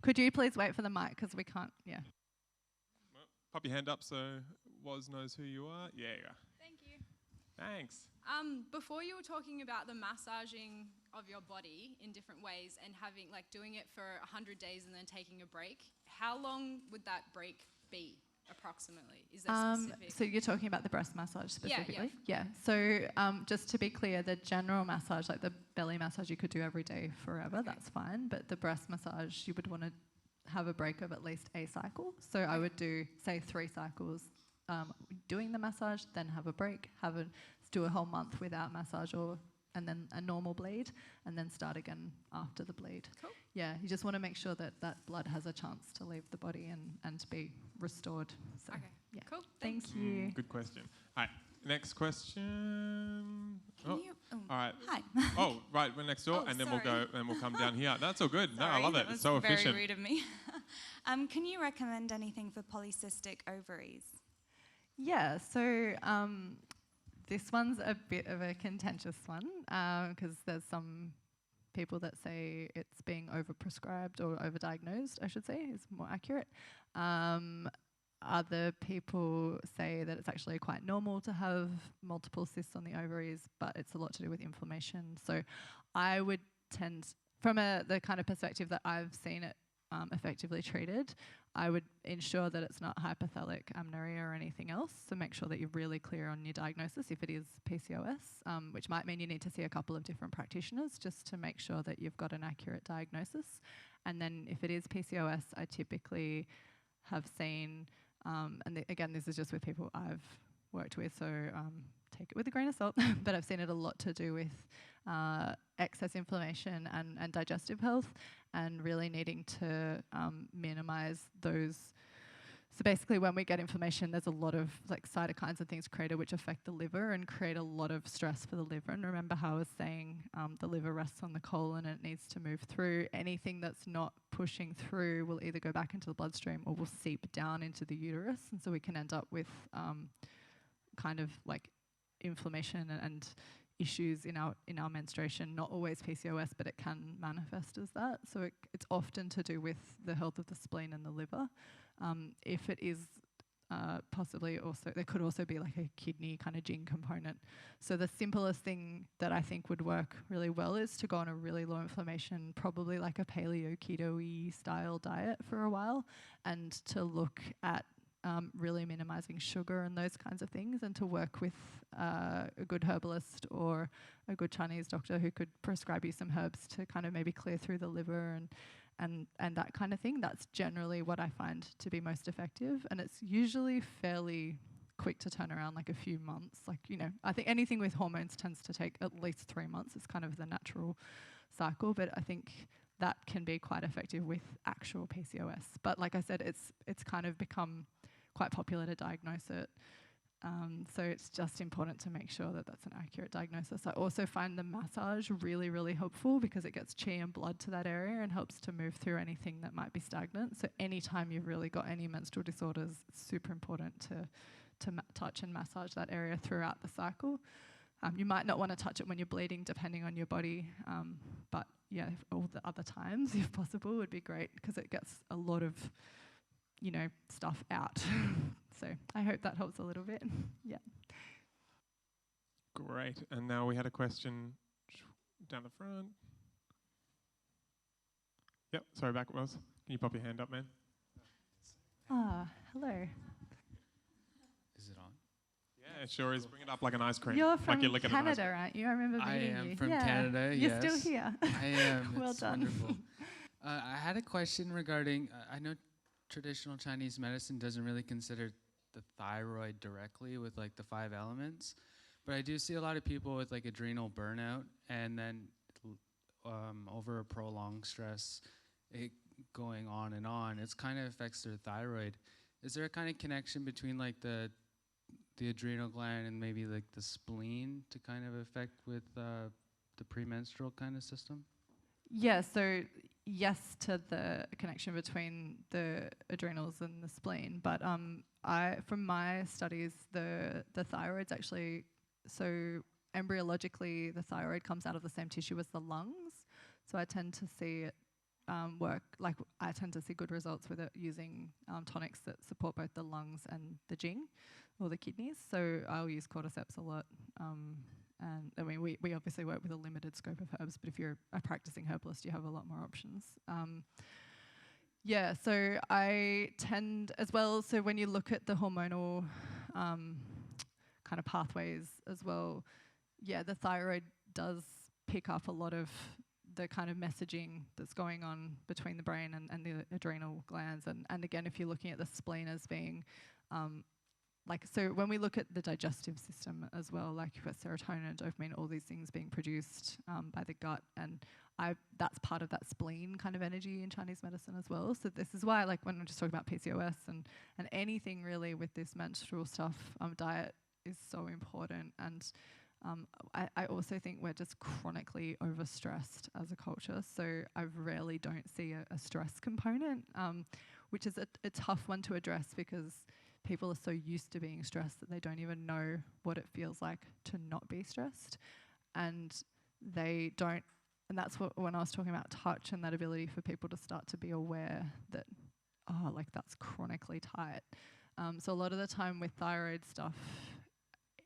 Could you please wait for the mic, because we can't, yeah. Well, pop your hand up so Woz knows who you are. Yeah, you are. Thank you. Thanks. Before you were talking about the massaging of your body in different ways and doing it for 100 days and then taking a break, how long would that break be approximately? Is that specific? So you're talking about the breast massage specifically? Yeah. So just to be clear, the general massage, like the belly massage, you could do every day forever. Okay. That's fine. But the breast massage, you would want to have a break of at least a cycle. So I would do, say, 3 cycles doing the massage, then have a break, do a whole month without massage, and then a normal bleed, and then start again after the bleed. Cool. Yeah, you just want to make sure that blood has a chance to leave the body and be restored. So, okay. Yeah. Cool. Thank you. Good question. All right, next question. All right. Hi. Oh, right, we're next door, and then we'll come down here. That's all good. Sorry, no, I love it. It's so efficient. Very rude of me. Can you recommend anything for polycystic ovaries? Yeah, so this one's a bit of a contentious one because there's some people that say it's being overprescribed or overdiagnosed, I should say, is more accurate. Other people say that it's actually quite normal to have multiple cysts on the ovaries, but it's a lot to do with inflammation. So I would tend, from the kind of perspective that I've seen it effectively treated, I would ensure that it's not hypothalamic amenorrhea or anything else. So make sure that you're really clear on your diagnosis if it is PCOS, which might mean you need to see a couple of different practitioners just to make sure that you've got an accurate diagnosis. And then if it is PCOS, I typically have seen, again, this is just with people I've worked with, so take it with a grain of salt, but I've seen it a lot to do with excess inflammation and digestive health, and really needing to minimize those. So basically when we get inflammation, there's a lot of like cytokines and things created which affect the liver and create a lot of stress for the liver. And remember how I was saying the liver rests on the colon and it needs to move through. Anything that's not pushing through will either go back into the bloodstream or will seep down into the uterus. And so we can end up with kind of like inflammation and issues in our menstruation, not always PCOS, but it can manifest as that. So it's often to do with the health of the spleen and the liver. If it is possibly also, there could also be like a kidney kind of gene component. So the simplest thing that I think would work really well is to go on a really low inflammation, probably like a paleo keto-y style diet for a while, and to look at really minimizing sugar and those kinds of things, and to work with a good herbalist or a good Chinese doctor who could prescribe you some herbs to kind of maybe clear through the liver and that kind of thing. That's generally what I find to be most effective, and it's usually fairly quick to turn around, like a few months. Like, you know, I think anything with hormones tends to take at least 3 months. It's kind of the natural cycle, but I think that can be quite effective with actual PCOS. But like I said, it's kind of become quite popular to diagnose it. So it's just important to make sure that that's an accurate diagnosis. I also find the massage really, really helpful because it gets qi and blood to that area and helps to move through anything that might be stagnant. So anytime you've really got any menstrual disorders, it's super important to touch and massage that area throughout the cycle. You might not want to touch it when you're bleeding, depending on your body, but yeah, all the other times, if possible, would be great because it gets a lot of, you know, stuff out. So I hope that helps a little bit. Yeah. Great. And now we had a question down the front. Yep, sorry, back Ross. Can you pop your hand up, man? Hello. Is it on? Yeah, it sure is. Bring it up like an ice cream. You're from like you're licking Canada, aren't you? I remember meeting you. I am from Canada, You're yes. still here. I am. Well it's done. Wonderful. I had a question regarding, I know traditional Chinese medicine doesn't really consider the thyroid directly with like the 5 elements, but I do see a lot of people with like adrenal burnout and then over a prolonged stress, it going on and on, it's kind of affects their thyroid. Is there a kind of connection between like the adrenal gland and maybe like the spleen to kind of affect with the premenstrual kind of system? Yeah, so yes to the connection between the adrenals and the spleen, but from my studies, the thyroid's actually, so embryologically the thyroid comes out of the same tissue as the lungs, so I tend to see it work, like I tend to see good results with it using tonics that support both the lungs and the jing, or the kidneys, so I'll use cordyceps a lot. And I mean, we obviously work with a limited scope of herbs, but if you're a practicing herbalist, you have a lot more options. Yeah, so I tend as well, so when you look at the hormonal kind of pathways as well, yeah, the thyroid does pick up a lot of the kind of messaging that's going on between the brain and the adrenal glands. And again, if you're looking at the spleen as being so when we look at the digestive system as well, like you've got serotonin, dopamine, all these things being produced by the gut, and that's part of that spleen kind of energy in Chinese medicine as well. So this is why, like when I'm just talking about PCOS and anything really with this menstrual stuff, diet is so important. And I also think we're just chronically overstressed as a culture. So I rarely don't see a stress component, which is a tough one to address because people are so used to being stressed that they don't even know what it feels like to not be stressed. And they don't, and that's what, when I was talking about touch and that ability for people to start to be aware that, oh, like that's chronically tight. So a lot of the time with thyroid stuff,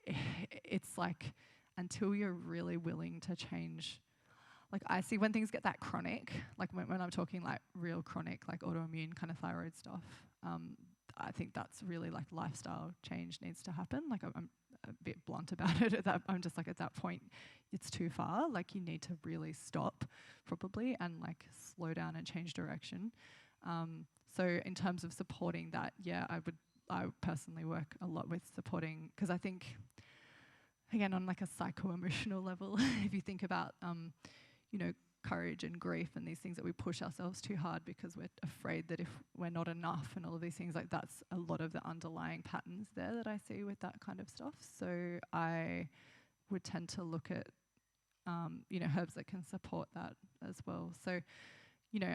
it's like until you're really willing to change, like I see when things get that chronic, like when I'm talking like real chronic, like autoimmune kind of thyroid stuff, I think that's really like lifestyle change needs to happen. Like I'm a bit blunt about it. I'm just like at that point, it's too far. Like you need to really stop probably and like slow down and change direction. So in terms of supporting that, yeah, I personally work a lot with supporting, because I think, again, on like a psycho-emotional level, if you think about, courage and grief and these things that we push ourselves too hard because we're afraid that if we're not enough and all of these things, like that's a lot of the underlying patterns there that I see with that kind of stuff. So I would tend to look at, herbs that can support that as well. So,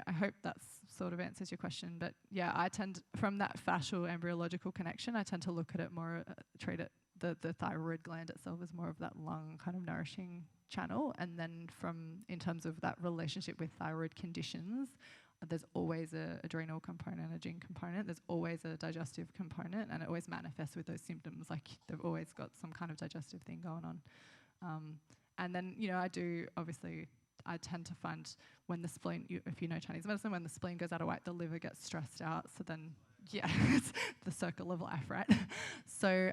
I hope that sort of answers your question. But yeah, I tend, from that fascial embryological connection, I tend to look at it more, treat it the thyroid gland itself is more of that lung kind of nourishing channel. And then in terms of that relationship with thyroid conditions, there's always a adrenal component, a gene component. There's always a digestive component, and it always manifests with those symptoms. Like they've always got some kind of digestive thing going on. And then, I tend to find when the spleen, if you know Chinese medicine, when the spleen goes out of whack, the liver gets stressed out. So then, it's the circle of life, right? So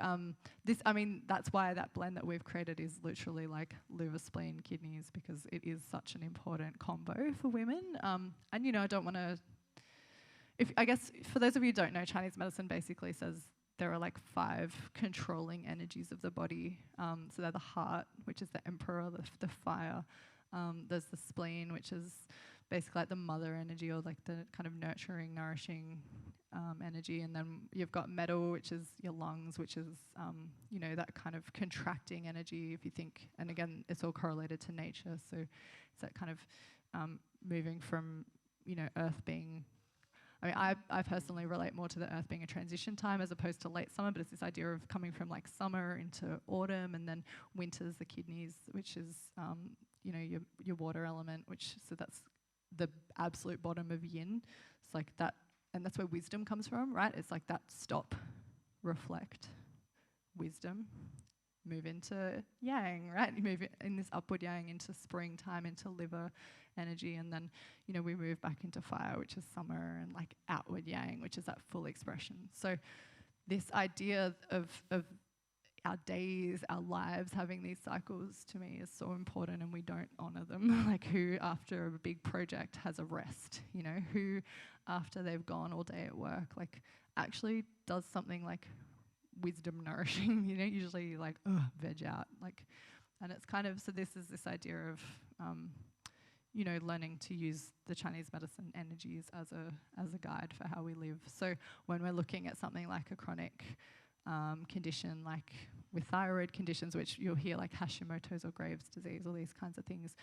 that's why that blend that we've created is literally like liver, spleen, kidneys, because it is such an important combo for women. And I don't want to. I guess for those of you who don't know, Chinese medicine basically says there are like 5 controlling energies of the body. So they're the heart, which is the emperor, the fire. There's the spleen, which is basically like the mother energy, or like the kind of nurturing, nourishing energy. And then you've got metal, which is your lungs, which is, that kind of contracting energy, if you think. And again, it's all correlated to nature. So it's that kind of moving from, earth being... I personally relate more to the earth being a transition time as opposed to late summer, but it's this idea of coming from like summer into autumn, and then winter's the kidneys, which is, your water element, so that's the absolute bottom of yin. It's like that, and that's where wisdom comes from, right? It's like that stop, reflect, wisdom, move into yang, right? You move in this upward yang into springtime, into liver energy, and then, we move back into fire, which is summer, and like outward yang, which is that full expression. So this idea of our days, our lives having these cycles, to me is so important, and we don't honor them. Like who after a big project has a rest, who after they've gone all day at work, like actually does something like wisdom nourishing, usually like, veg out, like, and it's kind of, so this is this idea of, learning to use the Chinese medicine energies as a guide for how we live. So when we're looking at something like a chronic condition, like with thyroid conditions, which you'll hear like Hashimoto's or Graves' disease, all these kinds of things,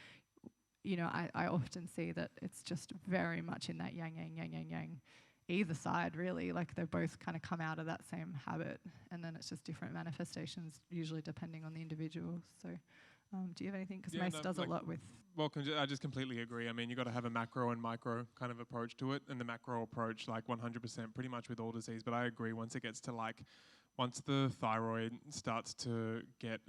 I often see that it's just very much in that yang, yang, yang, yang, yang, either side really, like they both kind of come out of that same habit, and then it's just different manifestations, usually depending on the individual. So do you have anything? Because Mace does a lot with... Well, I just completely agree. I mean, you've got to have a macro and micro kind of approach to it, and the macro approach, like 100% pretty much with all disease, but I agree, once it gets to once the thyroid starts to get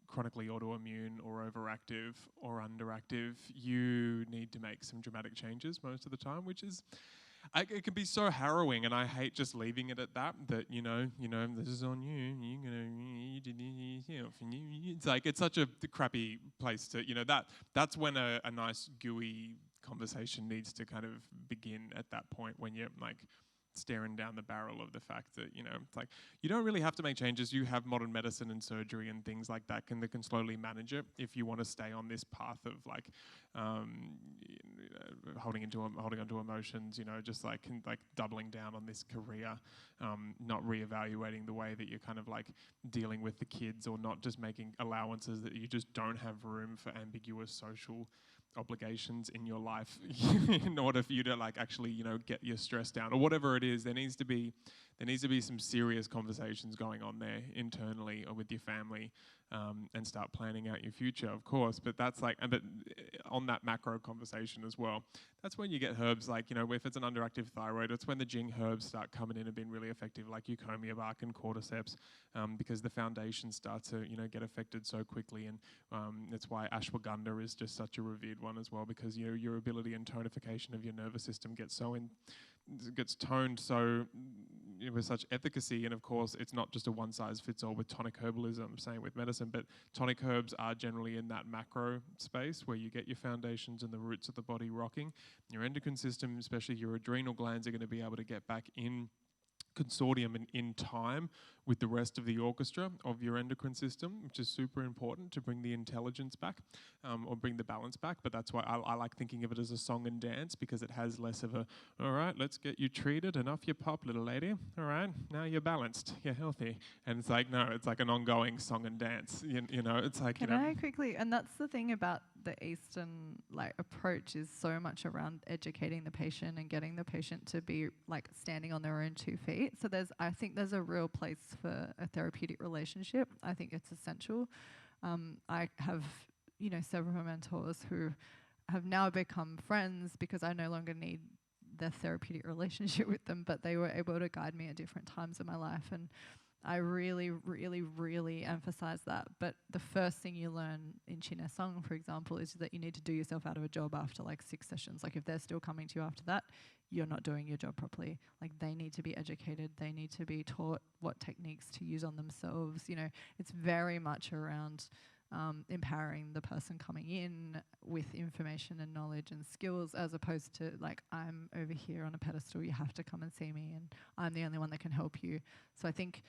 chronically autoimmune or overactive or underactive, you need to make some dramatic changes most of the time, which is... it can be so harrowing, and I hate just leaving it at that. That this is on you. It's like it's such a crappy place to That's when a nice gooey conversation needs to kind of begin at that point, when you're like staring down the barrel of the fact that it's like you don't really have to make changes. You have modern medicine and surgery and things like that that can slowly manage it if you want to stay on this path of like holding onto emotions, just like doubling down on this career, not reevaluating the way that you're kind of like dealing with the kids, or not just making allowances that you just don't have room for ambiguous social obligations in your life in order for you to like actually get your stress down or whatever it is. There needs to be some serious conversations going on there internally or with your family, and start planning out your future, of course. But that's like, but on that macro conversation as well, that's when you get herbs like, if it's an underactive thyroid, it's when the Jing herbs start coming in and being really effective, like eucommia bark and cordyceps, because the foundations start to, get affected so quickly. And that's why ashwagandha is just such a revered one as well, because your ability and tonification of your nervous system gets toned so with such efficacy. And of course, it's not just a one-size-fits-all with tonic herbalism, same with medicine, but tonic herbs are generally in that macro space where you get your foundations and the roots of the body rocking. Your endocrine system, especially your adrenal glands, are going to be able to get back in consortium and in time with the rest of the orchestra of your endocrine system, which is super important to bring the intelligence back, or bring the balance back. But that's why I like thinking of it as a song and dance, because it has less of a, all right, let's get you treated and off you pop, little lady. All right, now you're balanced, you're healthy. And it's like, no, it's like an ongoing song and dance. It's like, Can I quickly, and that's the thing about the Eastern like approach is so much around educating the patient and getting the patient to be like standing on their own 2 feet. So I think there's a real place for a therapeutic relationship. I think it's essential. I have, several mentors who have now become friends because I no longer need the therapeutic relationship with them, but they were able to guide me at different times in my life. And I really, really, really emphasize that. But the first thing you learn in Chin Song, for example, is that you need to do yourself out of a job after like 6 sessions. Like if they're still coming to you after that, you're not doing your job properly. Like they need to be educated. They need to be taught what techniques to use on themselves. It's very much around empowering the person coming in with information and knowledge and skills, as opposed to like, I'm over here on a pedestal, you have to come and see me and I'm the only one that can help you. So I think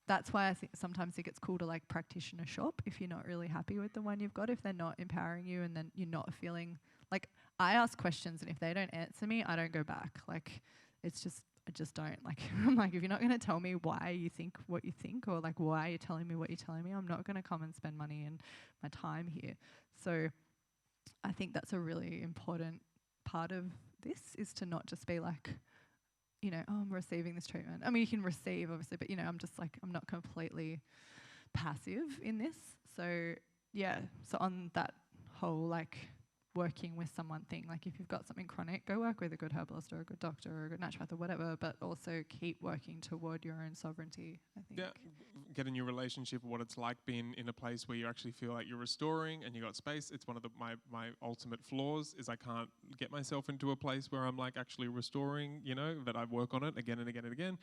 that's why I sometimes think it's cool to like practitioner shop if you're not really happy with the one you've got, if they're not empowering you and then you're not feeling like, I ask questions and if they don't answer me, I don't go back. Like I just don't like, I'm like, if you're not going to tell me why you think what you think, or like why you're telling me what you're telling me, I'm not going to come and spend money and my time here. So I think that's a really important part of this, is to not just be like, I'm receiving this treatment. I mean, you can receive obviously, but I'm just like, I'm not completely passive in this. So yeah, so on that whole like working with someone thing, like if you've got something chronic, go work with a good herbalist or a good doctor or a good naturopath or whatever, but also keep working toward your own sovereignty, I think. Yeah, get in your relationship, what it's like being in a place where you actually feel like you're restoring and you got space. It's one of my ultimate flaws is I can't get myself into a place where I'm like actually restoring, that I work on it again and again and again.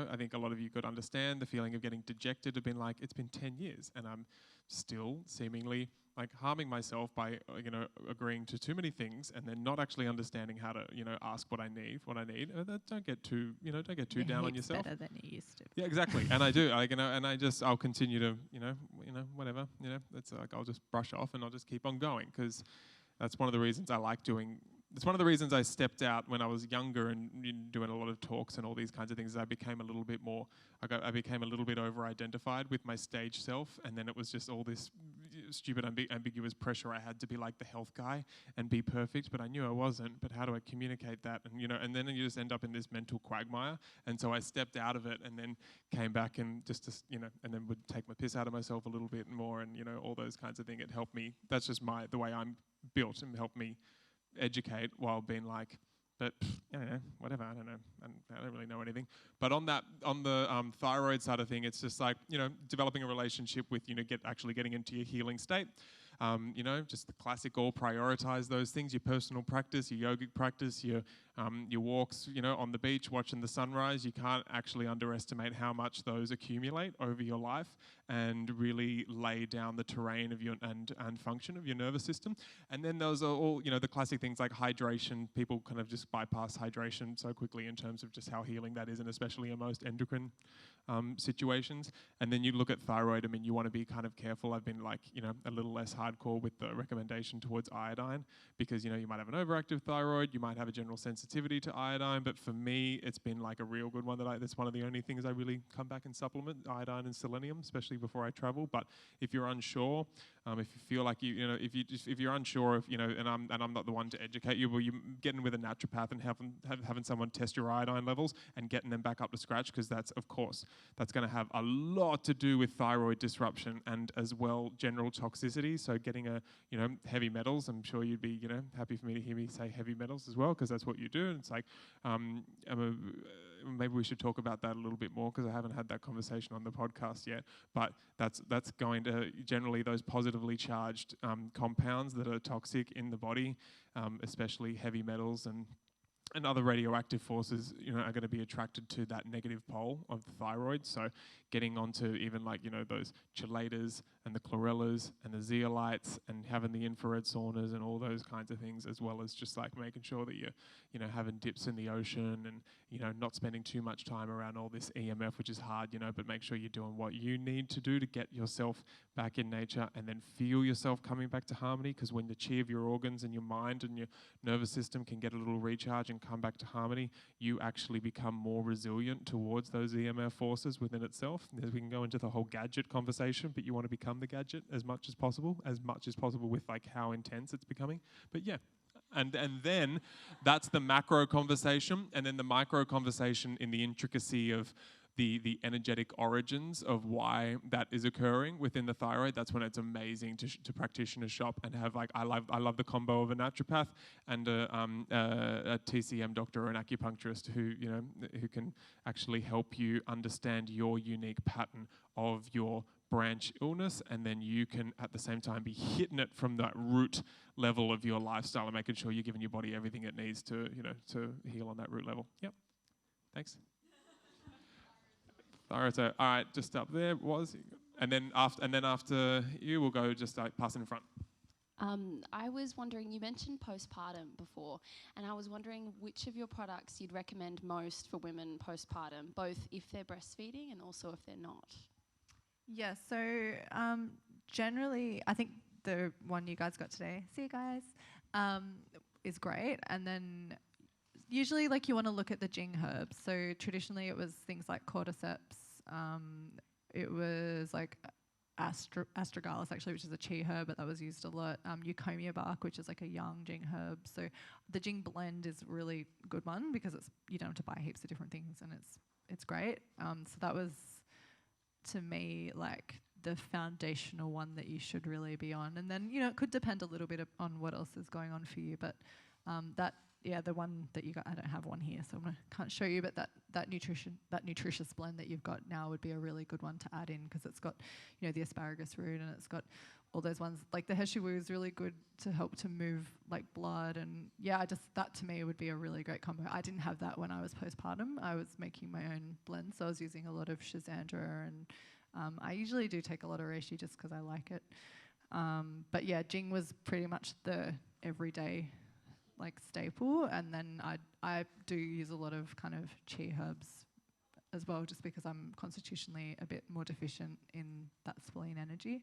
I think a lot of you could understand the feeling of getting dejected, of being like, it's been 10 years and I'm still seemingly like harming myself by, agreeing to too many things and then not actually understanding how to, ask what I need. Don't get too, down on yourself. Better than you used to. Yeah, exactly. And I do, I'll continue to, whatever, that's like, I'll just brush off and I'll just keep on going, because that's one of the reasons I like doing. It's one of the reasons I stepped out when I was younger and doing a lot of talks and all these kinds of things. I became a little bit more, I became a little bit over-identified with my stage self, and then it was just all this stupid ambiguous pressure I had to be like the health guy and be perfect, but I knew I wasn't. But how do I communicate that? And and then you just end up in this mental quagmire. And so I stepped out of it and then came back and and then would take my piss out of myself a little bit more, and all those kinds of things. It helped me. That's just the way I'm built, and helped me educate while being like, but whatever, I don't know, I don't really know anything. But on the thyroid side of thing, it's just like, developing a relationship with, getting into your healing state. Just the classic, all prioritize those things, your personal practice, your yogic practice, your walks, on the beach, watching the sunrise. You can't actually underestimate how much those accumulate over your life and really lay down the terrain of your and function of your nervous system. And then those are all, the classic things like hydration. People kind of just bypass hydration so quickly in terms of just how healing that is, and especially in most endocrine situations. And then you look at thyroid, you want to be kind of careful. I've been like, a little less hardcore with the recommendation towards iodine, because, you might have an overactive thyroid, you might have a general sensitivity to iodine, but for me, it's been like a real good one that's one of the only things I really come back and supplement, iodine and selenium, especially before I travel. But if you're unsure, if you feel like if you're unsure of, and I'm not the one to educate you, well, you get in with a naturopath and having someone test your iodine levels and getting them back up to scratch, because that's going to have a lot to do with thyroid disruption and as well general toxicity. So getting heavy metals, I'm sure you'd be happy for me to hear me say heavy metals as well, because that's what you do. And it's like maybe we should talk about that a little bit more, because I haven't had that conversation on the podcast yet. But that's going to generally, those positively charged compounds that are toxic in the body, especially heavy metals and other radioactive forces, are going to be attracted to that negative pole of the thyroid. So getting onto even like, those chelators and the chlorellas and the zeolites, and having the infrared saunas and all those kinds of things, as well as just like making sure that you're, having dips in the ocean and, not spending too much time around all this EMF, which is hard, but make sure you're doing what you need to do to get yourself back in nature, and then feel yourself coming back to harmony. Because when the chi of your organs and your mind and your nervous system can get a little recharge and come back to harmony, you actually become more resilient towards those EMF forces within itself. We can go into the whole gadget conversation, but you want to become become the gadget as much as possible with like how intense it's becoming. But yeah. And then that's the macro conversation, and then the micro conversation in the intricacy of the energetic origins of why that is occurring within the thyroid. That's when it's amazing to practitioners shop and have like I love the combo of a naturopath and a TCM doctor or an acupuncturist who can actually help you understand your unique pattern of your branch illness, and then you can at the same time be hitting it from that root level of your lifestyle and making sure you're giving your body everything it needs to heal on that root level. Yep. Thanks. Thyroid, so all right, just up there was, and then after you, we'll go just like passing in front. I was wondering, you mentioned postpartum before, and I was wondering which of your products you'd recommend most for women postpartum, both if they're breastfeeding and also if they're not. Yeah, so generally, I think the one you guys got today, see you guys, is great. And then usually, like, you want to look at the Jing herbs. So traditionally, it was things like cordyceps. It was like astragalus, actually, which is a chi herb, but that was used a lot. Eucommia bark, which is like a young Jing herb. So the Jing blend is a really good one because you don't have to buy heaps of different things, and it's great. So that was, to me, like the foundational one that you should really be on. And then, it could depend a little bit on what else is going on for you. But the one that you got, I don't have one here, so I can't show you, but that nutritious blend that you've got now would be a really good one to add in, because it's got, the asparagus root, and it's got all those ones. Like the heshiwu is really good to help to move like blood, and that to me would be a really great combo. I didn't have that when I was postpartum. I was making my own blend, so I was using a lot of Shizandra, and I usually do take a lot of reishi just because I like it. But yeah, Jing was pretty much the everyday like staple, and then I do use a lot of kind of chi herbs as well, just because I'm constitutionally a bit more deficient in that spleen energy.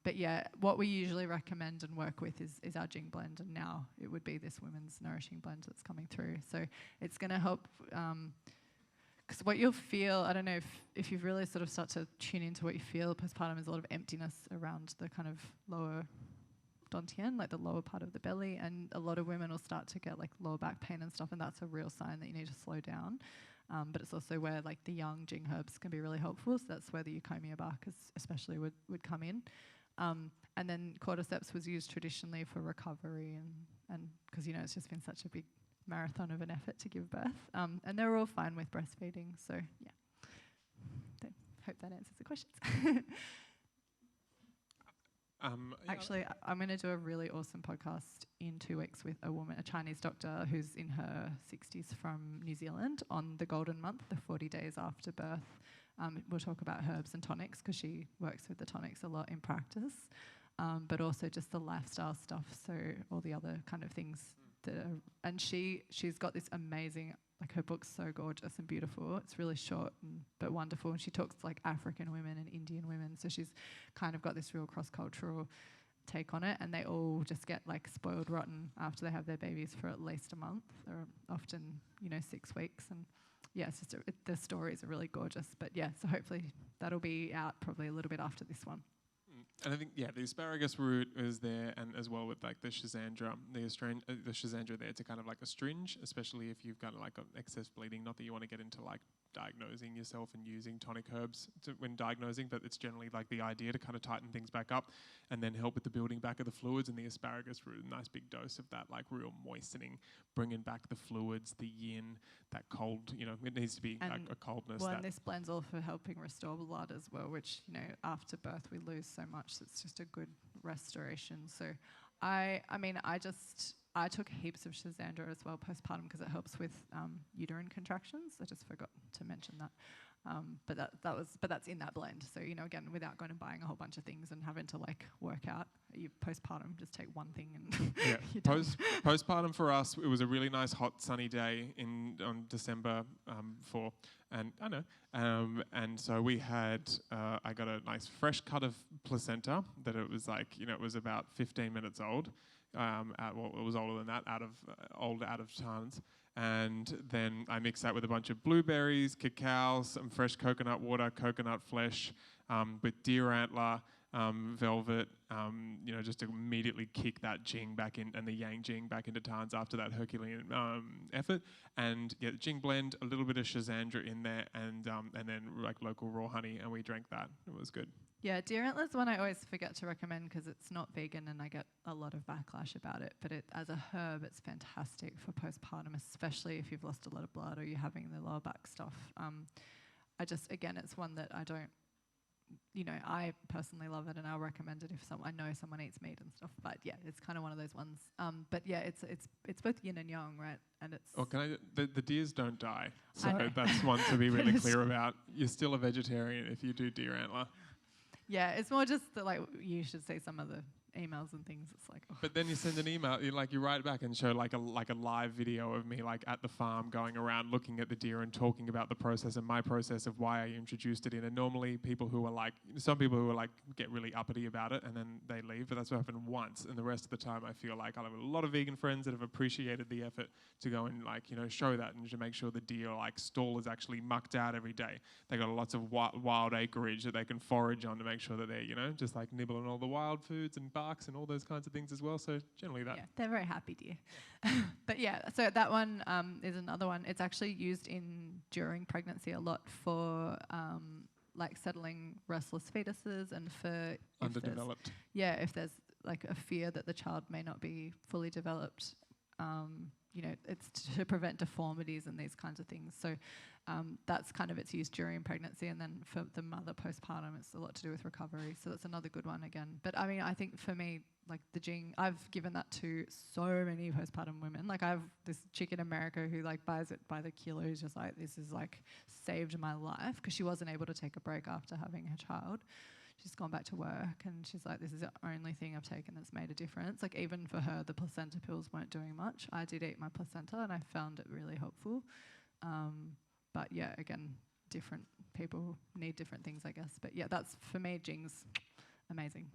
But yeah, what we usually recommend and work with is our Jing blend, and now it would be this women's nourishing blend that's coming through. So it's going to help, because what you'll feel, I don't know if you've really sort of start to tune into what you feel postpartum, is a lot of emptiness around the kind of lower dantian, like the lower part of the belly, and a lot of women will start to get like lower back pain and stuff, and that's a real sign that you need to slow down. But it's also where like the young Jing herbs can be really helpful, so that's where the Eucommia bark especially would come in. And then cordyceps was used traditionally for recovery, and because it's just been such a big marathon of an effort to give birth, and they're all fine with breastfeeding, so yeah. Hope that answers the questions. Actually, I'm going to do a really awesome podcast in 2 weeks with a Chinese doctor who's in her 60s from New Zealand on the golden month, the 40 days after birth. We'll talk about herbs and tonics, because she works with the tonics a lot in practice, but also just the lifestyle stuff, so all the other kind of things and she's got this amazing, like her book's so gorgeous and beautiful. It's really short but wonderful, and she talks like African women and Indian women, so she's kind of got this real cross-cultural take on it, and they all just get like spoiled rotten after they have their babies for at least a month, or often 6 weeks, and yeah, it's just the stories are really gorgeous. But yeah, so hopefully that'll be out probably a little bit after this one. And I think, the asparagus root is there, and as well with like the Shizandra, the Shizandra there to kind of like astringe, especially if you've got like excess bleeding. Not that you want to get into like diagnosing yourself and using tonic herbs when diagnosing, but it's generally like the idea to kind of tighten things back up and then help with the building back of the fluids. And the asparagus root, a nice big dose of that, like real moistening, bringing back the fluids, the yin, that cold, it needs to be like a coldness. Well, and this blend's all for helping restore blood as well, which, after birth we lose so much, so it's just a good restoration. So I took heaps of Shizandra as well postpartum, because it helps with uterine contractions. I just forgot to mention that. But that's in that blend. So, again, without going and buying a whole bunch of things and having to like work out, you postpartum, just take one thing and you're done. Postpartum for us, it was a really nice hot sunny day on December 4, and I know, and so we had I got a nice fresh cut of placenta that it was like it was about 15 minutes old. It was older than that, out of tons. And then I mixed that with a bunch of blueberries, cacao, some fresh coconut water, coconut flesh, with deer antler, velvet, just to immediately kick that Jing back in and the Yang Jing back into Tans after that Herculean effort, and get the Jing blend, a little bit of Shazandra in there, and then like local raw honey, and we drank that. It was good. Yeah, deer antler's one I always forget to recommend because it's not vegan and I get a lot of backlash about it. But as a herb, it's fantastic for postpartum, especially if you've lost a lot of blood or you're having the lower back stuff. Again, it's one that I don't, I personally love it and I'll recommend it if I know someone eats meat and stuff. But yeah, it's kind of one of those ones. But yeah, it's both yin and yang, right? And it's. Oh, the deers don't die, so that's one to be really clear about. You're still a vegetarian if you do deer antler. Yeah, it's more just that, like, you should see some of the emails and things. It's like, oh. But then you send an email, you write back and show like a live video of me like at the farm going around looking at the deer and talking about the process and my process of why I introduced it in. And normally some people who are like get really uppity about it and then they leave, but that's what happened once. And the rest of the time I feel like I have a lot of vegan friends that have appreciated the effort to go and show that and to make sure the deer stall is actually mucked out every day. They got lots of wild acreage that they can forage on to make sure that they're, just like nibbling all the wild foods and barks and all those kinds of things as well. So generally that. Yeah, they're very happy deer. But yeah, so that one is another one. It's actually used during pregnancy a lot for settling restless fetuses and for underdeveloped. If there's like a fear that the child may not be fully developed. It's to prevent deformities and these kinds of things. So that's kind of its use during pregnancy, and then for the mother postpartum, it's a lot to do with recovery. So that's another good one again. But I mean, I think for me, like the Jing, I've given that to so many postpartum women. Like I have this chick in America who buys it by the kilo, who's just like, this is saved my life, because she wasn't able to take a break after having her child. She's gone back to work and she's like, this is the only thing I've taken that's made a difference. Like even for her, the placenta pills weren't doing much. I did eat my placenta and I found it really helpful. But yeah, again, different people need different things, I guess. But yeah, that's for me, Jing's amazing.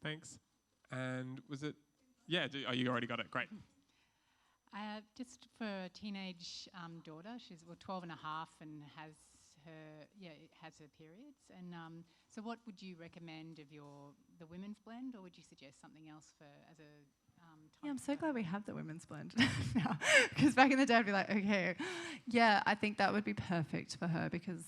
Thanks. And was it, you already got it, great. Just for a teenage daughter, she's 12 and a half and has her periods. And so what would you recommend of the women's blend, or would you suggest something else as a Yeah, I'm so glad we have the women's blend now, because back in the day I'd be like, okay, yeah, I think that would be perfect for her, because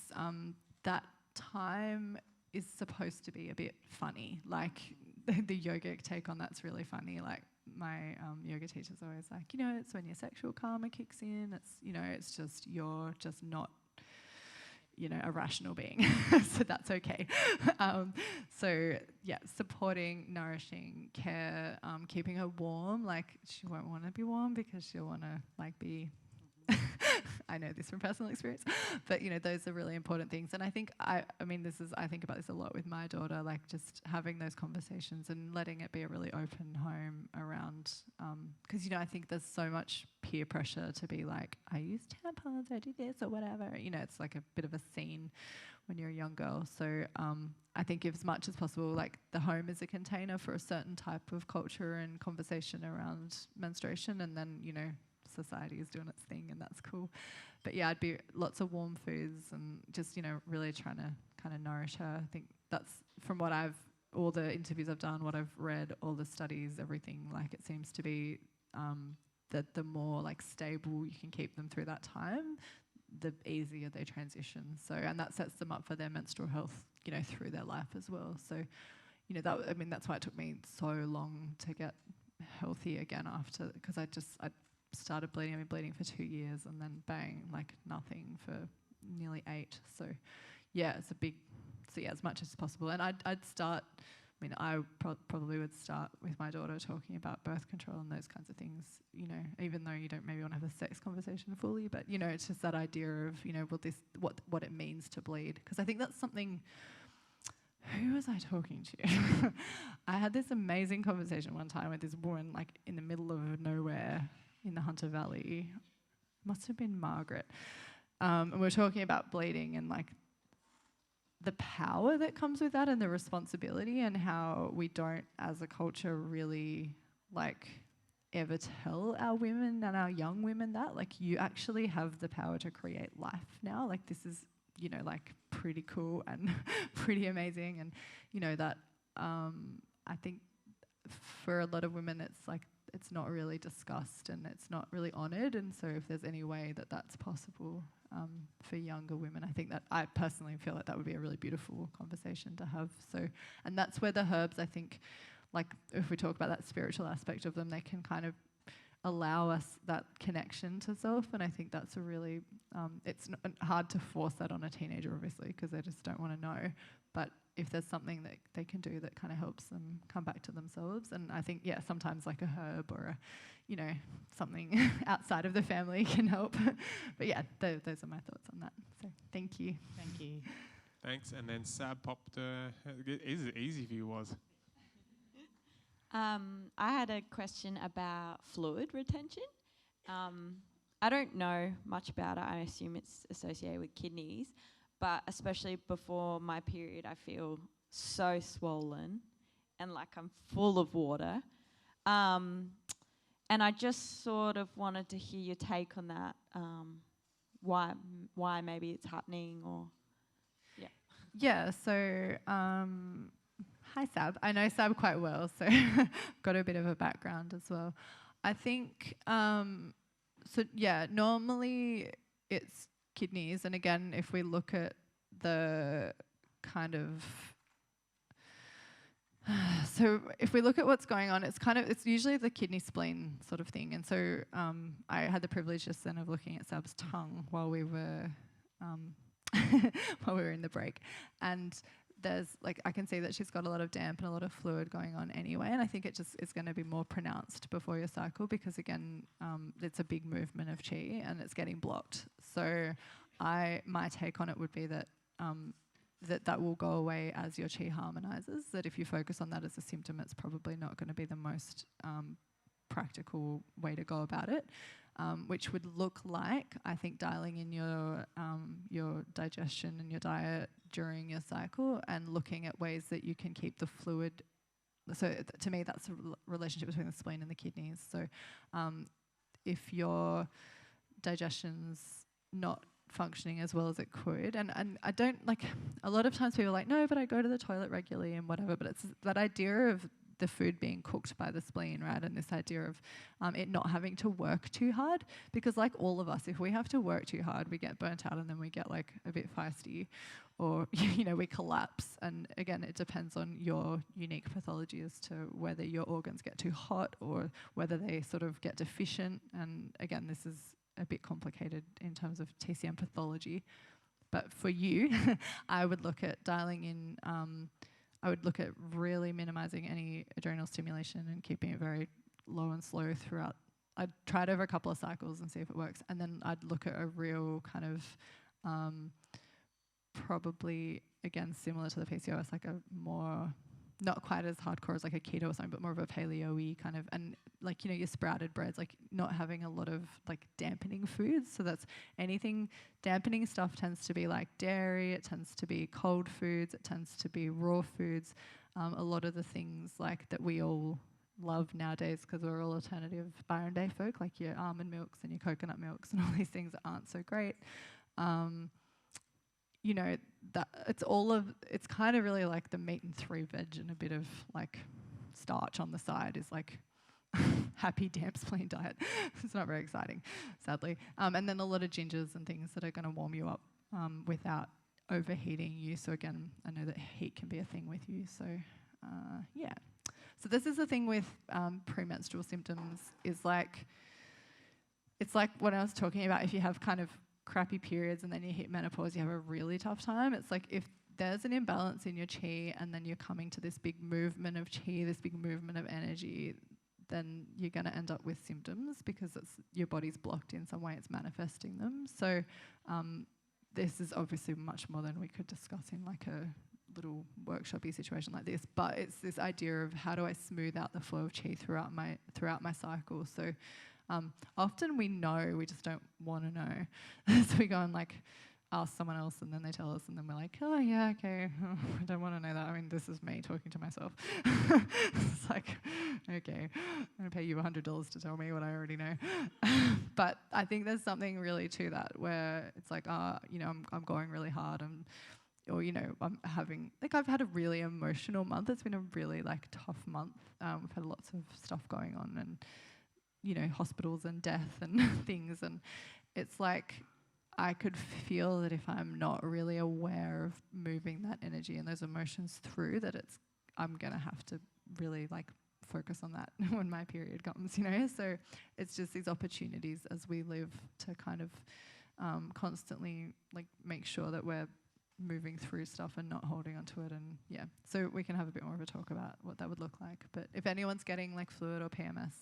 that time is supposed to be a bit funny. Like the yogic take on that's really funny. Like my yoga teacher's always like, it's when your sexual karma kicks in. It's it's just you're just not a rational being. So that's okay. So yeah, supporting, nourishing, care, keeping her warm. Like she won't want to be warm because she'll want to be I know this from personal experience, but those are really important things. And I think I think about this a lot with my daughter, like just having those conversations and letting it be a really open home around, because I think there's so much peer pressure to be like, I use tampons, I do this or whatever. It's like a bit of a scene when you're a young girl. So I think as much as possible, like the home is a container for a certain type of culture and conversation around menstruation, and then society is doing its thing, and that's cool. But yeah, I'd be lots of warm foods and just really trying to kind of nourish her. I think that's from all the interviews I've done, what I've read, all the studies, everything. Like it seems to be that the more stable you can keep them through that time, the easier they transition. So, and that sets them up for their menstrual health, through their life as well. So, that's why it took me so long to get healthy again after, because I started bleeding. I've been bleeding for 2 years, and then bang, nothing for nearly 8. So yeah, it's a big. So yeah, as much as possible. And I'd start. I probably would start with my daughter talking about birth control and those kinds of things. Even though you don't maybe want to have a sex conversation fully, but it's just that idea of what it means to bleed. Because I think that's something. Who was I talking to? I had this amazing conversation one time with this woman, in the middle of nowhere in the Hunter Valley. Must have been Margaret. And we were talking about bleeding and the power that comes with that and the responsibility, and how we don't as a culture really ever tell our women and our young women that you actually have the power to create life now. This is pretty cool and pretty amazing, and that I think for a lot of women, it's like it's not really discussed and it's not really honoured. And so if there's any way that that's possible for younger women, I think that I personally feel like that would be a really beautiful conversation to have. So, and that's where the herbs, I think, like if we talk about that spiritual aspect of them, they can kind of allow us that connection to self. And I think that's a really, it's hard to force that on a teenager, obviously, because they just don't want to know. But if there's something that they can do that kind of helps them come back to themselves, and I think, yeah, sometimes like a herb or something outside of the family can help. But yeah, those are my thoughts on that. So thank you. Thank you. Thanks. And then Sab popped. Easy for you was. I had a question about fluid retention. I don't know much about it. I assume it's associated with kidneys, but especially before my period, I feel so swollen and like I'm full of water. And I just sort of wanted to hear your take on that. Why maybe it's happening, or Yeah. So. Hi, Sab. I know Sab quite well, so got a bit of a background as well. I think, normally it's kidneys. And again, if we look at the kind of... So if we look at what's going on, it's usually the kidney spleen sort of thing. And so I had the privilege just then of looking at Sab's tongue while we were in the break. And there's I can see that she's got a lot of damp and a lot of fluid going on anyway, and I think it just is going to be more pronounced before your cycle because again it's a big movement of qi and it's getting blocked. So my take on it would be that that will go away as your qi harmonizes, that if you focus on that as a symptom, it's probably not going to be the most practical way to go about it. Which would look like, I think, dialing in your digestion and your diet during your cycle and looking at ways that you can keep the fluid. So to me, that's a relationship between the spleen and the kidneys. So if your digestion's not functioning as well as it could, and I don't a lot of times people are like, no, but I go to the toilet regularly and whatever, but it's that idea of the food being cooked by the spleen, right? And this idea of it not having to work too hard, because like all of us, if we have to work too hard, we get burnt out and then we get a bit feisty, or we collapse. And again, it depends on your unique pathology as to whether your organs get too hot or whether they sort of get deficient. And again, this is a bit complicated in terms of TCM pathology. But for you, I would look at dialing in I would look at really minimizing any adrenal stimulation and keeping it very low and slow throughout. I'd try it over a couple of cycles and see if it works. And then I'd look at a real kind of probably, again, similar to the PCOS, like a more, not quite as hardcore as like a keto or something, but more of a paleo-y kind of, and your sprouted breads, not having a lot of dampening foods. So that's anything, dampening stuff tends to be like dairy, it tends to be cold foods, it tends to be raw foods. A lot of the things that we all love nowadays because we're all alternative Byron Day folk, like your almond milks and your coconut milks and all these things aren't so great. That it's kind of really like the meat and 3 veg and a bit of starch on the side is happy damp spleen diet. It's not very exciting, sadly. And then a lot of gingers and things that are going to warm you up without overheating you. So again, I know that heat can be a thing with you. So yeah. So this is the thing with premenstrual symptoms is it's like what I was talking about. If you have kind of crappy periods and then you hit menopause, you have a really tough time. It's like if there's an imbalance in your qi and then you're coming to this big movement of qi, this big movement of energy, then you're going to end up with symptoms because your body's blocked in some way, it's manifesting them. So this is obviously much more than we could discuss in a little workshop-y situation like this, but it's this idea of how do I smooth out the flow of qi throughout my cycle. So often we know, we just don't want to know. So we go and ask someone else and then they tell us and then we're like, oh yeah, okay, I don't want to know that. I mean, this is me talking to myself. It's okay, I'm going to pay you $100 to tell me what I already know. But I think there's something really to that where it's I'm going really hard, or, you know, I'm having, like, I've had a really emotional month. It's been a really, like, tough month. We've had lots of stuff going on and, you know, hospitals and death and things. And it's like I could feel that if I'm not really aware of moving that energy and those emotions through, that I'm going to have to really, like, focus on that when my period comes, you know. So it's just these opportunities as we live to kind of constantly, like, make sure that we're moving through stuff and not holding onto it. And yeah, so we can have a bit more of a talk about what that would look like. But if anyone's getting like fluid or PMS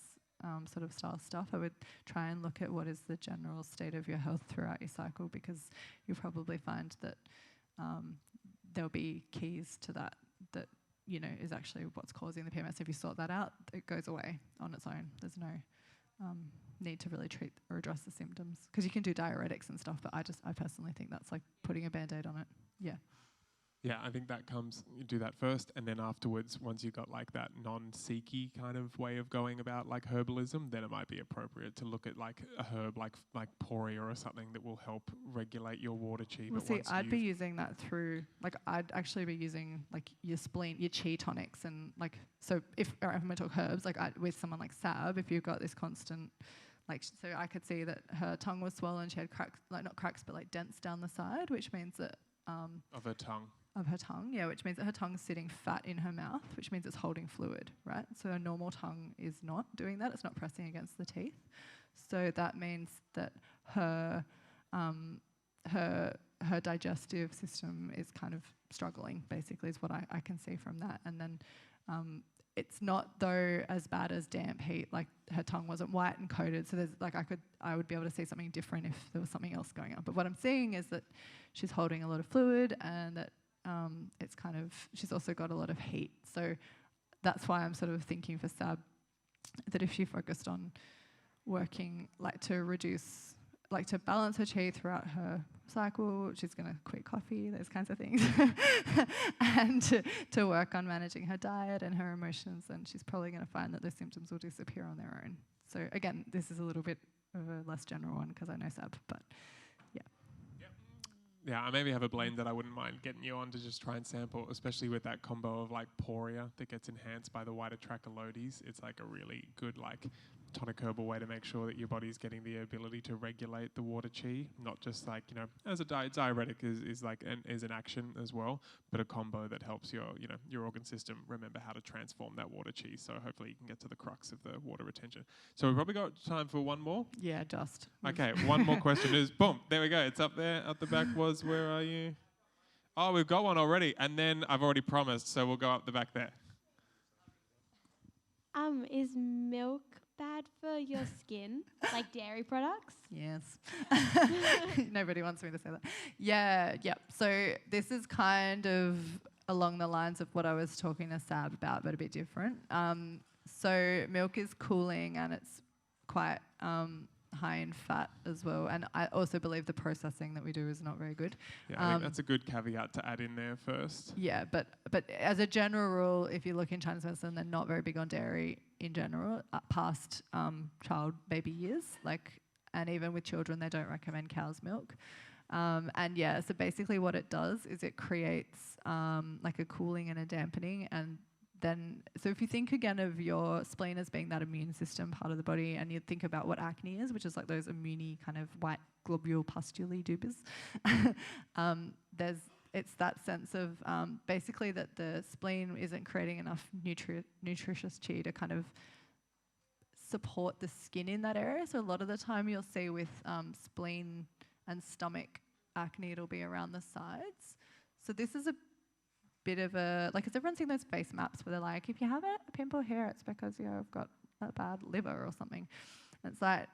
sort of style stuff, I would try and look at what is the general state of your health throughout your cycle, because you'll probably find that there'll be keys to that you know is actually what's causing the PMS. If you sort that out, it goes away on its own. There's no need to really treat or address the symptoms, because you can do diuretics and stuff, but I personally think that's like putting a band-aid on it. Yeah. Yeah, I think that comes, you do that first, and then afterwards, once you got like that non-seeky kind of way of going about like herbalism, then it might be appropriate to look at like a herb like poria or something that will help regulate your water chi. Well, see, I'd be using that through, like, I'd actually be using like your spleen, your chi tonics, and like, so if I'm going to talk herbs, like with someone like Sab, if you've got this constant, like, so I could see that her tongue was swollen, she had cracks, like not cracks, but like dents down the side, which means that of her tongue. Of her tongue, yeah, which means that her tongue's sitting fat in her mouth, which means it's holding fluid, right? So a normal tongue is not doing that; it's not pressing against the teeth. So that means that her digestive system is kind of struggling. Basically, is what I can see from that. And then it's not though as bad as damp heat. Like her tongue wasn't white and coated, so there's like I would be able to see something different if there was something else going on. But what I'm seeing is that she's holding a lot of fluid, and that it's kind of, she's also got a lot of heat. So that's why I'm sort of thinking for Sab that if she focused on working, like to reduce, like to balance her chi throughout her cycle, she's going to quit coffee, those kinds of things, and to work on managing her diet and her emotions, then she's probably going to find that the symptoms will disappear on their own. So again, this is a little bit of a less general one because I know Sab, but yeah. Yeah, I maybe have a blend that I wouldn't mind getting you on to just try and sample, especially with that combo of like poria that gets enhanced by the white atracalodes. It's like a really good like tonic herbal way to make sure that your body's getting the ability to regulate the water chi, not just like, you know, as a diuretic is like is an action as well, but a combo that helps your, you know, your organ system remember how to transform that water chi. So hopefully you can get to the crux of the water retention. So we've probably got time for one more. Yeah, just. Okay, one more question is, boom, there we go. It's up there. At the back was, where are you? Oh, we've got one already. And then I've already promised, so we'll go up the back there. Is milk bad for your skin, like dairy products? Yes. Nobody wants me to say that. Yeah. So this is kind of along the lines of what I was talking to Sab about, but a bit different. So milk is cooling and it's quite high in fat as well. And I also believe the processing that we do is not very good. Yeah, I think that's a good caveat to add in there first. Yeah, but as a general rule, if you look in Chinese medicine, they're not very big on dairy in general, past child baby years. And even with children, they don't recommend cow's milk. And yeah, so basically what it does is it creates like a cooling and a dampening. And then, so if you think again of your spleen as being that immune system part of the body, and you think about what acne is, which is like those immune kind of white globule pustule dubas, it's that sense of basically that the spleen isn't creating enough nutritious chi to kind of support the skin in that area. So a lot of the time you'll see with spleen and stomach acne, it'll be around the sides. So this is a bit of a, like, has everyone seen those face maps where they're like, if you have a pimple here, it's because you've got a bad liver or something. And it's like,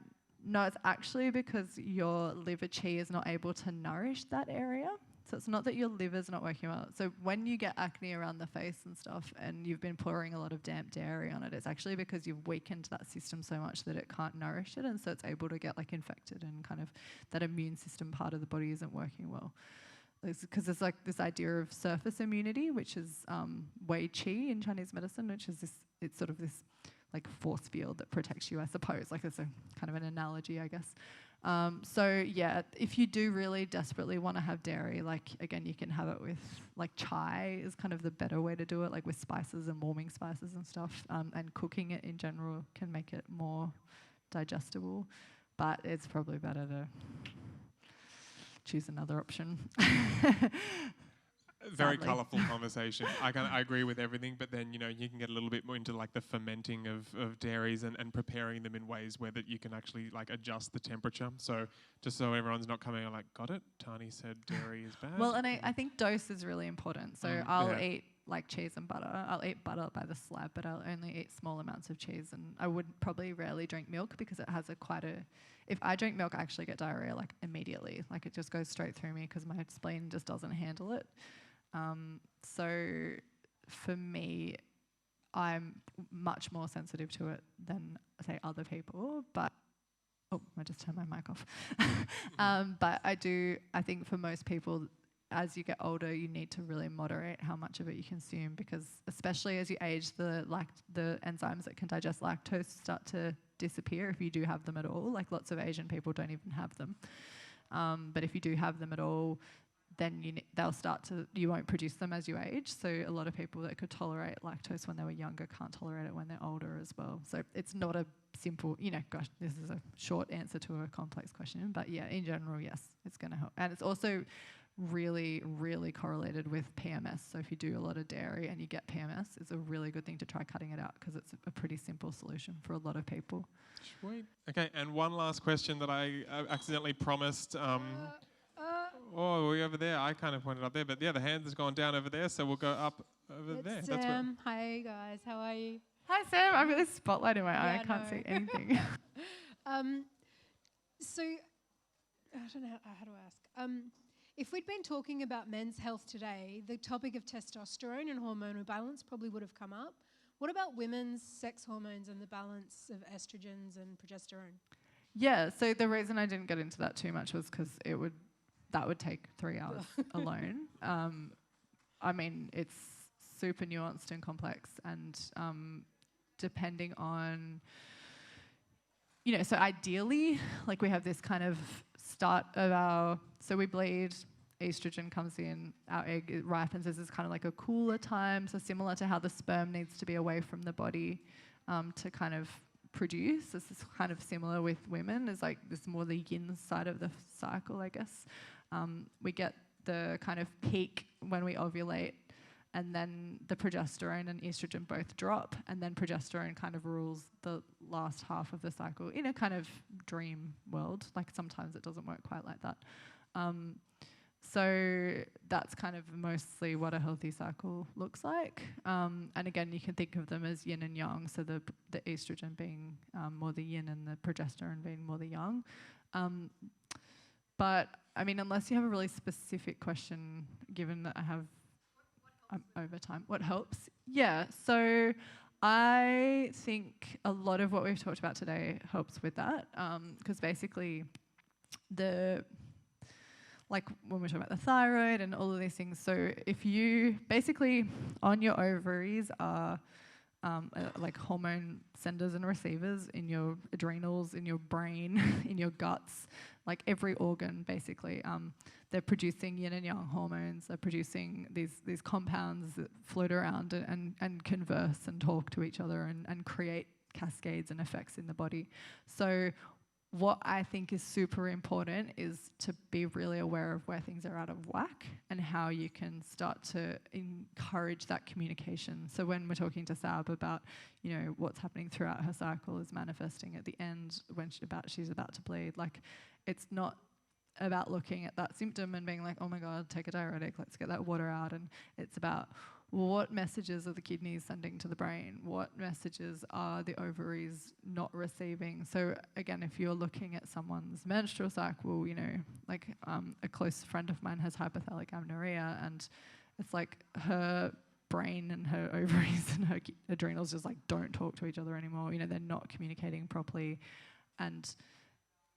no, it's actually because your liver chi is not able to nourish that area. So it's not that your liver's not working well. So when you get acne around the face and stuff and you've been pouring a lot of damp dairy on it, it's actually because you've weakened that system so much that it can't nourish it, and so it's able to get like infected, and kind of that immune system part of the body isn't working well. Because there's like this idea of surface immunity, which is Wei Qi in Chinese medicine, which is it's sort of this like force field that protects you, I suppose. Like it's a kind of an analogy, I guess. So yeah, if you do really desperately want to have dairy, like again, you can have it with like chai is kind of the better way to do it, like with spices and warming spices and stuff. And cooking it in general can make it more digestible, but it's probably better to choose another option. Very Sadly. colourful conversation. I agree with everything, but then, you know, you can get a little bit more into like the fermenting of dairies and preparing them in ways where that you can actually like adjust the temperature. So just so everyone's not coming out like, got it? Tahnee said dairy is bad. Well, and I think dose is really important. So I'll yeah. eat like cheese and butter. I'll eat butter by the slab, but I'll only eat small amounts of cheese. And I would probably rarely drink milk because it has if I drink milk, I actually get diarrhea like immediately. Like it just goes straight through me because my spleen just doesn't handle it. So for me, I'm much more sensitive to it than, say, other people. But, I just turned my mic off. But I think for most people, as you get older, you need to really moderate how much of it you consume because especially as you age, the enzymes that can digest lactose start to disappear if you do have them at all. Like lots of Asian people don't even have them. But if you do have them at all, then you won't produce them as you age. So a lot of people that could tolerate lactose when they were younger can't tolerate it when they're older as well. So it's not a simple, gosh, this is a short answer to a complex question. But yeah, in general, yes, it's going to help. And it's also really, really correlated with PMS. So if you do a lot of dairy and you get PMS, it's a really good thing to try cutting it out because it's a pretty simple solution for a lot of people. Sweet. Okay, and one last question that I accidentally promised. We're over there. I kind of pointed up there, but yeah, the hand has gone down over there, so we'll go up over there. That's That's where. Hi guys, how are you? Hi Sam, I've got this spotlight in my eye. I can't see anything. So, I don't know how to ask. If we'd been talking about men's health today, the topic of testosterone and hormonal balance probably would have come up. What about women's sex hormones and the balance of estrogens and progesterone? Yeah, so the reason I didn't get into that too much was because that would take 3 hours alone. I mean, it's super nuanced and complex, and depending on, so ideally, like we have this kind of start of so we bleed, estrogen comes in, our egg it ripens as this kind of like a cooler time, so similar to how the sperm needs to be away from the body to kind of produce. This is kind of similar with women. It's like this more the yin side of the cycle, I guess. We get the kind of peak when we ovulate, and then the progesterone and estrogen both drop, and then progesterone kind of rules the last half of the cycle in a kind of dream world. Like sometimes it doesn't work quite like that. So that's kind of mostly what a healthy cycle looks like. And again, you can think of them as yin and yang, so the estrogen being more the yin and the progesterone being more the yang. But I mean, unless you have a really specific question, given that I'm over time, what helps? Yeah, so I think a lot of what we've talked about today helps with that, because basically like when we're talking about the thyroid and all of these things, so if you basically on your ovaries are like hormone senders and receivers in your adrenals, in your brain, in your guts, like every organ basically. They're producing yin and yang hormones. They're producing these compounds that float around and converse and talk to each other and create cascades and effects in the body. So what I think is super important is to be really aware of where things are out of whack and how you can start to encourage that communication. So when we're talking to Sab about, what's happening throughout her cycle is manifesting at the end when she's about to bleed, like it's not about looking at that symptom and being like, oh my God, take a diuretic, let's get that water out. And it's about what messages are the kidneys sending to the brain? What messages are the ovaries not receiving? So again, if you're looking at someone's menstrual cycle, like a close friend of mine has hypothalamic amenorrhea, and it's like her brain and her ovaries and her adrenals just like don't talk to each other anymore. They're not communicating properly. And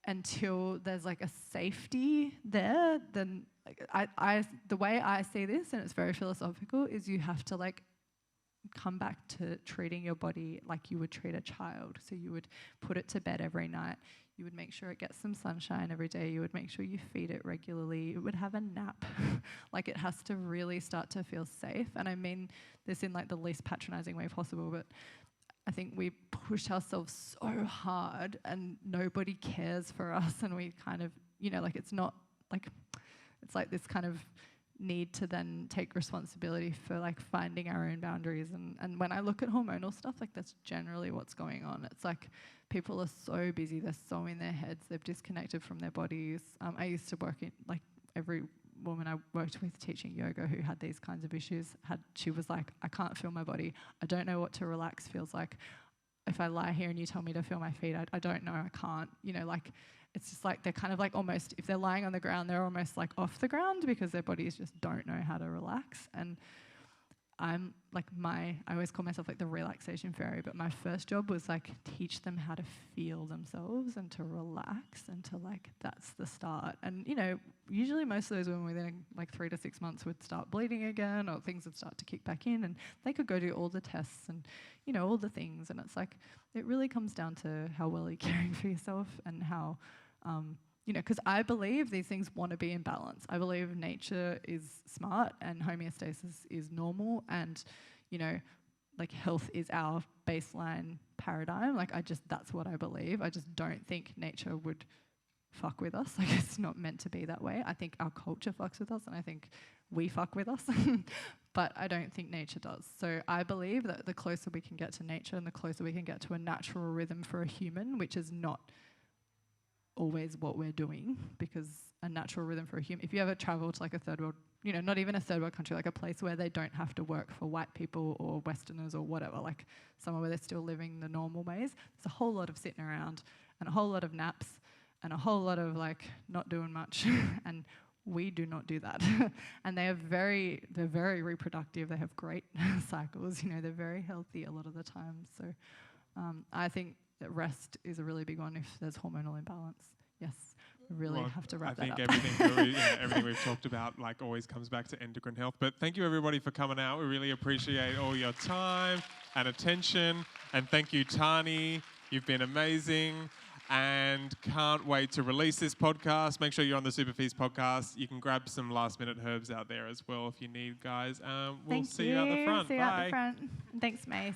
until there's like a safety there, then I the way I see this, and it's very philosophical, is you have to like come back to treating your body like you would treat a child. So you would put it to bed every night. You would make sure it gets some sunshine every day. You would make sure you feed it regularly. It would have a nap. Like, it has to really start to feel safe. And I mean this in like the least patronizing way possible, but I think we push ourselves so hard and nobody cares for us, and we kind of, you know, like, it's not like, it's like this kind of need to then take responsibility for like finding our own boundaries. And when I look at hormonal stuff, like, that's generally what's going on. It's like people are so busy, they're so in their heads, they've disconnected from their bodies. I used to work in, like, every woman I worked with teaching yoga who had these kinds of issues, she was like, I can't feel my body. I don't know what to relax feels like. If I lie here and you tell me to feel my feet, I don't know, I can't. You know, like, it's just like they're kind of like almost, if they're lying on the ground, they're almost like off the ground because their bodies just don't know how to relax. And I'm like I always call myself like the relaxation fairy, but my first job was like teach them how to feel themselves and to relax, and to like, that's the start. And, you know, usually most of those women within like 3 to 6 months would start bleeding again, or things would start to kick back in, and they could go do all the tests and, you know, all the things. And it's like, it really comes down to how well you're caring for yourself, and how, you know, because I believe these things want to be in balance. I believe nature is smart and homeostasis is normal, and, you know, like, health is our baseline paradigm. Like, that's what I believe. I just don't think nature would fuck with us. Like, it's not meant to be that way. I think our culture fucks with us, and I think we fuck with us, but I don't think nature does. So I believe that the closer we can get to nature and the closer we can get to a natural rhythm for a human, which is not always what we're doing, because a natural rhythm for a human, if you ever travel to like a third world, you know, not even a third world country, like a place where they don't have to work for white people or Westerners or whatever, like somewhere where they're still living the normal ways, there's a whole lot of sitting around and a whole lot of naps and a whole lot of like not doing much. And we do not do that. And they're very reproductive. They have great cycles, you know, they're very healthy a lot of the time. So I think that rest is a really big one if there's hormonal imbalance. Yes, we really have to wrap that up. I think everything we've talked about like always comes back to endocrine health. But thank you everybody for coming out. We really appreciate all your time and attention. And thank you, Tahnee. You've been amazing. And can't wait to release this podcast. Make sure you're on the SuperFeast podcast. You can grab some last-minute herbs out there as well if you need, guys. We'll see you out the front. See you out the front. Thanks, Mace.